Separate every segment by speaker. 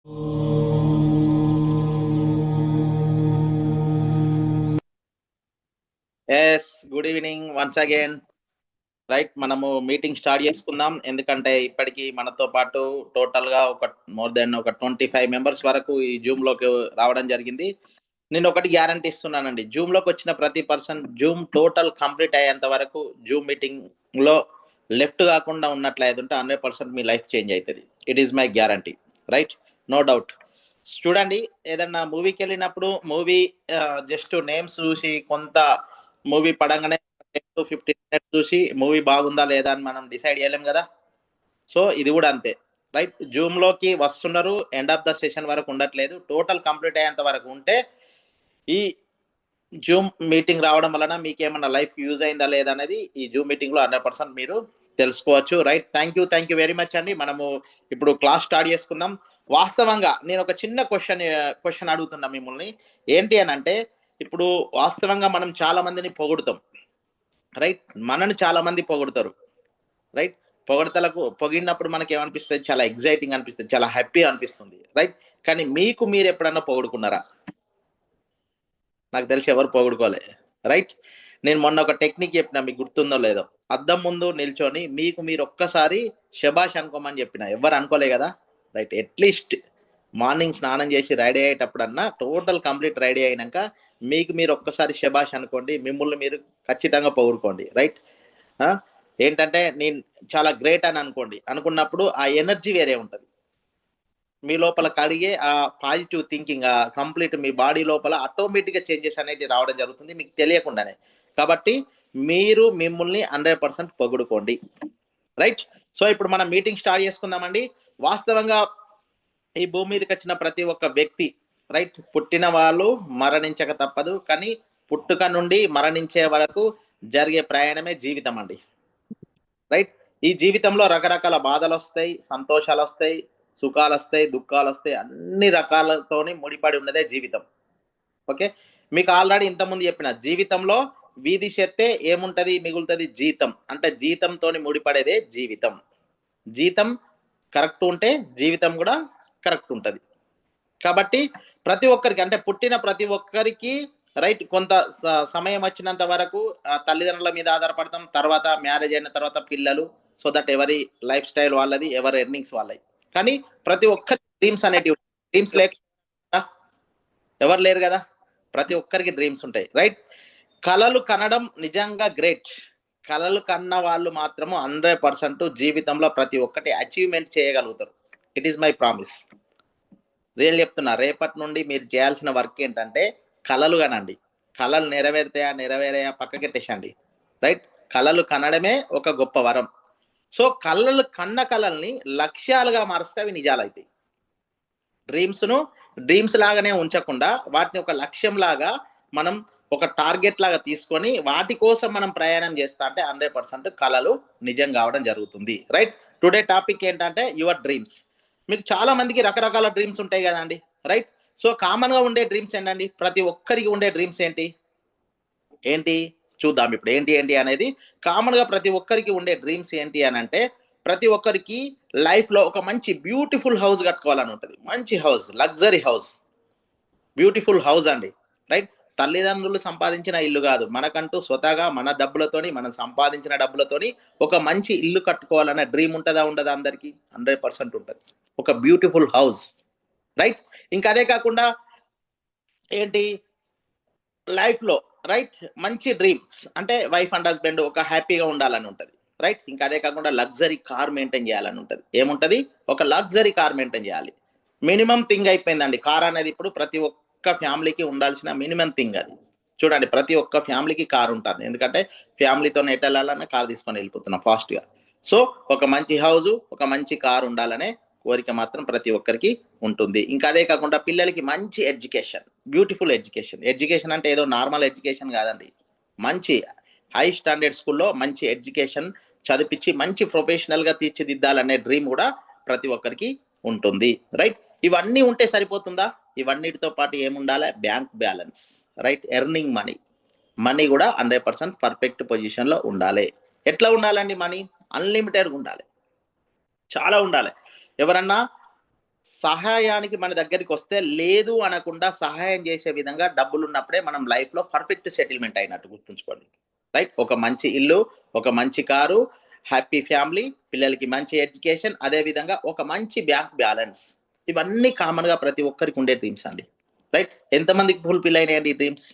Speaker 1: Yes good evening once again. Right, మనము meeting start చేసుకుందాం. ఎందుకంటే ఇప్పటికి మనతో పాటు టోటల్ గా ఒక మోర్ దెన్ ఒక 25 మెంబర్స్ వరకు ఈ జూమ్ లోకి రావడం జరిగింది. నేను ఒకటి గ్యారంటీ ఇస్తున్నానండి, జూమ్ లోకి వచ్చిన ప్రతి పర్సన్ జూమ్ టోటల్ కంప్లీట్ అయ్యేంత వరకు జూమ్ మీటింగ్ లో లెఫ్ట్ కాకుండా ఉన్నట్లయితే 100% మీ లైఫ్ చేంజ్ అవుతుంది. It is my guarantee. Right, no doubt. చూడండి, ఏదన్నా మూవీకి వెళ్ళినప్పుడు మూవీ జస్ట్ నేమ్స్ చూసి కొంత మూవీ పడంగానే 10 to 15 మినిట్స్ చూసి మూవీ బాగుందా లేదా అని మనం డిసైడ్ చేయలేం కదా. సో ఇది కూడా అంతే. రైట్, జూమ్ లోకి వస్తున్నారు, ఎండ్ ఆఫ్ ద సెషన్ వరకు ఉండట్లేదు, టోటల్ కంప్లీట్ అయ్యేంత వరకు ఉంటే ఈ జూమ్ మీటింగ్ రావడం వలన మీకు ఏమన్నా లైఫ్ యూజ్ అయిందా లేదా అనేది ఈ జూమ్ మీటింగ్ లో 100% మీరు తెలుసుకోవచ్చు. Right, thank you very much అండి. మనము ఇప్పుడు క్లాస్ స్టార్ట్ చేసుకుందాం. వాస్తవంగా నేను ఒక చిన్న క్వశ్చన్ అడుగుతున్నా మిమ్మల్ని. ఏంటి అని అంటే, ఇప్పుడు వాస్తవంగా మనం చాలా మందిని పొగుడుతాం. రైట్, మనని చాలా మంది పొగుడుతారు. రైట్, పొగిడినప్పుడు మనకి ఏమనిపిస్తుంది? చాలా ఎగ్జైటింగ్ అనిపిస్తుంది, చాలా హ్యాపీ అనిపిస్తుంది. రైట్, కానీ మీకు మీరు ఎప్పుడన్నా పొగుడుకున్నారా? నాకు తెలిసి ఎవరు పొగుడుకోలే. రైట్, నేను మొన్న ఒక టెక్నిక్ చెప్పిన, మీకు గుర్తుందో లేదో. అద్దం ముందు నిల్చొని మీకు మీరు ఒక్కసారి శబాష్ అనుకోమని చెప్పిన, ఎవరు అనుకోలే కదా. రైట్, అట్లీస్ట్ మార్నింగ్ స్నానం చేసి రెడీ అయ్యేటప్పుడన్నా టోటల్ కంప్లీట్ రెడీ అయినాక మీకు మీరు ఒక్కసారి శబాష్ అనుకోండి, మిమ్మల్ని మీరు ఖచ్చితంగా పొగుడుకోండి. రైట్, ఏంటంటే నేను చాలా గ్రేట్ అని అనుకున్నప్పుడు ఆ ఎనర్జీ వేరే ఉంటుంది మీ లోపల. కడిగే ఆ పాజిటివ్ థింకింగ్ కంప్లీట్ మీ బాడీ లోపల ఆటోమేటిక్గా చేంజెస్ అనేది రావడం జరుగుతుంది మీకు తెలియకుండానే. కాబట్టి మీరు మిమ్మల్ని 100% పొగుడుకోండి. రైట్, సో ఇప్పుడు మనం మీటింగ్ స్టార్ట్ చేసుకుందామండి. వాస్తవంగా ఈ భూమి మీదకి వచ్చిన ప్రతి ఒక్క వ్యక్తి, రైట్, పుట్టిన వాళ్ళు మరణించక తప్పదు, కానీ పుట్టుక నుండి మరణించే వరకు జరిగే ప్రయాణమే జీవితం అండి. రైట్, ఈ జీవితంలో రకరకాల బాధలు వస్తాయి, సంతోషాలు వస్తాయి, సుఖాలు వస్తాయి, దుఃఖాలు వస్తాయి, అన్ని రకాలతోని ముడిపడి ఉన్నదే జీవితం. ఓకే, మీకు ఆల్రెడీ ఇంతకుముందు చెప్పిన, జీవితంలో వీధి చెత్తే ఏముంటది మిగులుతుంది? జీతం. అంటే జీతంతో ముడిపడేదే జీవితం. జీతం కరెక్ట్ ఉంటే జీవితం కూడా కరెక్ట్ ఉంటుంది. కాబట్టి ప్రతి ఒక్కరికి, అంటే పుట్టిన ప్రతి ఒక్కరికి, రైట్, కొంత సమయం వచ్చినంత వరకు తల్లిదండ్రుల మీద ఆధారపడతాం. తర్వాత మ్యారేజ్ అయిన తర్వాత పిల్లలు, సో దట్ ఎవరి లైఫ్ స్టైల్ వాళ్ళది, ఎవరి ఎర్నింగ్స్ వాళ్ళది. కానీ ప్రతి ఒక్కరి డ్రీమ్స్ అనేటివి, డ్రీమ్స్ లేక ఎవరు లేరు కదా. ప్రతి ఒక్కరికి డ్రీమ్స్ ఉంటాయి. రైట్, కళలు కనడం నిజంగా గ్రేట్. కళలు కన్న వాళ్ళు మాత్రము 100% జీవితంలో ప్రతి ఒక్కటి అచీవ్మెంట్ చేయగలుగుతారు. It is my promise. Real చెప్తున్నా, రేపటి నుండి మీరు చేయాల్సిన వర్క్ ఏంటంటే కళలు కనండి. కళలు నెరవేరాయా పక్కకెట్టేసండి. రైట్, కళలు కనడమే ఒక గొప్ప వరం. సో కళలు కన్న కళల్ని లక్ష్యాలుగా మారిస్తే అవి నిజాలైతాయి. డ్రీమ్స్ లాగానే ఉంచకుండా వాటిని ఒక లక్ష్యం లాగా మనం ఒక టార్గెట్ లాగా తీసుకొని వాటి కోసం మనం ప్రయాణం చేస్తా అంటే 100% కళలు నిజం కావడం జరుగుతుంది. రైట్, టుడే టాపిక్ ఏంటంటే యువర్ డ్రీమ్స్. మీకు చాలా మందికి రకరకాల డ్రీమ్స్ ఉంటాయి కదండి. రైట్, సో కామన్ గా ఉండే డ్రీమ్స్ ఏంటండి? ప్రతి ఒక్కరికి ఉండే డ్రీమ్స్ ఏంటి చూద్దాం ఇప్పుడు. ఏంటి అనేది కామన్ గా ప్రతి ఒక్కరికి ఉండే డ్రీమ్స్ ఏంటి అని అంటే, ప్రతి ఒక్కరికి లైఫ్ లో ఒక మంచి బ్యూటిఫుల్ హౌస్ కట్టుకోవాలని ఉంటుంది. మంచి house, luxury house, beautiful house అండి. రైట్, తల్లిదండ్రులు సంపాదించిన ఇల్లు కాదు, మనకంటూ స్వతహాగా మన డబ్బులతోని, మనం సంపాదించిన డబ్బులతోని ఒక మంచి ఇల్లు కట్టుకోవాలనే డ్రీమ్ ఉంటుందా ఉండదా? అందరికి 100% ఉంటుంది, ఒక బ్యూటిఫుల్ హౌస్. రైట్, ఇంకా అదే కాకుండా ఏంటి లైఫ్ లో, రైట్, మంచి డ్రీమ్స్ అంటే వైఫ్ అండ్ హస్బెండ్ ఒక హ్యాపీగా ఉండాలని ఉంటుంది. రైట్, ఇంకా అదే కాకుండా లగ్జరీ కార్ మెయింటైన్ చేయాలని ఉంటుంది. ఏముంటది? ఒక లగ్జరీ కార్ మెయింటైన్ చేయాలి. మినిమం థింగ్ అయిపోయిందండి కార్ అనేది. ఇప్పుడు ప్రతి ఒక్క ఫ్యామిలీకి ఉండాల్సిన మినిమం థింగ్ అది. చూడండి, ప్రతి ఒక్క ఫ్యామిలీకి కార్ ఉంటుంది. ఎందుకంటే ఫ్యామిలీతో ఎటు వెళ్ళాలన్నా కార్ తీసుకొని వెళ్ళిపోతున్నాం ఫాస్ట్ గా. సో ఒక మంచి హౌస్, ఒక మంచి కార్ ఉండాలనే కోరిక మాత్రం ప్రతి ఒక్కరికి ఉంటుంది. ఇంకా అదే కాకుండా పిల్లలకి మంచి ఎడ్యుకేషన్, బ్యూటిఫుల్ ఎడ్యుకేషన్. ఎడ్యుకేషన్ అంటే ఏదో నార్మల్ ఎడ్యుకేషన్ కాదండి, మంచి హై స్టాండర్డ్ స్కూల్లో మంచి ఎడ్యుకేషన్ చదివించి మంచి ప్రొఫెషనల్ గా తీర్చిదిద్దాలనే డ్రీమ్ కూడా ప్రతి ఒక్కరికి ఉంటుంది. రైట్, ఇవన్నీ ఉంటే సరిపోతుందా? ఇవన్నిటితో పాటు ఏముండాలి? Bank balance. Right, earning money కూడా 100% పర్ఫెక్ట్ పొజిషన్ లో ఉండాలి. ఎట్లా ఉండాలండి? మనీ అన్లిమిటెడ్ ఉండాలి, చాలా ఉండాలి. ఎవరన్నా సహాయానికి మన దగ్గరికి వస్తే లేదు అనకుండా సహాయం చేసే విధంగా డబ్బులు ఉన్నప్పుడే మనం లైఫ్లో పర్ఫెక్ట్ సెటిల్మెంట్ అయినట్టు గుర్తుంచుకోండి. రైట్? ఒక మంచి ఇల్లు, ఒక మంచి కారు, హ్యాపీ ఫ్యామిలీ, పిల్లలకి మంచి ఎడ్యుకేషన్, అదేవిధంగా ఒక మంచి బ్యాంక్ బ్యాలెన్స్, ఇవన్నీ కామన్గా ప్రతి ఒక్కరికి ఉండే డ్రీమ్స్ అండి. రైట్? ఎంతమందికి ఫుల్ఫిల్ అయినాయండి ఈ డ్రీమ్స్?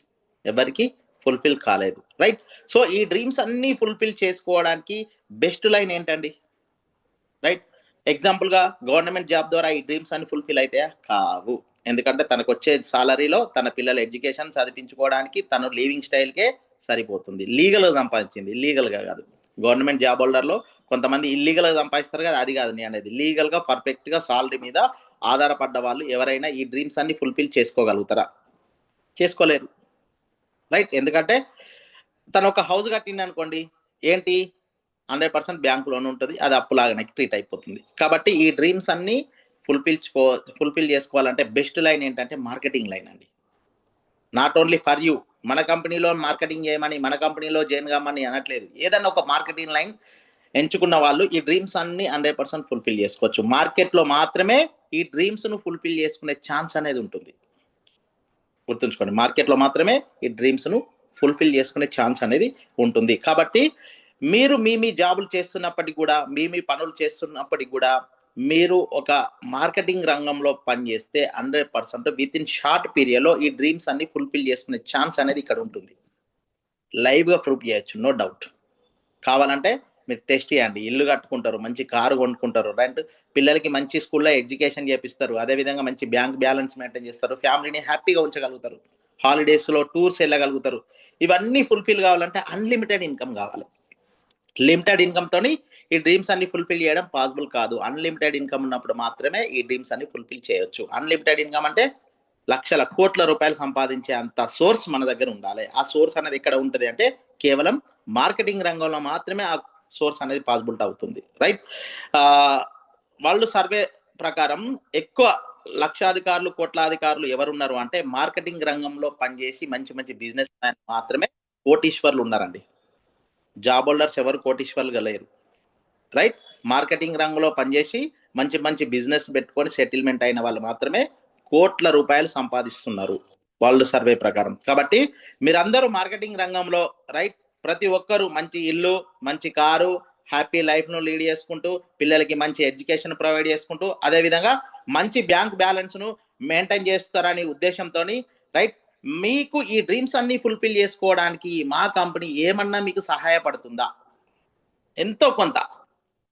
Speaker 1: ఎవరికి ఫుల్ఫిల్ కాలేదు. రైట్? సో ఈ డ్రీమ్స్ అన్నీ ఫుల్ఫిల్ చేసుకోవడానికి బెస్ట్ లైన్ ఏంటండి? రైట్? ఎగ్జాంపుల్గా గవర్నమెంట్ జాబ్ ద్వారా ఈ డ్రీమ్స్ అన్ని ఫుల్ఫిల్ అయితే కావు. ఎందుకంటే తనకు వచ్చే సాలరీలో తన పిల్లల ఎడ్యుకేషన్ చదివించుకోవడానికి తను లివింగ్ స్టైల్కే సరిపోతుంది. లీగల్గా సంపాదించింది, లీగల్గా కాదు. గవర్నమెంట్ జాబ్ హోల్డర్లో కొంతమంది ఇల్లీగల్గా సంపాదిస్తారు కదా, అది కాదు నేను అనేది. లీగల్గా పర్ఫెక్ట్గా సాలరీ మీద ఆధారపడ్డ వాళ్ళు ఎవరైనా ఈ డ్రీమ్స్ అన్ని ఫుల్ఫిల్ చేసుకోగలుగుతారా? చేసుకోలేరు. రైట్? ఎందుకంటే తను ఒక హౌస్ కట్టింది అనుకోండి, ఏంటి 100% బ్యాంక్ లోన్ ఉంటుంది, అది అప్పులాగానే ట్రీట్ అయిపోతుంది. కాబట్టి ఈ డ్రీమ్స్ అన్ని ఫుల్ఫిల్ చేసుకోవాలంటే బెస్ట్ లైన్ ఏంటంటే మార్కెటింగ్ లైన్ అండి. నాట్ ఓన్లీ ఫర్ యూ, మన కంపెనీలో మార్కెటింగ్ చేయమని, మన కంపెనీలో జాయిన్ కామని అనట్లేదు. ఏదన్నా ఒక మార్కెటింగ్ లైన్ ఎంచుకున్న వాళ్ళు ఈ డ్రీమ్స్ అన్ని 100% ఫుల్ఫిల్ చేసుకోవచ్చు. మార్కెట్లో మాత్రమే ఈ డ్రీమ్స్ను ఫుల్ఫిల్ చేసుకునే ఛాన్స్ అనేది ఉంటుంది. గుర్తుంచుకోండి, మార్కెట్లో మాత్రమే ఈ డ్రీమ్స్ను ఫుల్ఫిల్ చేసుకునే ఛాన్స్ అనేది ఉంటుంది. కాబట్టి మీరు మీ జాబులు చేస్తున్నప్పటికీ కూడా, మీ పనులు చేస్తున్నప్పటికీ కూడా మీరు ఒక మార్కెటింగ్ రంగంలో పనిచేస్తే 100% విత్ ఇన్ షార్ట్ పీరియడ్లో ఈ డ్రీమ్స్ అన్ని ఫుల్ఫిల్ చేసుకునే ఛాన్స్ అనేది ఇక్కడ ఉంటుంది. లైవ్గా ప్రూఫ్ చేయొచ్చు, నో డౌట్. కావాలంటే మీరు టెస్ట్ చేయండి. ఇల్లు కట్టుకుంటారు, మంచి కారు కొనుక్కుంటారు, రైట్? పిల్లలకి మంచి స్కూల్లో ఎడ్యుకేషన్ చేపిస్తారు, అదేవిధంగా మంచి బ్యాంక్ బ్యాలెన్స్ మెయింటైన్ చేస్తారు, ఫ్యామిలీని హ్యాపీగా ఉంచగలుగుతారు, హాలిడేస్లో టూర్స్ వెళ్ళగలుగుతారు. ఇవన్నీ ఫుల్ఫిల్ కావాలంటే అన్లిమిటెడ్ ఇన్కమ్ కావాలి. లిమిటెడ్ ఇన్కమ్ తోని ఈ డ్రీమ్స్ అన్ని ఫుల్ఫిల్ చేయడం పాసిబుల్ కాదు. అన్లిమిటెడ్ ఇన్కమ్ ఉన్నప్పుడు మాత్రమే ఈ డ్రీమ్స్ అన్ని ఫుల్ఫిల్ చేయొచ్చు. అన్లిమిటెడ్ ఇన్కమ్ అంటే లక్షల కోట్ల రూపాయలు సంపాదించే అంత సోర్స్ మన దగ్గర ఉండాలి. ఆ సోర్స్ అనేది ఎక్కడ ఉంటుంది అంటే కేవలం మార్కెటింగ్ రంగంలో మాత్రమే ఆ సోర్స్ అనేది పాసిబిలిటీ అవుతుంది. రైట్? వాళ్ళు సర్వే ప్రకారం ఎక్కువ లక్షాధికారులు, కోట్లాధికారులు ఎవరున్నారు అంటే మార్కెటింగ్ రంగంలో పనిచేసి మంచి మంచి బిజినెస్ మ్యాన్ మాత్రమే కోటీశ్వర్లు ఉన్నారండి. జాబ్ హోల్డర్స్ ఎవరు కోటీశ్వర్లుగా లేరు. రైట్? మార్కెటింగ్ రంగంలో పనిచేసి మంచి మంచి బిజినెస్ పెట్టుకొని సెటిల్మెంట్ అయిన వాళ్ళు మాత్రమే కోట్ల రూపాయలు సంపాదిస్తున్నారు వాళ్ళు సర్వే ప్రకారం. కాబట్టి మీరందరూ మార్కెటింగ్ రంగంలో, రైట్, ప్రతి ఒక్కరూ మంచి ఇల్లు, మంచి కారు, హ్యాపీ లైఫ్ను లీడ్ చేసుకుంటూ, పిల్లలకి మంచి ఎడ్యుకేషన్ ప్రొవైడ్ చేసుకుంటూ, అదేవిధంగా మంచి బ్యాంక్ బ్యాలెన్స్ను మెయింటైన్ చేస్తారనే ఉద్దేశంతో, రైట్, మీకు ఈ డ్రీమ్స్ అన్ని ఫుల్ఫిల్ చేసుకోవడానికి మా కంపెనీ ఏమన్నా మీకు సహాయపడుతుందా? ఎంతో కొంత,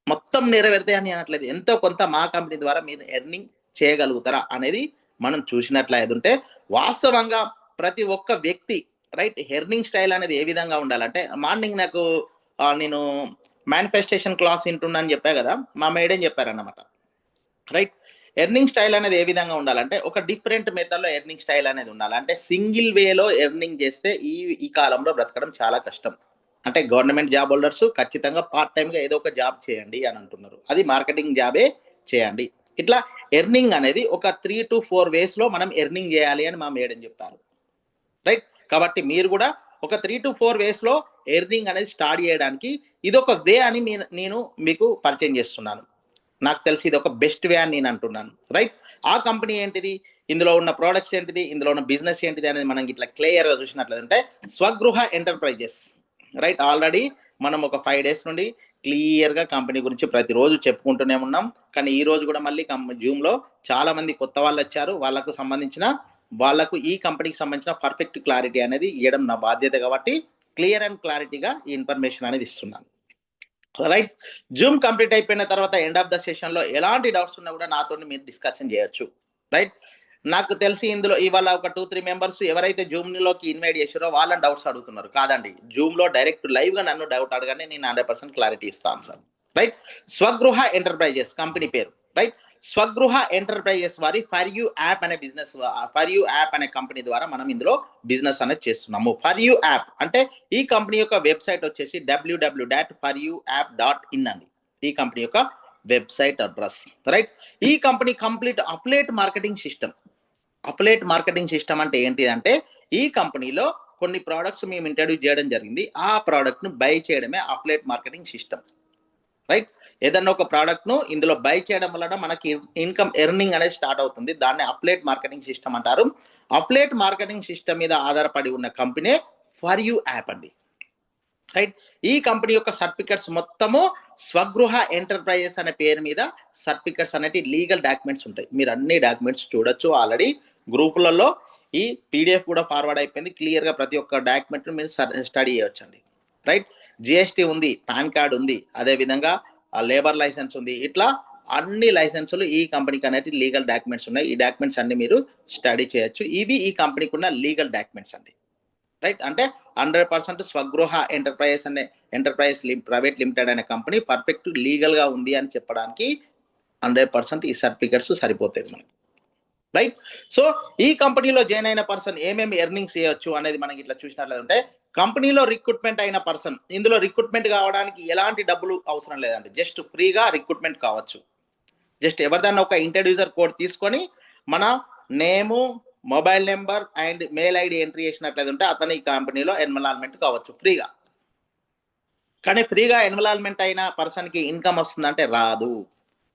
Speaker 1: మొత్తం నెరవేరితే అని అనట్లేదు, ఎంతో కొంత మా కంపెనీ ద్వారా మీరు ఎర్నింగ్ చేయగలుగుతారా అనేది మనం చూసినట్లయితే ఉంటే వాస్తవంగా ప్రతి ఒక్క వ్యక్తి, రైట్, ఎర్నింగ్ స్టైల్ అనేది ఏ విధంగా ఉండాలంటే, మార్నింగ్ నాకు నేను మేనిఫెస్టేషన్ క్లాస్ వింటున్నాను చెప్పా కదా, మా మేడం చెప్పారన్నమాట. రైట్? ఎర్నింగ్ స్టైల్ అనేది ఏ విధంగా ఉండాలంటే ఒక డిఫరెంట్ మెథడ్లో ఎర్నింగ్ స్టైల్ అనేది ఉండాలి. అంటే సింగిల్ వేలో ఎర్నింగ్ చేస్తే ఈ కాలంలో బ్రతకడం చాలా కష్టం. అంటే గవర్నమెంట్ జాబ్ హోల్డర్స్ ఖచ్చితంగా పార్ట్ టైంగా ఏదో ఒక జాబ్ చేయండి అని అంటున్నారు. అది మార్కెటింగ్ జాబే చేయండి. ఇట్లా ఎర్నింగ్ అనేది ఒక 3 to 4 వేస్లో మనం ఎర్నింగ్ చేయాలి అని మా మేడం చెప్పారు. రైట్? కాబట్టి మీరు కూడా ఒక 3 to 4 వేస్లో ఎర్నింగ్ అనేది స్టార్ట్ చేయడానికి ఇదొక వే అని నేను మీకు పరిచయం చేస్తున్నాను. నాకు తెలిసి ఇది ఒక బెస్ట్ వే అని నేను అంటున్నాను. రైట్? ఆ కంపెనీ ఏంటిది, ఇందులో ఉన్న ప్రోడక్ట్స్ ఏంటిది, ఇందులో ఉన్న బిజినెస్ ఏంటిది అనేది మనం ఇట్లా క్లియర్గా చూసినట్లయితే స్వగృహ ఎంటర్ప్రైజెస్. రైట్? ఆల్రెడీ మనం ఒక 5 days నుండి క్లియర్గా కంపెనీ గురించి ప్రతిరోజు చెప్పుకుంటూనే ఉన్నాం. కానీ ఈ రోజు కూడా మళ్ళీ జూమ్లో చాలా మంది కొత్త వాళ్ళు వచ్చారు. వాళ్ళకు ఈ కంపెనీకి సంబంధించిన పర్ఫెక్ట్ క్లారిటీ అనేది ఇవ్వడం నా బాధ్యత. కాబట్టి క్లియర్ అండ్ క్లారిటీగా ఈ ఇన్ఫర్మేషన్ అనేది ఇస్తున్నాను. రైట్? జూమ్ కంప్లీట్ అయిపోయిన తర్వాత ఎండ్ ఆఫ్ ద సెషన్లో ఎలాంటి డౌట్స్ ఉన్నా కూడా నాతో మీరు డిస్కషన్ చేయొచ్చు. రైట్? నాకు తెలిసి ఇందులో ఇవాళ ఒక 2-3 మెంబర్స్ ఎవరైతే జూమ్లోకి ఇన్వైట్ చేసారో వాళ్ళని డౌట్స్ అడుగుతున్నారు. కాదండి, జూమ్లో డైరెక్ట్ లైవ్గా నన్ను డౌట్ అడగానే నేను 100% క్లారిటీ ఇస్తాను sir. Right? Swagruha enterprises company పేరు. రైట్? స్వగృహ ఎంటర్ప్రైజెస్ వారి ఫర్ యూ యాప్ అనే బిజినెస్, ఫర్ యూ యాప్ అనే కంపెనీ ద్వారా మనం ఇందులో బిజినెస్ అనేది చేస్తున్నాము. ఫర్ యూ యాప్ అంటే ఈ కంపెనీ యొక్క వెబ్సైట్ వచ్చేసి www.foryouapp.in అండి. ఈ కంపెనీ యొక్క వెబ్సైట్ అడ్రస్. రైట్? ఈ company complete affiliate marketing system. Affiliate marketing system అంటే ఏంటి అంటే ఈ కంపెనీలో కొన్ని ప్రోడక్ట్స్ మేము ఇంట్రడ్యూస్ చేయడం జరిగింది. ఆ ప్రోడక్ట్ను బై చేయడమే అఫిలియేట్ మార్కెటింగ్ సిస్టమ్. రైట్? ఏదన్నా ఒక ప్రోడక్ట్ ను ఇందులో బై చేయడం వలన మనకి ఇన్కమ్ ఎర్నింగ్ అనేది స్టార్ట్ అవుతుంది. దాన్ని అప్లైట్ మార్కెటింగ్ సిస్టమ్ అంటారు. అప్లైట్ మార్కెటింగ్ సిస్టమ్ మీద ఆధారపడి ఉన్న కంపెనీ ఫర్ యూ యాప్ అండి. రైట్, ఈ కంపెనీ యొక్క సర్టిఫికెట్స్ మొత్తము స్వగృహ ఎంటర్ప్రైజెస్ అనే పేరు మీద సర్టిఫికెట్స్ అనేవి లీగల్ డాక్యుమెంట్స్ ఉంటాయి. మీరు అన్ని డాక్యుమెంట్స్ చూడొచ్చు. ఆల్రెడీ గ్రూపులలో ఈ పీడిఎఫ్ కూడా ఫార్వర్డ్ అయిపోయింది. క్లియర్గా ప్రతి ఒక్క డాక్యుమెంట్ మీరు స్టడీ చేయవచ్చండి. రైట్, జిఎస్టీ ఉంది, పాన్ కార్డ్ ఉంది, అదేవిధంగా లేబర్ లైసెన్స్ ఉంది. ఇట్లా అన్ని లైసెన్సులు ఈ కంపెనీకి అనేది లీగల్ డాక్యుమెంట్స్ ఉన్నాయి. ఈ డాక్యుమెంట్స్ అన్ని మీరు స్టడీ చేయొచ్చు. ఇవి ఈ కంపెనీకి ఉన్న లీగల్ డాక్యుమెంట్స్ అండి. రైట్, అంటే 100% స్వగృహ ఎంటర్ప్రైజ్ ప్రైవేట్ లిమిటెడ్ అనే కంపెనీ పర్ఫెక్ట్ లీగల్ గా ఉంది అని చెప్పడానికి 100% ఈ సర్టిఫికెట్స్ సరిపోతుంది మనకి. రైట్, సో ఈ కంపెనీలో జాయిన్ అయిన పర్సన్ ఏమేమి ఎర్నింగ్స్ చేయొచ్చు అనేది మనకి ఇట్లా చూసినట్లయితే, కంపెనీలో రిక్రూట్మెంట్ అయిన పర్సన్, ఇందులో రిక్రూట్మెంట్ కావడానికి ఎలాంటి డబ్బులు అవసరం లేదండి. జస్ట్ ఫ్రీగా రిక్రూట్మెంట్ కావచ్చు. జస్ట్ ఎవరిదన్నా ఒక ఇంట్రడ్యూసర్ కోడ్ తీసుకొని మన నేము, mobile number and mail ID entry చేసినట్లయితే ఉంటే అతను ఈ కంపెనీలో ఎన్వలాల్మెంట్ కావచ్చు ఫ్రీగా. కానీ ఫ్రీగా ఎన్వలాల్మెంట్ అయిన పర్సన్కి ఇన్కమ్ వస్తుందంటే రాదు.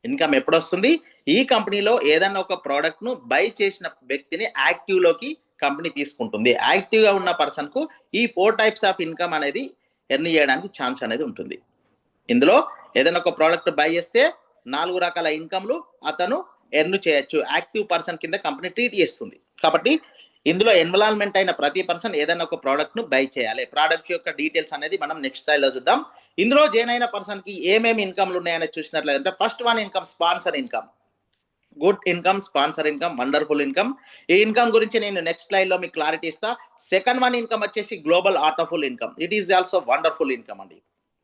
Speaker 1: ఇన్కమ్ ఎప్పుడు వస్తుంది? ఈ కంపెనీలో ఏదన్నా ఒక ప్రోడక్ట్ ను బై చేసిన వ్యక్తిని యాక్టివ్ లోకి కంపెనీ తీసుకుంటుంది. యాక్టివ్ గా ఉన్న పర్సన్ కు ఈ 4 టైప్స్ ఆఫ్ ఇన్కమ్ అనేది ఎర్న్ చేయడానికి ఛాన్స్ అనేది ఉంటుంది. ఇందులో ఏదైనా ఒక ప్రోడక్ట్ బై చేస్తే 4 రకాల ఇన్కమ్లు అతను ఎర్న్ చేయొచ్చు. యాక్టివ్ పర్సన్ కింద కంపెనీ ట్రీట్ చేస్తుంది. కాబట్టి ఇందులో ఎన్వలాల్మెంట్ అయిన ప్రతి పర్సన్ ఏదైనా ఒక ప్రోడక్ట్ ను బై చేయాలి. ప్రోడక్ట్ యొక్క డీటెయిల్స్ అనేది మనం నెక్స్ట్ స్లైడ్లో చూద్దాం. ఇందులో జాయిన్ అయిన పర్సన్ కి ఏమేమి ఇన్కమ్లు ఉన్నాయని చూసినట్లయితే, first one income sponsor income. Good income, sponsor income, wonderful income. ఈ ఇన్కమ్ గురించి నేను నెక్స్ట్ స్లైడ్ లో మీకు క్లారిటీ ఇస్తా. సెకండ్ వన్ ఇన్కమ్ వచ్చేసి global artful income. It is also wonderful income అండి.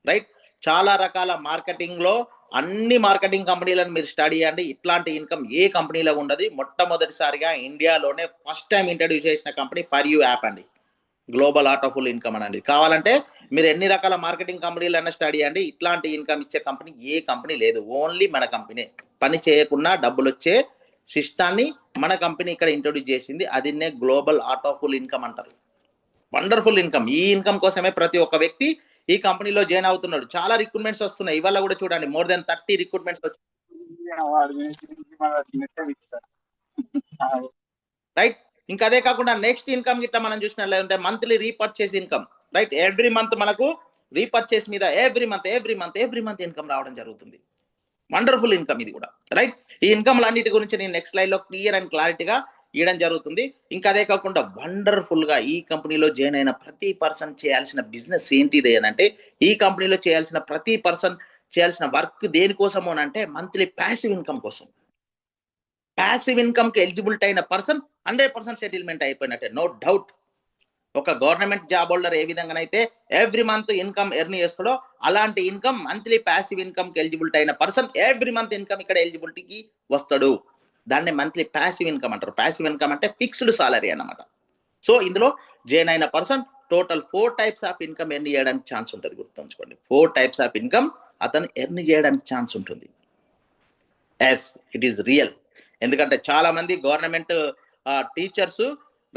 Speaker 1: రైట్, చాలా రకాల మార్కెటింగ్ లో అన్ని మార్కెటింగ్ కంపెనీలను మీరు స్టడీ చేయండి. ఇట్లాంటి ఇన్కమ్ ఏ కంపెనీలో ఉండదు. మొట్టమొదటిసారిగా ఇండియాలోనే ఫస్ట్ టైం ఇంట్రడ్యూస్ చేసిన కంపెనీ ఫర్ యూ యాప్ అండి. గ్లోబల్ ఆర్టఫుల్ ఇన్కమ్ అనేది కావాలంటే మీరు ఎన్ని రకాల మార్కెటింగ్ కంపెనీలు అన్న స్టడీ చేయండి. ఇట్లాంటి ఇన్కమ్ ఇచ్చే కంపెనీ ఏ కంపెనీ లేదు. ఓన్లీ మన కంపెనీ. పని చేయకుండా డబ్బులు వచ్చే సిస్టాన్ని మన కంపెనీ ఇక్కడ ఇంట్రొడ్యూస్ చేసింది. అదినే గ్లోబల్ ఆర్టఫుల్ ఇన్కమ్ అంటారు. Wonderful income. ఈ ఇన్కమ్ కోసమే ప్రతి ఒక్క వ్యక్తి ఈ కంపెనీలో జాయిన్ అవుతున్నాడు. చాలా రిక్రూట్మెంట్స్ వస్తున్నాయి. ఇవాళ కూడా చూడండి, మోర్ దెన్ 30 రిక్రూట్మెంట్స్ వచ్చాయి. రైట్, ఇంకా అదే కాకుండా నెక్స్ట్ ఇన్కమ్ గిట్లా మనం చూసినట్లయితే monthly repurchase income. Right, every month మనకు రీపర్చేస్ మీద ఎవ్రీ మంత్ ఇన్కమ్ రావడం జరుగుతుంది. వండర్ఫుల్ ఇన్కమ్ ఇది కూడా. రైట్, ఈ ఇన్కమ్ అన్నిటి గురించి నేను నెక్స్ట్ స్లైడ్ లో క్లియర్ అండ్ క్లారిటీగా ఇవ్వడం జరుగుతుంది. ఇంకా అదే కాకుండా వండర్ఫుల్ గా ఈ కంపెనీలో జాయిన్ అయిన ప్రతి పర్సన్ చేయాల్సిన బిజినెస్ ఏంటిది అని అంటే, ఈ కంపెనీలో చేయాల్సిన ప్రతి పర్సన్ చేయాల్సిన వర్క్ దేనికోసము అని అంటే మంత్లీ ప్యాసివ్ ఇన్కమ్ కోసం. ప్యాసివ్ ఇన్కమ్ కి ఎలిజిబిలిటీ అయిన పర్సన్ 100% సెటిల్మెంట్ అయిపోయినట్టే, నో డౌట్. ఒక గవర్నమెంట్ జాబ్ హోల్డర్ ఏ విధంగానైతే ఎవ్రీ మంత్ ఇన్కమ్ ఎర్న్ చేస్తాడో, అలాంటి ఇన్కమ్ మంత్లీ ప్యాసివ్ ఇన్కమ్ కి ఎలిజిబిలిటీ అయిన పర్సన్ ఎవ్రీ మంత్ ఇన్కమ్ ఇక్కడ ఎలిజిబిలిటీకి వస్తాడు. దాన్ని మంత్లీ ప్యాసివ్ ఇన్కమ్ అంటారు. ప్యాసివ్ ఇన్కమ్ అంటే ఫిక్స్డ్ సాలరీ అన్నమాట. సో ఇందులో జాయిన్ అయిన person total 4 types of income earn చేయడానికి ఛాన్స్ ఉంటుంది. గుర్తుంచుకోండి, 4 టైప్స్ ఆఫ్ ఇన్కమ్ అతను ఎర్న్ చేయడానికి ఛాన్స్ ఉంటుంది. Yes, it is real. ఎందుకంటే చాలా మంది గవర్నమెంట్ టీచర్స్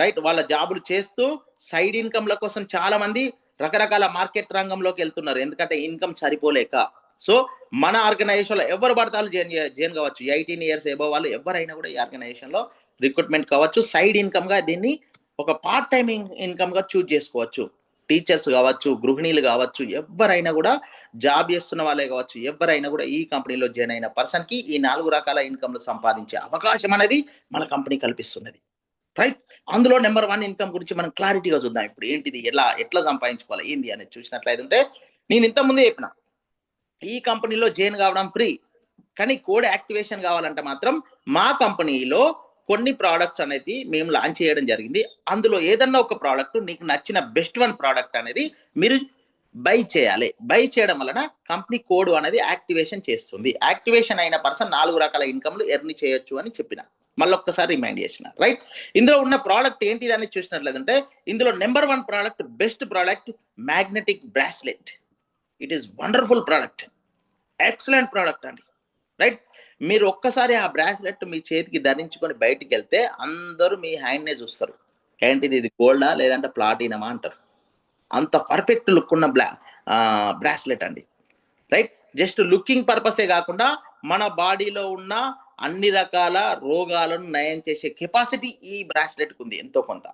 Speaker 1: రైట్ వాళ్ళ జాబులు చేస్తూ సైడ్ ఇన్కమ్ల కోసం చాలా మంది రకరకాల మార్కెట్ రంగంలోకి వెళ్తున్నారు. ఎందుకంటే ఇన్కమ్ సరిపోలేక. సో మన ఆర్గనైజేషన్ లో ఎవరు పడతారు జాయిన్ కావచ్చు. 18 years ఎబో వాళ్ళు ఎవరైనా కూడా ఈ ఆర్గనైజేషన్ లో రిక్రూట్మెంట్ కావచ్చు. సైడ్ ఇన్కమ్ గా దీన్ని ఒక పార్ట్ టైం ఇన్కమ్ గా చూజ్ చేసుకోవచ్చు. టీచర్స్ కావచ్చు, గృహిణీలు కావచ్చు, ఎవరైనా కూడా జాబ్ చేస్తున్న వాళ్ళే కావచ్చు, ఎవరైనా కూడా ఈ కంపెనీలో జాయిన్ అయిన పర్సన్ కి ఈ 4 రకాల ఇన్కమ్లు సంపాదించే అవకాశం అనేది మన కంపెనీ కల్పిస్తున్నది. రైట్, అందులో నెంబర్ 1 ఇన్కమ్ గురించి మనం క్లారిటీగా చూద్దాం. ఇప్పుడు ఏంటిది, ఎట్లా సంపాదించుకోవాలి ఏంది అనేది చూసినట్లయితే, నేను ఇంతకుముందే చెప్పిన ఈ కంపెనీలో జాయిన్ కావడం ఫ్రీ. కానీ కోడ్ యాక్టివేషన్ కావాలంటే మాత్రం మా కంపెనీలో కొన్ని ప్రోడక్ట్స్ అనేది మేము లాంచ్ చేయడం జరిగింది. అందులో ఏదన్నా ఒక ప్రోడక్ట్ నీకు నచ్చిన బెస్ట్ వన్ ప్రోడక్ట్ అనేది మీరు బై చేయాలి. బై చేయడం వలన కంపెనీ కోడ్ అనేది యాక్టివేషన్ చేస్తుంది. యాక్టివేషన్ అయిన పర్సన్ 4 రకాల ఇన్కమ్లు ఎర్న్ చేయొచ్చు అని చెప్పిన, మళ్ళీ ఒక్కసారి రిమైండ్ చేసిన. రైట్, ఇందులో ఉన్న ప్రోడక్ట్ ఏంటిది అని చూసినట్లయితే, ఇందులో number 1 product, best product magnetic bracelet. It is wonderful product, excellent product అండి. రైట్, మీరు ఒక్కసారి ఆ బ్రాస్లెట్ మీ చేతికి ధరించుకొని బయటికి వెళ్తే అందరూ మీ హ్యాండ్నే చూస్తారు. ఏంటిది, ఇది గోల్డా లేదంటే ప్లాటినమా అంటారు. అంత పర్ఫెక్ట్ లుక్ ఉన్న బ్రాస్లెట్ అండి. రైట్, జస్ట్ లుకింగ్ పర్పసే కాకుండా మన బాడీలో ఉన్న అన్ని రకాల రోగాలను నయం చేసే కెపాసిటీ ఈ బ్రాస్లెట్కి ఉంది ఎంతో కొంత.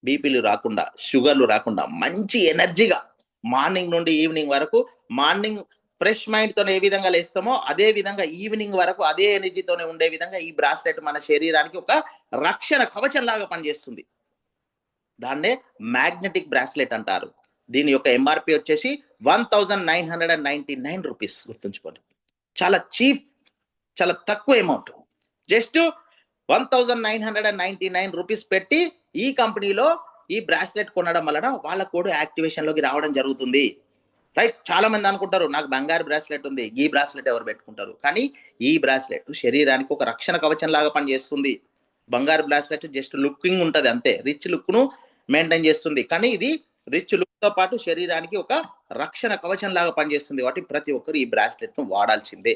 Speaker 1: బీపీలు రాకుండా, షుగర్లు రాకుండా మంచి ఎనర్జీగా మార్నింగ్ నుండి ఈవినింగ్ వరకు, మార్నింగ్ ఫ్రెష్ మైండ్తో ఏ విధంగా లేస్తామో అదే విధంగా ఈవినింగ్ వరకు అదే ఎనర్జీతోనే ఉండే విధంగా ఈ బ్రాస్లెట్ మన శరీరానికి ఒక రక్షణ కవచం లాగా పనిచేస్తుంది. దాన్నే మ్యాగ్నెటిక్ బ్రాస్లెట్ అంటారు. దీని యొక్క ఎంఆర్పి వచ్చేసి 1999 రూపీస్. గుర్తుంచుకోండి, చాలా చీప్, చాలా తక్కువ అమౌంట్. జస్ట్ 1999 రూపీస్ పెట్టి ఈ కంపెనీలో ఈ బ్రాస్లెట్ కొనడం వలన వాళ్ళ కోడ్ యాక్టివేషన్ లోకి రావడం జరుగుతుంది. రైట్, చాలా మంది అనుకుంటారు నాకు బంగారు బ్రాస్లెట్ ఉంది, ఈ బ్రాస్లెట్ ఎవరు పెట్టుకుంటారు? కానీ ఈ బ్రాస్లెట్ శరీరానికి ఒక రక్షణ కవచం లాగా పనిచేస్తుంది. బంగారు బ్రాస్లెట్ జస్ట్ లుకింగ్ ఉంటుంది అంతే, రిచ్ లుక్ ను మెయింటైన్ చేస్తుంది. కానీ ఇది రిచ్ లుక్ తో పాటు శరీరానికి ఒక రక్షణ కవచం లాగా పనిచేస్తుంది. కాబట్టి ప్రతి ఒక్కరు ఈ బ్రాస్లెట్ ను వాడాల్సిందే.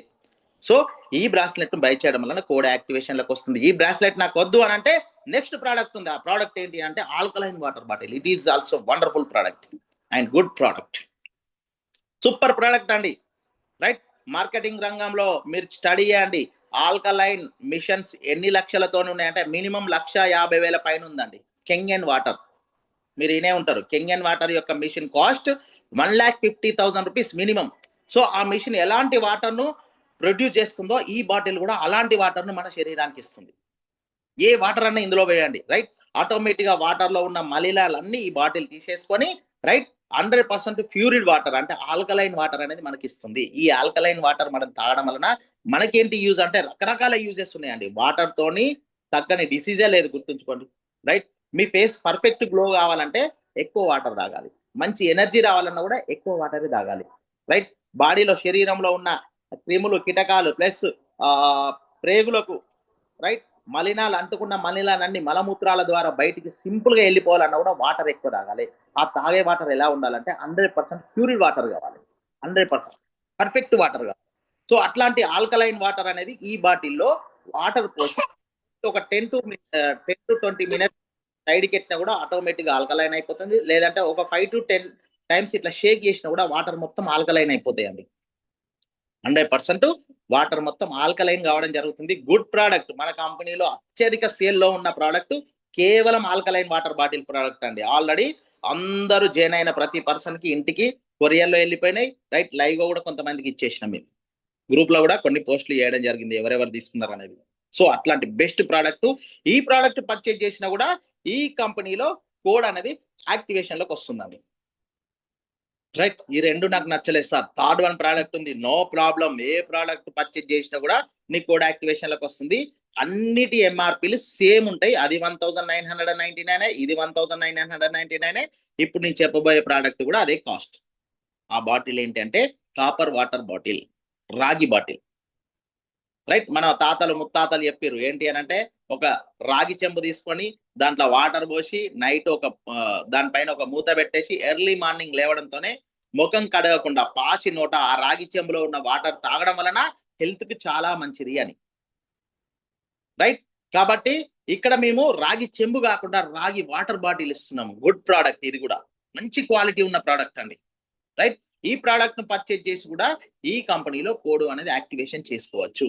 Speaker 1: సో ఈ బ్రాస్లెట్ ను బై చేయడం వలన కోడ్ యాక్టివేషన్ లకు వస్తుంది. ఈ బ్రాస్లెట్ నాకు వద్దు అని అంటే నెక్స్ట్ ప్రోడక్ట్ ఉంది. ఆ ప్రోడక్ట్ ఏంటి అంటే alkaline water bottle. It is also wonderful product and good product, super product అండి. రైట్, మార్కెటింగ్ రంగంలో మీరు స్టడీ చేయండి. ఆల్కలైన్ మిషన్స్ ఎన్ని లక్షలతో ఉన్నాయంటే మినిమం 1,50,000 పైన ఉందండి. కెంగన్ వాటర్ మీరు వినే ఉంటారు. కెంగన్ వాటర్ యొక్క mission cost 1,50,000 rupees minimum. So ఆ మిషన్ ఎలాంటి వాటర్ ను ప్రొడ్యూస్ చేస్తుందో ఈ బాటిల్ కూడా అలాంటి వాటర్ ను మన శరీరానికి ఇస్తుంది. ఏ వాటర్ అన్నా ఇందులో వేయండి, రైట్, ఆటోమేటిక్ గా వాటర్ లో ఉన్న మలినాలన్నీ ఈ బాటిల్ తీసేసుకొని రైట్ 100% ప్యూరిడ్ వాటర్ అంటే ఆల్కలైన్ వాటర్ అనేది మనకి ఇస్తుంది. ఈ ఆల్కలైన్ వాటర్ మనం తాగడం వలన మనకేంటి యూజ్ అంటే రకరకాల యూజెస్ ఉన్నాయండి. వాటర్ తోని తగ్గని డిసీజే లేదు, గుర్తుంచుకోండి. రైట్, మీ ఫేస్ పర్ఫెక్ట్ గ్లో కావాలంటే ఎక్కువ వాటర్ తాగాలి, మంచి ఎనర్జీ రావాలన్నా కూడా ఎక్కువ వాటర్ తాగాలి. రైట్, బాడీలో శరీరంలో ఉన్న క్రిములు కీటకాలు ప్లస్ ప్రేగులకు రైట్ మలినాలు అంటుకున్న మలినాలన్నీ మలమూత్రాల ద్వారా బయటికి సింపుల్ గా వెళ్ళిపోవాలన్నా కూడా వాటర్ ఎక్కువ తాగాలి. ఆ తాగే వాటర్ ఎలా ఉండాలంటే 100% ప్యూరిడ్ వాటర్ కావాలి, 100% పర్ఫెక్ట్ వాటర్ కావాలి. సో అట్లాంటి ఆల్కలైన్ వాటర్ అనేది ఈ బాటిల్లో వాటర్ పోసి ఒక 10 to 20 మినిట్స్ సైడ్కి ఎట్టినా కూడా ఆటోమేటిక్ గా ఆల్కలైన్ అయిపోతుంది. లేదంటే ఒక 5 to 10 టైమ్స్ ఇట్లా షేక్ చేసినా కూడా వాటర్ మొత్తం ఆల్కలైన్ అయిపోతాయండి. 100% వాటర్ మొత్తం ఆల్కలైన్ కావడం జరుగుతుంది. గుడ్ ప్రోడక్ట్, మన కంపెనీలో అత్యధిక సేల్లో ఉన్న ప్రోడక్ట్ కేవలం ఆల్కలైన్ వాటర్ బాటిల్ ప్రోడక్ట్ అండి. ఆల్రెడీ అందరూ జాయిన్ అయిన ప్రతి పర్సన్ కి ఇంటికి కొరియర్లో వెళ్ళిపోయినాయి. రైట్, లైవ్ గా కూడా కొంతమందికి ఇచ్చేసినాం. మేము గ్రూప్ లో కూడా కొన్ని పోస్టులు చేయడం జరిగింది ఎవరెవరు తీసుకున్నారు అనేది. సో అట్లాంటి బెస్ట్ ప్రోడక్ట్. ఈ ప్రోడక్ట్ పర్చేజ్ చేసినా కూడా ఈ కంపెనీలో కోడ్ అనేది యాక్టివేషన్ లోకి వస్తుందండి. రైట్, ఈ రెండు నాకు నచ్చలేదు సార్, థర్డ్ వన్ ప్రోడక్ట్ ఉంది, నో ప్రాబ్లం. ఏ ప్రోడక్ట్ పర్చేజ్ చేసినా కూడా నీ కోడ్ యాక్టివేషన్ లకు వస్తుంది. అన్నిటి ఎంఆర్పీలు సేమ్ ఉంటాయి. అది 1,999, ఇది 1,999. ఇప్పుడు నేను చెప్పబోయే ప్రోడక్ట్ కూడా అదే కాస్ట్. ఆ బాటిల్ ఏంటంటే కాపర్ వాటర్ బాటిల్, రాగి బాటిల్. రైట్, మన తాతలు ముత్తాతలు చెప్పారు ఏంటి అని అంటే ఒక రాగి చెంబు తీసుకొని దాంట్లో వాటర్ పోసి నైట్ ఒక దానిపైన ఒక మూత పెట్టేసి ఎర్లీ మార్నింగ్ లేవడంతోనే ముఖం కడగకుండా పాచి నోట ఆ రాగి చెంబులో ఉన్న వాటర్ తాగడం వలన హెల్త్ కి చాలా మంచిది అని. రైట్, కాబట్టి ఇక్కడ మేము రాగి చెంబు కాకుండా రాగి వాటర్ బాటిల్ ఇస్తున్నాము. గుడ్ ప్రోడక్ట్, ఇది కూడా మంచి క్వాలిటీ ఉన్న ప్రోడక్ట్ అండి. రైట్, ఈ ప్రోడక్ట్ ను పర్చేజ్ చేసి కూడా ఈ కంపెనీలో కోడ్ అనేది యాక్టివేషన్ చేసుకోవచ్చు.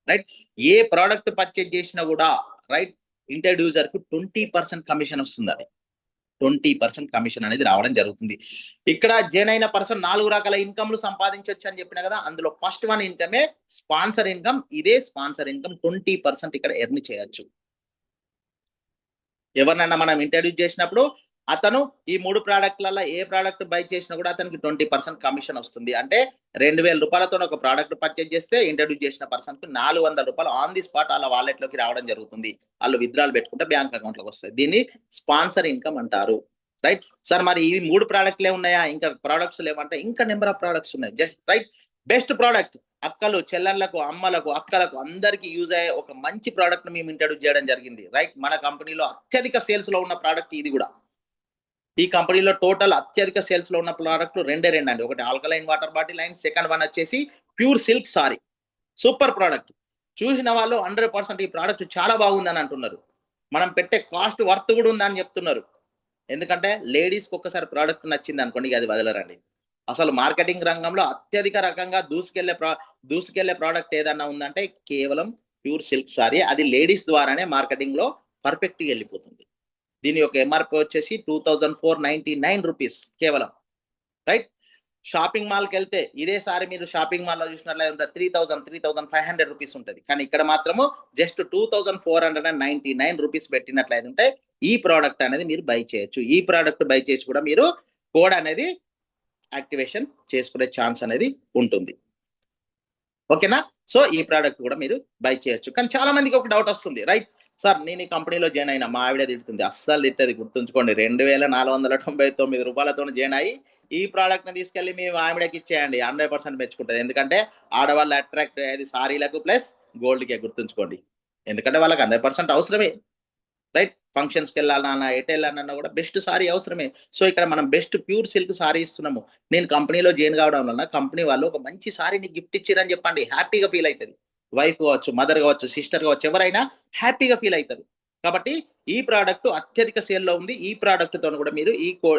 Speaker 1: రైట్, ఏ ప్రోడక్ట్ పర్చేజ్ చేసినా కూడా రైట్ ఇంట్రడ్యూసర్ కు 20% కమిషన్ వస్తుందండి. 20% కమిషన్ అనేది రావడం జరుగుతుంది. ఇక్కడ జైన్ అయిన పర్సన్ 4 రకాల ఇన్కమ్లు సంపాదించవచ్చు అని చెప్పిన కదా, అందులో ఫస్ట్ వన్ ఇన్కమే స్పాన్సర్ ఇన్కమ్. ఇదే స్పాన్సర్ ఇన్కమ్ 20% ఇక్కడ ఎర్న్ చేయొచ్చు. ఎవరినన్నా మనం ఇంట్రడ్యూస్ చేసినప్పుడు అతను ఈ 3 ప్రోడక్ట్లలో ఏ ప్రోడక్ట్ బై చేసినా కూడా అతనికి 20% కమిషన్ వస్తుంది. అంటే 2,000 రూపాయలతో ఒక ప్రోడక్ట్ పర్చేజ్ చేస్తే ఇంట్రడ్యూస్ చేసిన పర్సన్ కు 400 రూపాయలు ఆన్ ది స్పాట్ వాళ్ళ వాలెట్ లోకి రావడం జరుగుతుంది. వాళ్ళు విత్డ్రాల్ పెట్టుకుంటే బ్యాంక్ అకౌంట్ లోకి వస్తాయి. దీన్ని స్పాన్సర్ ఇన్కమ్ అంటారు. రైట్ సార్, మరి ఈ 3 ప్రోడక్ట్లే ఉన్నాయా, ఇంకా ప్రోడక్ట్స్ లేవంటే ఇంకా నెంబర్ ఆఫ్ ప్రోడక్ట్స్ ఉన్నాయి. జస్ట్ రైట్, బెస్ట్ ప్రోడక్ట్ అక్కలు చెల్లెళ్లకు అమ్మలకు అక్కలకు అందరికి యూజ్ అయ్యే ఒక మంచి ప్రోడక్ట్ మేము ఇంట్రడ్యూస్ చేయడం జరిగింది. రైట్, మన కంపెనీలో అత్యధిక సేల్స్ లో ఉన్న ప్రోడక్ట్ ఇది కూడా. ఈ కంపెనీలో టోటల్ అత్యధిక సేల్స్ లో ఉన్న ప్రోడక్ట్ రెండే అండి. ఒకటి alkaline water bottle and second one వచ్చేసి pure silk sari. Super product, చూసిన వాళ్ళు 100% ఈ ప్రోడక్ట్ చాలా బాగుందని అంటున్నారు. మనం పెట్టే కాస్ట్ వర్త్ కూడా ఉందని చెప్తున్నారు. ఎందుకంటే లేడీస్కి ఒక్కసారి ప్రోడక్ట్ నచ్చింది అనుకోండి అది వదలరండి. అసలు మార్కెటింగ్ రంగంలో అత్యధిక రకంగా దూసుకెళ్లే ప్రోడక్ట్ ఏదన్నా ఉందంటే కేవలం ప్యూర్ సిల్క్ సారీ. అది లేడీస్ ద్వారానే మార్కెటింగ్ లో పర్ఫెక్ట్ గా వెళ్ళిపోతుంది. దీని యొక్క ఎంఆర్పి వచ్చేసి 2499 రూపీస్ కేవలం. రైట్, షాపింగ్ మాల్కి వెళ్తే ఇదే సారీ మీరు షాపింగ్ మాల్ లో చూసినట్లయితే 3500 రూపీస్ ఉంటుంది. కానీ ఇక్కడ మాత్రము జస్ట్ 2499 రూపీస్ పెట్టినట్లయితే ఈ ప్రోడక్ట్ అనేది మీరు బై చేయొచ్చు. ఈ ప్రోడక్ట్ బై చేసి కూడా మీరు కోడ్ అనేది యాక్టివేషన్ చేసుకునే ఛాన్స్ అనేది ఉంటుంది. ఓకేనా? సో ఈ ప్రోడక్ట్ కూడా మీరు బై చేయొచ్చు. కానీ చాలా మందికి ఒక డౌట్ వస్తుంది, రైట్ సార్ నేను ఈ కంపెనీలో జాయిన్ అయినా, మా ఆవిడ తిడుతుంది. అస్సలు తిట్టది, గుర్తుంచుకోండి. 2499 రూపాయలతో జాయిన్ అయ్యి ఈ ప్రోడక్ట్ ని తీసుకెళ్లి మీ ఆవిడకి ఇచ్చేయండి, 100% మెచ్చుకుంటుంది. ఎందుకంటే ఆడవాళ్ళు అట్రాక్ట్ అయ్యేది సారీలకు ప్లస్ గోల్డ్కే, గుర్తుంచుకోండి. ఎందుకంటే వాళ్ళకి 100% అవసరమే. రైట్, ఫంక్షన్స్కి వెళ్ళాలన్నా ఎటు వెళ్ళాలన్నా కూడా బెస్ట్ సారీ అవసరమే. సో ఇక్కడ మనం బెస్ట్ ప్యూర్ సిల్క్ సారీ ఇస్తున్నాము. నేను కంపెనీలో జాయిన్ కావడం వల్ల కంపెనీ వాళ్ళు ఒక మంచి సారీని గిఫ్ట్ ఇచ్చారని చెప్పండి, హ్యాపీగా ఫీల్ అవుతుంది. వైఫ్ కావచ్చు, మదర్ కావచ్చు, సిస్టర్ కావచ్చు, ఎవరైనా హ్యాపీగా ఫీల్ అవుతారు. కాబట్టి ఈ ప్రోడక్ట్ అత్యధిక సేల్లో ఉంది. ఈ ప్రోడక్ట్ తో కూడా మీరు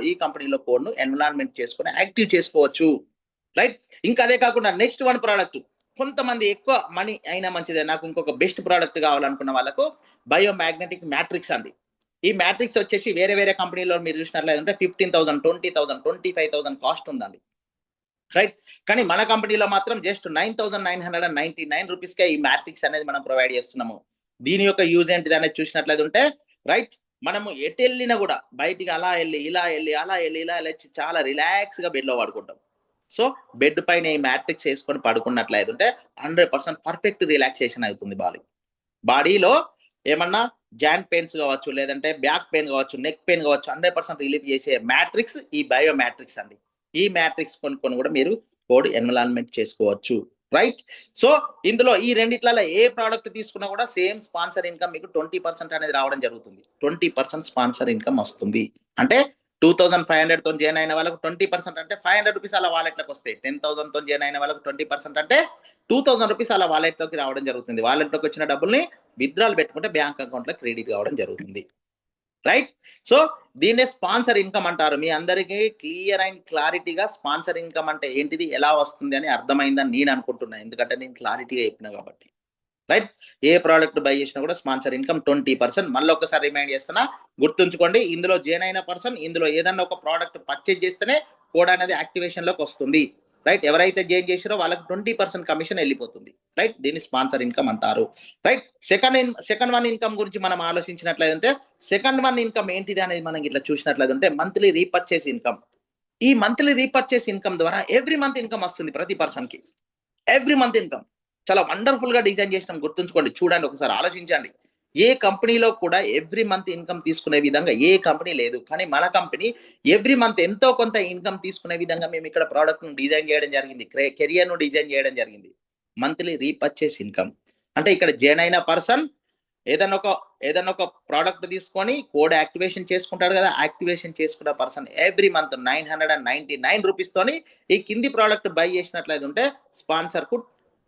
Speaker 1: ఈ కంపెనీలో కోడ్ను ఎన్విరాన్మెంట్ చేసుకుని యాక్టివ్ చేసుకోవచ్చు. రైట్, ఇంకా అదే కాకుండా నెక్స్ట్ వన్ ప్రోడక్ట్, కొంతమంది ఎక్కువ మనీ అయినా మంచిదే, నాకు ఇంకొక బెస్ట్ ప్రోడక్ట్ కావాలనుకున్న వాళ్ళకు బయోమాగ్నెటిక్ మ్యాట్రిక్స్ అండి. ఈ మ్యాట్రిక్స్ వచ్చేసి వేరే వేరే కంపెనీలో మీరు చూసినట్లయితే 15,000, 20,000, 25,000 కాస్ట్ ఉందండి. రైట్, కానీ మన కంపెనీలో మాత్రం జస్ట్ 9,999 రూపీస్కే ఈ మ్యాట్రిక్స్ అనేది మనం ప్రొవైడ్ చేస్తున్నాము. దీని యొక్క యూజ్ ఏంటిది అనేది చూసినట్లయితే రైట్, మనము ఎటు వెళ్ళినా కూడా బయటికి అలా వెళ్ళి ఇలా వెళ్ళి అలా వెళ్ళి ఇలా వెళ్ళి చాలా రిలాక్స్ గా బెడ్ లో పడుకుంటాం. సో బెడ్ పైన ఈ మ్యాట్రిక్స్ వేసుకొని పడుకున్నట్లయితే 100% పర్ఫెక్ట్ రిలాక్సేషన్ అవుతుంది. బాడీలో ఏమన్నా జాయింట్ పెయిన్స్ కావచ్చు, లేదంటే బ్యాక్ పెయిన్ కావచ్చు, నెక్ పెయిన్ కావచ్చు, 100% రిలీఫ్ చేసే మ్యాట్రిక్స్ ఈ బయో మ్యాట్రిక్స్ అండి. ఈ మ్యాట్రిక్స్ కొనుక్కొని కూడా మీరు కోడ్ ఎన్విరాన్మెంట్ చేసుకోవచ్చు. రైట్, సో ఇందులో ఈ రెండిట్లలో ఏ ప్రోడక్ట్ తీసుకున్నా కూడా సేమ్ స్పాన్సర్ ఇన్కమ్ మీకు 20% అనేది రావడం జరుగుతుంది. 20% స్పాన్సర్ ఇన్కమ్ వస్తుంది. అంటే 2,500 తో జాయిన్ అయిన వాళ్ళకు 20% అంటే 500 రూపీస్ అలా వాలెట్లకు వస్తాయి. 10,000 తో జాయిన్ అయిన వాళ్ళకు 20% అంటే 2,000 రూపీస్ అలా వాలెట్లోకి రావడం జరుగుతుంది. వాలెట్లోకి వచ్చిన డబ్బుల్ని విత్డ్రాల్ పెట్టుకుంటే బ్యాంక్ అకౌంట్ లో క్రెడిట్ కావడం జరుగుతుంది. రైట్, సో దీన్నే స్పాన్సర్ ఇన్కమ్ అంటారు. మీ అందరికీ క్లియర్ అండ్ క్లారిటీగా స్పాన్సర్ ఇన్కమ్ అంటే ఏంటిది, ఎలా వస్తుంది అని అర్థమైందని నేను అనుకుంటున్నాను. ఎందుకంటే నేను క్లారిటీగా చెప్పిన కాబట్టి. రైట్, ఏ ప్రోడక్ట్ బై చేసినా కూడా స్పాన్సర్ ఇన్కమ్ 20%. మళ్ళీ ఒకసారి రిమైండ్ చేస్తున్నా, గుర్తుంచుకోండి. ఇందులో జాయిన్ అయిన పర్సన్ ఇందులో ఏదన్నా ఒక ప్రోడక్ట్ పర్చేజ్ చేస్తేనే కోడ్ అనేది యాక్టివేషన్ లోకి వస్తుంది. రైట్, ఎవరైతే జాయిన్ చేసారో వాళ్ళకి 20% కమిషన్ వెళ్ళిపోతుంది. రైట్, దీన్ని స్పాన్సర్ ఇన్కమ్ అంటారు. రైట్, సెకండ్ వన్ ఇన్కమ్ గురించి మనం ఆలోచించినట్లయితే సెకండ్ వన్ ఇన్కమ్ ఏంటిది అనేది మనం ఇట్లా చూసినట్లయితే మంత్లీ రీపర్చేస్ ఇన్కమ్. ఈ మంత్లీ రీపర్చేస్ ఇన్కమ్ ద్వారా ఎవ్రీ మంత్ ఇన్కమ్ వస్తుంది ప్రతి పర్సన్ కి. ఎవ్రీ మంత్ ఇన్కమ్ చాలా వండర్ఫుల్ గా డిజైన్ చేసినాం, గుర్తుంచుకోండి. చూడండి, ఒకసారి ఆలోచించండి. ఏ కంపెనీలో కూడా ఎవ్రీ మంత్ ఇన్కమ్ తీసుకునే విధంగా ఏ కంపెనీ లేదు. కానీ మన కంపెనీ ఎవ్రీ మంత్ ఎంతో కొంత ఇన్కమ్ తీసుకునే విధంగా మేము ఇక్కడ ప్రోడక్ట్ ను డిజైన్ చేయడం జరిగింది, కెరియర్ ను డిజైన్ చేయడం జరిగింది. మంత్లీ రీపర్చేస్ ఇన్కమ్ అంటే ఇక్కడ జాయిన్ అయిన పర్సన్ ఏదైనా ఒక ప్రోడక్ట్ తీసుకొని కోడ్ యాక్టివేషన్ చేసుకుంటారు కదా, యాక్టివేషన్ చేసుకున్న పర్సన్ ఎవ్రీ మంత్ 999 రూపీస్ తోని ఈ కింది ప్రోడక్ట్ బై చేసినట్లయితే స్పాన్సర్ కు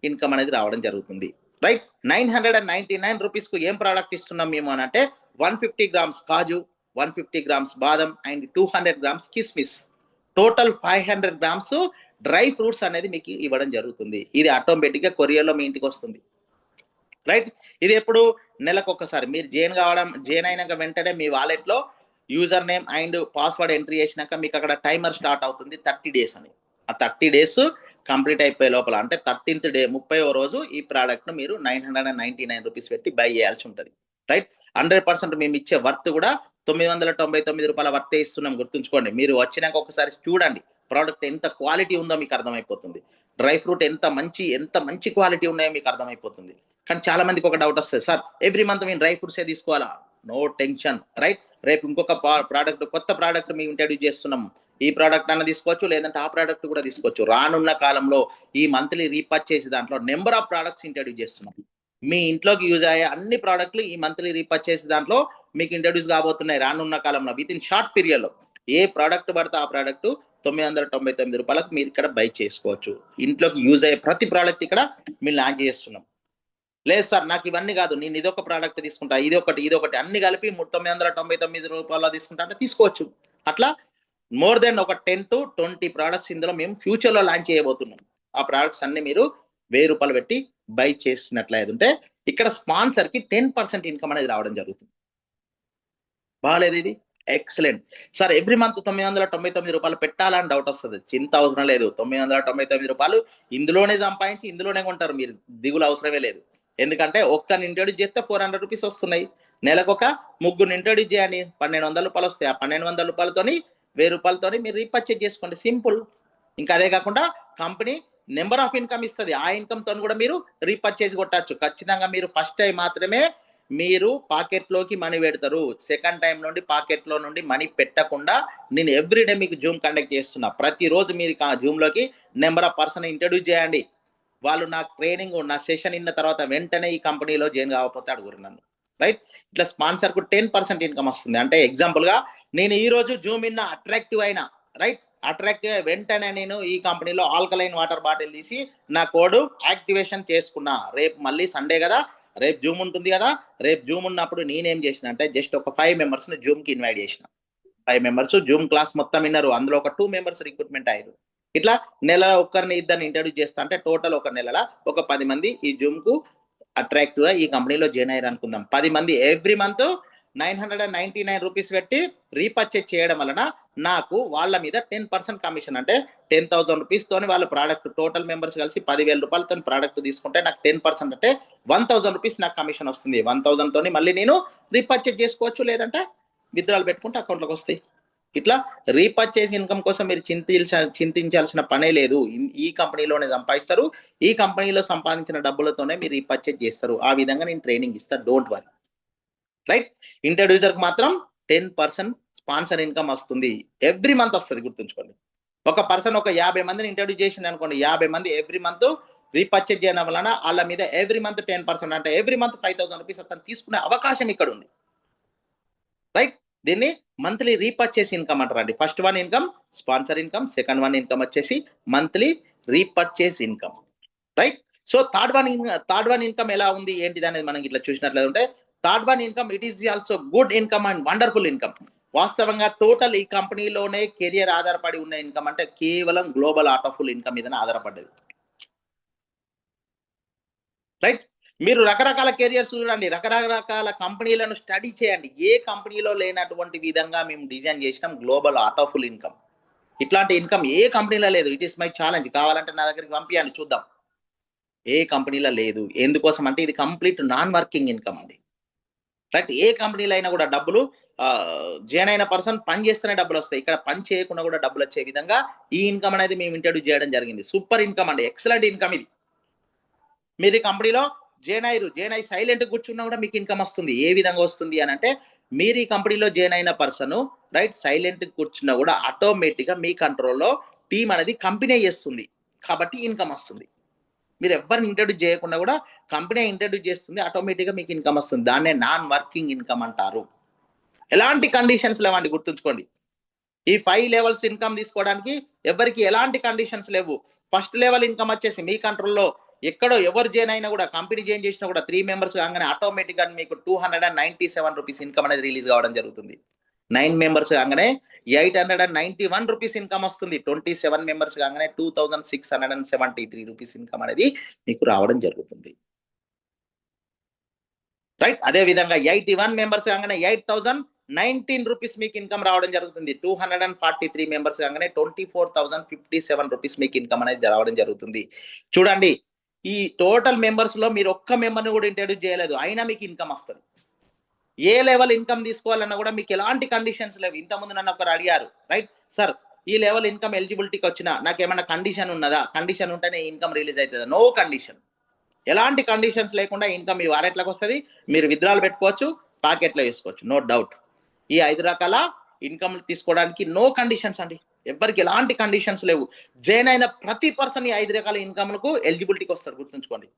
Speaker 1: ఇన్కమ్ అనేది రావడం జరుగుతుంది. రైట్, 999 రూపీస్ కు ఏం ప్రోడక్ట్ ఇస్తున్నాం మేము అని అంటే 150 గ్రామ్స్ కాజు, 150 గ్రామ్స్ బాదం అండ్ 200 గ్రామ్స్ కిస్మిస్, టోటల్ 500 గ్రామ్స్ డ్రై ఫ్రూట్స్ అనేది మీకు ఇవ్వడం జరుగుతుంది. ఇది ఆటోమేటిక్ గా కొరియర్ లో మీ ఇంటికి వస్తుంది. రైట్, ఇది ఎప్పుడు నెలకు ఒకసారి మీరు జాయిన్ అయినాక వెంటనే మీ వాలెట్ లో user name and password entry చేసినాక మీకు అక్కడ టైమర్ స్టార్ట్ అవుతుంది 30 డేస్ అని. ఆ 30 డేస్ కంప్లీట్ అయిపోయే లోపల అంటే 30th డే 30వ రోజు ఈ ప్రోడక్ట్ ను మీరు 999 రూపీస్ పెట్టి బై చేయాల్సి ఉంటుంది. రైట్, 100% మేము ఇచ్చే వర్త్ కూడా 999 రూపాయల వర్తే ఇస్తున్నాం, గుర్తుంచుకోండి. మీరు వచ్చినాక ఒకసారి చూడండి ప్రోడక్ట్ ఎంత క్వాలిటీ ఉందో మీకు అర్థమైపోతుంది. డ్రై ఫ్రూట్ ఎంత మంచి క్వాలిటీ ఉన్నాయో మీకు అర్థమైపోతుంది. కానీ చాలా మందికి ఒక డౌట్ వస్తుంది, సార్ ఎవ్రీ మంత్ మేము డ్రై ఫ్రూట్సే తీసుకోవాలా? No tension. రైట్, రేపు ఇంకొక కొత్త ప్రోడక్ట్ మేము ఇంట్రడ్యూస్ చేస్తున్నాం. ఈ ప్రోడక్ట్ అన్న తీసుకోవచ్చు, లేదంటే ఆ ప్రోడక్ట్ కూడా తీసుకోవచ్చు. రానున్న కాలంలో ఈ మంత్లీ రీపర్చేస్ దాంట్లో నెంబర్ ఆఫ్ ప్రోడక్ట్స్ ఇంట్రడ్యూస్ చేస్తున్నాం. మీ ఇంట్లోకి యూజ్ అయ్యే అన్ని ప్రోడక్ట్లు ఈ మంత్లీ రీపర్చేస్ దాంట్లో మీకు ఇంట్రడ్యూస్ కాబోతున్నాయి రానున్న కాలంలో. విత్ ఇన్ షార్ట్ పీరియడ్ లో ఏ ప్రోడక్ట్ పడితే ఆ ప్రోడక్ట్ 999 రూపాయలకు మీరు ఇక్కడ బై చేసుకోవచ్చు. ఇంట్లోకి యూజ్ అయ్యే ప్రతి ప్రోడక్ట్ ఇక్కడ మీరు లాంచ్ చేస్తున్నాం. లేదు సార్ నాకు ఇవన్నీ కాదు, నేను ఇదొక ప్రోడక్ట్ తీసుకుంటా, ఇది ఒకటి అన్ని కలిపి 999 రూపాయలు తీసుకుంటా అంటే తీసుకోవచ్చు. అట్లా మోర్ దెన్ ఒక 10 to 20 ప్రోడక్ట్స్ ఇందులో మేము ఫ్యూచర్లో లాంచ్ చేయబోతున్నాం. ఆ ప్రోడక్ట్స్ అన్ని మీరు ₹1000 పెట్టి బై చేసినట్లయితే ఉంటే ఇక్కడ స్పాన్సర్కి 10% ఇన్కమ్ అనేది రావడం జరుగుతుంది. బాగాలేదు ఇది? ఎక్సలెంట్. సార్ ఎవ్రీ మంత్ ₹999 పెట్టాలని డౌట్ వస్తుంది. చింత అవసరం లేదు. ₹999 ఇందులోనే సంపాదించి ఇందులోనే కొంటారు. మీరు దిగులు అవసరమే లేదు. ఎందుకంటే ఒక్కరిని ఇంట్రొడ్యూస్ చేస్తే ₹400 వస్తున్నాయి. నెలకొక ముగ్గురిని ఇంట్రొడ్యూస్ చేయండి, ₹1200 వస్తాయి. ఆ ₹1200తోని ₹1000 మీరు రీపర్చేజ్ చేసుకోండి. సింపుల్. ఇంకా అదే కాకుండా కంపెనీ నెంబర్ ఆఫ్ ఇన్కమ్ ఇస్తుంది. ఆ ఇన్కమ్ తో కూడా మీరు రీపర్చేజ్ కొట్టచ్చు. ఖచ్చితంగా మీరు ఫస్ట్ టైం మాత్రమే మీరు పాకెట్లోకి మనీ పెడతారు. సెకండ్ టైం నుండి పాకెట్లో నుండి మనీ పెట్టకుండా నేను ఎవ్రీడే మీకు జూమ్ కండక్ట్ చేస్తున్నా. ప్రతిరోజు మీరు ఆ జూమ్లోకి నెంబర్ ఆఫ్ పర్సన్ ఇంట్రడ్యూస్ చేయండి. వాళ్ళు నా ట్రైనింగ్ నా సెషన్ ఇన్న తర్వాత వెంటనే ఈ కంపెనీలో జాయిన్ కాకపోతే అడుగురు నన్ను. రైట్? ఇట్లా స్పాన్సర్కు 10% ఇన్కమ్ వస్తుంది. అంటే ఎగ్జాంపుల్గా నేను ఈ రోజు జూమ్ ఇన్న అట్రాక్టివ్ అయినా, రైట్, అట్రాక్టివ్ వెంటనే నేను ఈ కంపెనీలో ఆల్కలైన్ వాటర్ బాటిల్ తీసి నా కోడ్ యాక్టివేషన్ చేసుకున్నా. రేపు మళ్ళీ సండే కదా, రేపు జూమ్ ఉంటుంది కదా, రేపు జూమ్ ఉన్నప్పుడు నేనేం చేసిన అంటే జస్ట్ ఒక 5 మెంబర్స్ని జూమ్కి ఇన్వైట్ చేసిన. 5 మెంబర్స్ జూమ్ క్లాస్ మొత్తం విన్నారు. అందులో ఒక 2 మెంబర్స్ రిక్రూట్మెంట్ అయ్యారు. ఇట్లా నెల ఒక్కరిని ఇద్దరిని ఇంట్రడ్యూస్ చేస్తా అంటే టోటల్ ఒక నెలలో ఒక 10 మంది ఈ జూమ్కు అట్రాక్టివ్గా ఈ కంపెనీలో జాయిన్ అయ్యారు అనుకుందాం. 10 మంది ఎవ్రీ మంత్ ₹999 పెట్టి రీపర్చేజ్ చేయడం వలన నాకు వాళ్ళ మీద 10% కమిషన్, అంటే ₹10,000 తోని వాళ్ళ ప్రోడక్ట్ టోటల్ మెంబర్స్ కలిసి ₹10,000 ప్రోడక్ట్ తీసుకుంటే నాకు 10% అంటే ₹1,000 నాకు కమిషన్ వస్తుంది. 1,000 తోని మళ్ళీ నేను రీపర్చేజ్ చేసుకోవచ్చు, లేదంటే విత్డ్రాల్ పెట్టుకుంటే అకౌంట్లోకి వస్తాయి. ఇట్లా రీపర్చేజ్ ఇన్కమ్ కోసం మీరు చింతించాల్సిన పనే లేదు. ఈ కంపెనీలోనే సంపాదిస్తారు. ఈ కంపెనీలో సంపాదించిన డబ్బులతోనే మీరు రీపర్చేజ్ చేస్తారు. ఆ విధంగా నేను ట్రైనింగ్ ఇస్తాను. Don't worry. రైట్? ఇంట్రడ్యూసర్కి మాత్రం 10% స్పాన్సర్ ఇన్కమ్ వస్తుంది. ఎవ్రీ మంత్ వస్తుంది, గుర్తుంచుకోండి. ఒక పర్సన్ ఒక 50 మందిని ఇంట్రడ్యూస్ చేసింది అనుకోండి, 50 మంది ఎవ్రీ మంత్ రీపర్చేజ్ చేయడం వలన వాళ్ళ మీద ఎవ్రీ మంత్ 10% అంటే ఎవ్రీ మంత్ ₹5,000 అతను తీసుకునే అవకాశం ఇక్కడ ఉంది. రైట్? దీన్ని మంత్లీ రీపర్చేస్ ఇన్కమ్ అంటారండి. First one income sponsor income, second one income వచ్చేసి monthly repurchase income. Right? So third one income ఎలా ఉంది ఏంటిది అనేది మనం ఇట్లా చూసినట్లయితే third one income it is also good income and wonderful income. వాస్తవంగా టోటల్ ఈ కంపెనీలోనే కెరియర్ ఆధారపడి ఉన్న ఇన్కమ్ అంటే కేవలం గ్లోబల్ ఆర్ట్ ఇన్కమ్ మీద ఆధారపడ్డది. రైట్? మీరు రకరకాల కెరియర్స్ చూడండి, రకరకాల కంపెనీలను స్టడీ చేయండి. ఏ కంపెనీలో లేనటువంటి విధంగా మేము డిజైన్ చేసినాం గ్లోబల్ ఆర్ట్ ఇన్కమ్. ఇట్లాంటి ఇన్కమ్ ఏ కంపెనీలో లేదు. It is my challenge. కావాలంటే నా దగ్గరికి పంపించండి, చూద్దాం. ఏ కంపెనీలో లేదు. ఎందుకోసం అంటే ఇది కంప్లీట్ నాన్ వర్కింగ్ ఇన్కమ్ అండి. రైట్? ఏ కంపెనీలో అయినా కూడా డబ్బులు జాయిన్ అయిన పర్సన్ పని చేస్తేనే డబ్బులు వస్తాయి. ఇక్కడ పని చేయకుండా కూడా డబ్బులు వచ్చే విధంగా ఈ ఇన్కమ్ అనేది మేము ఇంట్రడ్యూస్ చేయడం జరిగింది. సూపర్ ఇన్కమ్ అండి, ఎక్సలెంట్ ఇన్కమ్ ఇది. మీరు కంపెనీలో జాయిన్ అయ్యి సైలెంట్ కూర్చున్నా కూడా మీకు ఇన్కమ్ వస్తుంది. ఏ విధంగా వస్తుంది అని అంటే మీరు ఈ కంపెనీలో జాయిన్ అయిన పర్సన్ రైట్ సైలెంట్ కూర్చున్నా కూడా ఆటోమేటిక్గా మీ కంట్రోల్లో టీం అనేది కంపెనీ చేస్తుంది, కాబట్టి ఇన్కమ్ వస్తుంది. మీరు ఎవరిని ఇంట్రడ్యూస్ చేయకుండా కూడా కంపెనీ ఇంట్రడ్యూస్ చేస్తుంది, ఆటోమేటిక్గా మీకు ఇన్కమ్ వస్తుంది. దాన్నే నాన్ వర్కింగ్ ఇన్కమ్ అంటారు. ఎలాంటి కండిషన్స్ లేవండి, గుర్తుంచుకోండి. ఈ 5 లెవెల్స్ ఇన్కమ్ తీసుకోవడానికి ఎవరికి ఎలాంటి కండిషన్స్ లేవు. ఫస్ట్ లెవెల్ ఇన్కమ్ వచ్చేసి మీ కంట్రోల్లో ఎక్కడో ఎవరు జాయిన్ అయినా కూడా కంపెనీ జాయిన్ చేసినా కూడా 3 మెంబర్స్ కాగానే ఆటోమేటిక్గా మీకు ₹297 ఇన్కమ్ అనేది రిలీజ్ కావడం జరుగుతుంది. 9 మెంబర్స్ కాగానే ₹891 ఇన్కమ్ వస్తుంది. 27 మెంబర్స్ కాగానే ₹2,673 ఇన్కమ్ అనేది మీకు రావడం జరుగుతుంది. రైట్? అదే విధంగా 81 మెంబర్స్ కాగానే ₹8,019 మీకు ఇన్కమ్ రావడం జరుగుతుంది. 243 మెంబర్స్ కాగానే ₹24,057 మీకు ఇన్కమ్ అనేది రావడం జరుగుతుంది. చూడండి, ఈ టోటల్ మెంబర్స్ లో మీరు ఒక్క మెంబర్ని కూడా ఇంట్రడ్యూస్ చేయలేదు, అయినా మీకు ఇన్కమ్ వస్తుంది. ఏ లెవెల్ ఇన్కమ్ తీసుకోవాలన్నా కూడా మీకు ఎలాంటి కండిషన్స్ లేవు. ఇంతకుముందు నన్ను ఒకరు అడిగారు, రైట్ సార్, ఈ లెవెల్ ఇన్కమ్ ఎలిజిబిలిటీకి వచ్చినా నాకు ఏమైనా కండిషన్ ఉన్నదా, కండిషన్ ఉంటేనే ఇన్కమ్ రిలీజ్ అవుతుందా? No condition. ఎలాంటి కండిషన్స్ లేకుండా ఇన్కమ్ మీ వాలెట్లోకి వస్తుంది. మీరు విత్డ్రాల్ పెట్టుకోవచ్చు, పాకెట్లో వేసుకోవచ్చు, నో డౌట్. ఈ 5 రకాల ఇన్కమ్ తీసుకోవడానికి నో కండిషన్స్ అండి. ఎవరికి ఎలాంటి కండిషన్స్ లేవు. జాయిన్ అయిన ప్రతి పర్సన్ ఈ 5 రకాల ఇన్కమ్లకు ఎలిజిబిలిటీకి వస్తాడు, గుర్తుంచుకోండి.